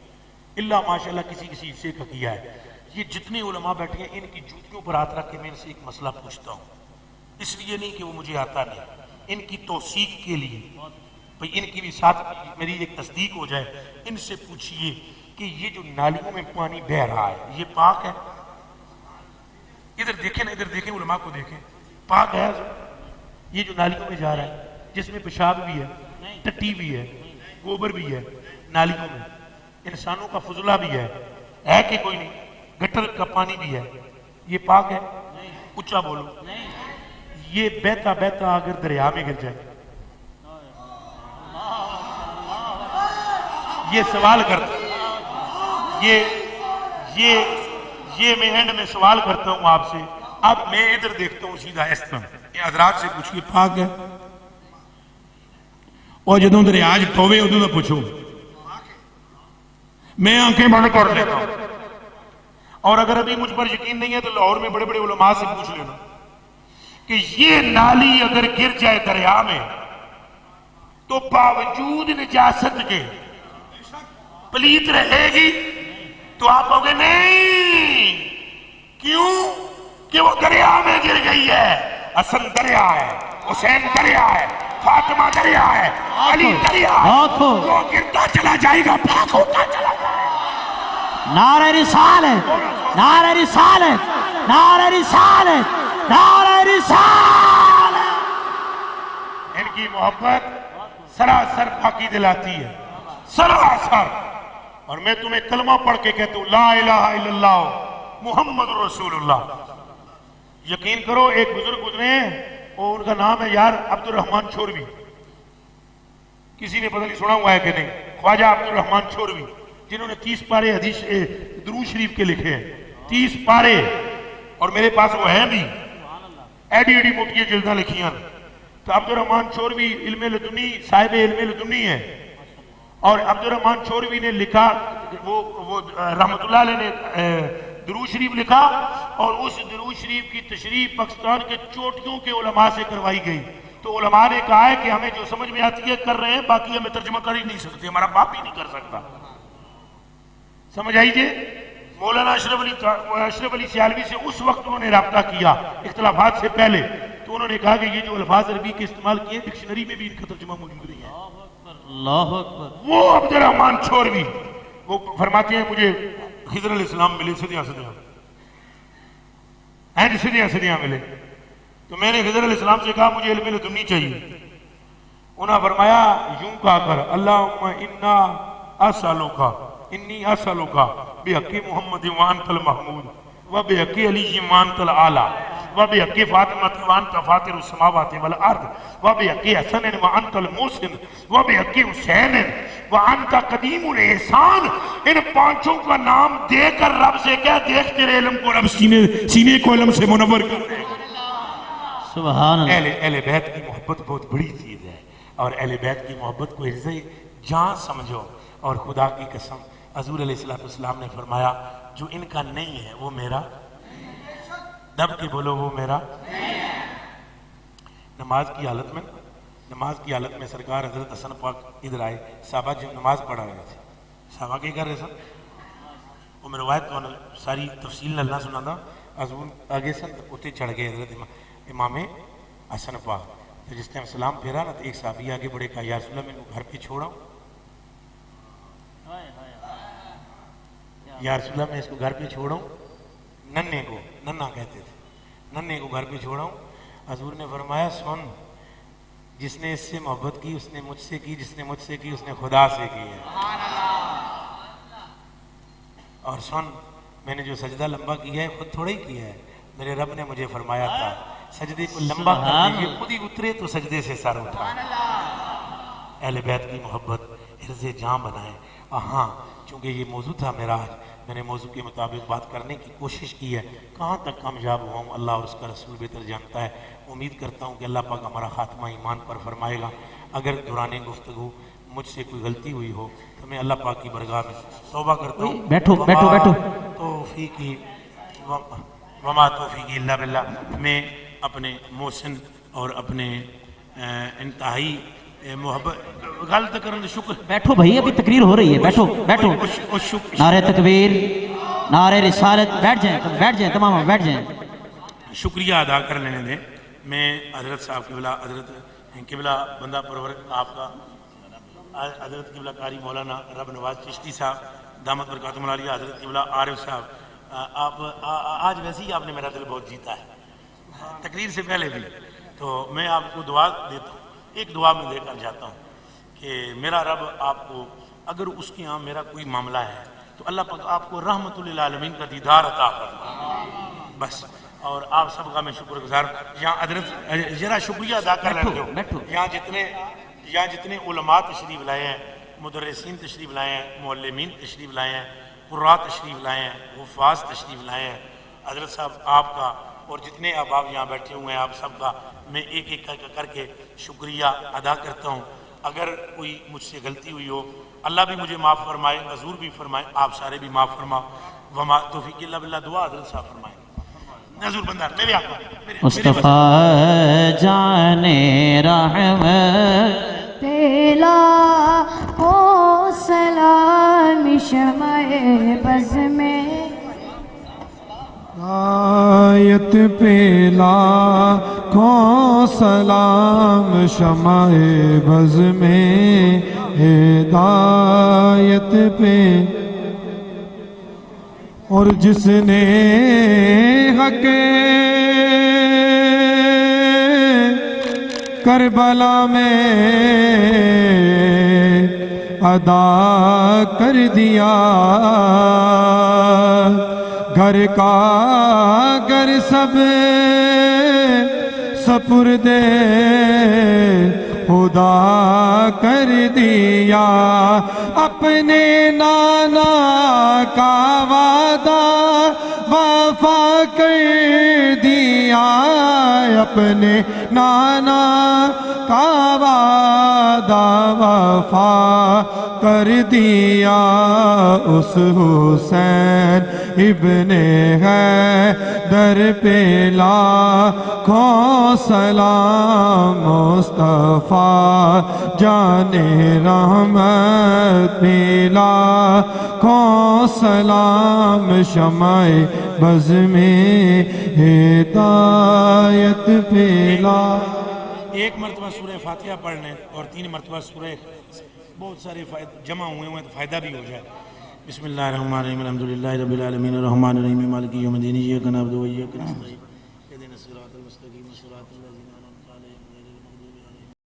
इल्ला माशाल्लाह किसी किसी हिस्से का किया है। ये जितने उलमा बैठे हैं इनकी जूतियों पर हाथ रख के मैं इनसे एक मसला पूछता हूँ, इसलिए नहीं कि वो मुझे आता नहीं, इनकी तौसीक के लिए, भाई इनकी भी साथ मेरी एक तस्दीक हो जाए। इनसे पूछिए कि ये जो नालियों में पानी बह रहा है ये पाक है? इधर देखें ना, इधर देखें, उलमा को देखें, पाक है? ये जो नालियों में जा रहा है जिसमें पेशाब भी है, टट्टी भी है, गोबर भी है नालियों में, इंसानों का फुजला भी है कि कोई नहीं, गटर का पानी भी है, ये पाक है? ऊंचा बोलो। ये बहता बहता अगर दरिया में गिर जाए, ये सवाल करता, ये मैं एंड में सवाल करता हूं आपसे। अब मैं इधर देखता हूं सीधा इस तरह, हजरात से पूछिए पाक है? और जदों दरिया च पवे उदों का पूछो, मैं आंखें बंद कर देता हूं। और अगर अभी मुझ पर यकीन नहीं है तो लाहौर में बड़े बड़े उलमा से पूछ लेना कि ये नाली अगर गिर जाए दरिया में तो बावजूद निजासत के पलीत रहेगी? तो आप कहोगे नहीं, क्यों? कि वो दरिया में गिर गई है। हसन दरिया है, हुसैन दरिया है, फातिमा दरिया है, अली दरिया है, जो गिरता चला जाएगा पाक होता चला जाएगा। नारे रिसालत, नारे रिसालत, नारे रिसालत, नारे रिसालत। इनकी मोहब्बत सरासर पाकी दिलाती है, सरासर। और मैं तुम्हें कलमा पढ़ के कहता हूं ला इलाहा इल्लल्लाह मुहम्मद रसूलुल्लाह। यकीन करो, एक बुजुर्ग गुजरे हैं और उनका नाम है यार अब्दुल रहमान छोरवी, किसी ने पता नहीं सुना हुआ है कि नहीं, ख्वाजा अब्दुल रहमान छोरवी, जिन्होंने 30 पारे हदीस दुरूद शरीफ के लिखे हैं, 30 पारे। और मेरे पास वो है भी, एडी एडी मोटी जिल्दा लिखियां। तो अब्दुल रहमान छोरवी इल्मे लदुनी, साहिब इल्मे लदुनी है। और अब्दुल रहमान छोरवी ने लिखा, वो रहमतुल्लाह अलैह ने दुरूद शरीफ लिखा, और उस दुरूद शरीफ की तशरीफ पाकिस्तान के चोटियों के उलमा से करवाई गई। तो उलमा ने कहा है कि हमें जो समझ में आती है कर रहे हैं, बाकी हमें तर्जुमा कर ही नहीं सकते, हमारा बाप ही नहीं कर सकता। समझ आइए। मौलाना अशरफ अली सियालवी से उस वक्त उन्होंने राब्ता किया इख्तिलाफात से पहले, तो उन्होंने कहा कि ये जो अल्फाज अरबी के इस्तेमाल किए डिक्शनरी में भी इनका तर्जुमा मौजूद नहीं है। अल्लाहु अकबर। वो अब्दुल रहमान छोरवी वो फरमाते हैं मुझे खिज़र अलैहिस्सलाम मिले सदियां सदियां, हैं सदियां सदियां मिले। तो मैंने खिज़र अलैहिस्सलाम से कहा मुझे इल्म लदुन्नी चाहिए। उन्होंने फरमाया यूं कहा कर, अल्लाहुम्मा इन्ना असअलुका इन्नी असअलुका बिहक़्क़ि मुहम्मद व अंतल महमूद व बिहक़्क़ि अली व अंतल आला व बिहक़्क़ि फातिमा व अंत फातिरुस समावाति वल अर्द व बिहक़्क़ि हसन व अंतल मुहसिन व बिहक़्क़ि हुसैन व अंत कदीमुल एहसान। इन पांचों का नाम देकर रब से क्या, देख तेरे इल्म को रब सीने को इल्म से मुनव्वर कर दे। सुभान अल्लाह। अहले बैत की मोहब्बत बहुत बड़ी चीज है, और अहले बैत की मोहब्बत को ऐसे जान समझो। और खुदा की कसम हज़ूर अलैहिस्सलाम ने फरमाया जो इनका नहीं है वो मेरा, दब के बोलो वो मेरा। नमाज की हालत में सरकार हजरत हसन पाक इधर आए, साहबा जो नमाज पढ़ा रहे थे, साहबा के कर रहे सन, वो मैं रवायत तो सारी तफसील अल्लाह सुना था। हजूर आगे सन उत्ते चढ़ गए हजरत इमाम हसन पाक। तो जिस टाइम सलाम फेरा ना तो एक साहबी आगे बढ़े, कहा या रसूल अल्लाह मैं घर पे छोड़ा, या रसूल अल्लाह मैं इसको घर पे छोड़ूं, नन्हे को, नन्हा कहते थे, नन्हे को घर पे छोड़ूं। हजूर ने फरमाया सुन, जिसने इससे मोहब्बत की उसने मुझसे की, जिसने मुझसे की उसने खुदा से की है। और सुन, मैंने जो सजदा लंबा किया है खुद थोड़ा ही किया है, मेरे रब ने मुझे फरमाया था सजदे को लंबा कर दीजिए, खुद ही उतरे तो सजदे से सर उठा। अहले बैत की मोहब्बत हिर्ज़े जान बनाए। हाँ, चूंकि ये मौजू था मेरा आज, मैंने मौजू के मुताबिक बात करने की कोशिश की है। कहाँ तक कामयाब हुआ हूँ अल्लाह और उसका रसूल बेहतर जानता है। उम्मीद करता हूँ कि अल्लाह पाक हमारा खात्मा ईमान पर फरमाएगा। अगर दौरान गुफ्तगू मुझसे कोई गलती हुई हो तो मैं अल्लाह पाक की बरगाह में तौबा करता हूँ। बैठो बैठो बैठो। तौफीकी वमा तौफीकी इल्ला बिल्लाह। मैं अपने मोहसिन और अपने इंतहाई मोहब्बत गलत करने शुक्र। बैठो भाई, अभी तकरीर हो रही है, बैठो बैठो। नारे तकबीर, नारे रिसालत। बैठ जाएं तमाम बैठ जाएं। शुक्रिया अदा कर लेने दें। मैं हजरत साहब किबला, हजरत किबला बंदा परवर आपका, हजरत किबला कारी मौलाना रब नवाज चिश्ती साहब दामद बरकातुहुल आलिया, हजरत किबला आरिफ साहब, आप आज वैसे ही आपने मेरा दिल बहुत जीता है, तकरीर से पहले भी। तो मैं आपको दुआ देता हूँ, एक दुआ में देकर जाता हूँ कि मेरा रब आपको, अगर उसके यहाँ मेरा कोई मामला है तो अल्लाह पाक आपको रहमतुल लिल आलमीन का दीदार अता फरमाए बस। और आप सबका मैं शुक्रगुजार। यहाँ हजरत जरा शुक्रिया अदा कर लेते हो। यहाँ जितने उलमा तशरीफ लाए हैं, मुदर्रिसीन तशरीफ लाए हैं, मुअल्लिमीन तशरीफ लाए हैं, कुर्रा तशरीफ लाए हैं, हुफ़ाज़ तशरीफ लाए हैं, हजरत साहब आपका और जितने अहबाब यहाँ बैठे हुए हैं आप सबका मैं एक एक करके शुक्रिया अदा करता हूँ। अगर कोई मुझसे गलती हुई हो अल्लाह भी मुझे माफ़ फरमाए, हजूर भी फरमाए, आप सारे भी माफ़ फरमाओ। वमा तौफीक इल्ला बिल्लाह। दुआ हजरत साहब फरमाए। हजूर बंदार मेरे आका मुस्तफा जाने रहमत तेला ओ सलाम शमाए बज़ में आयत पे लाखों सलाम शमाए बज़ में हिदायत पे। और जिसने हक करबला में अदा कर दिया, घर का घर सब सपुर्दे खुदा कर दिया। अपने नाना का वादा वफा कर दिया, अपने नाना का वादा वफा कर दिया। उस हुसैन इब्ने है दर पे लाखों सलाम मुस्तफा जाने रहमत पे लाखों सलाम शमाए बज़ में हिदायत पे ला। एक मरतबा सूरह फातिहा पढ़ लें और 3 मरतबा सूरह, बहुत सारे जमा हुए हैं तो फ़ायदा भी हो जाए। बिस्मिल्लाहिर्रहमानिर्रहीम अल्हम्दुलिल्लाहि रब्बिल आलमीन अर्रहमानिर्रहीम मालिकि यौमिद्दीन इय्याका नअबुदु व इय्याका नस्तईन इहदिनस सिरातल मुस्तक़ीम सिरातल लज़ीना अनअमता अलैहिम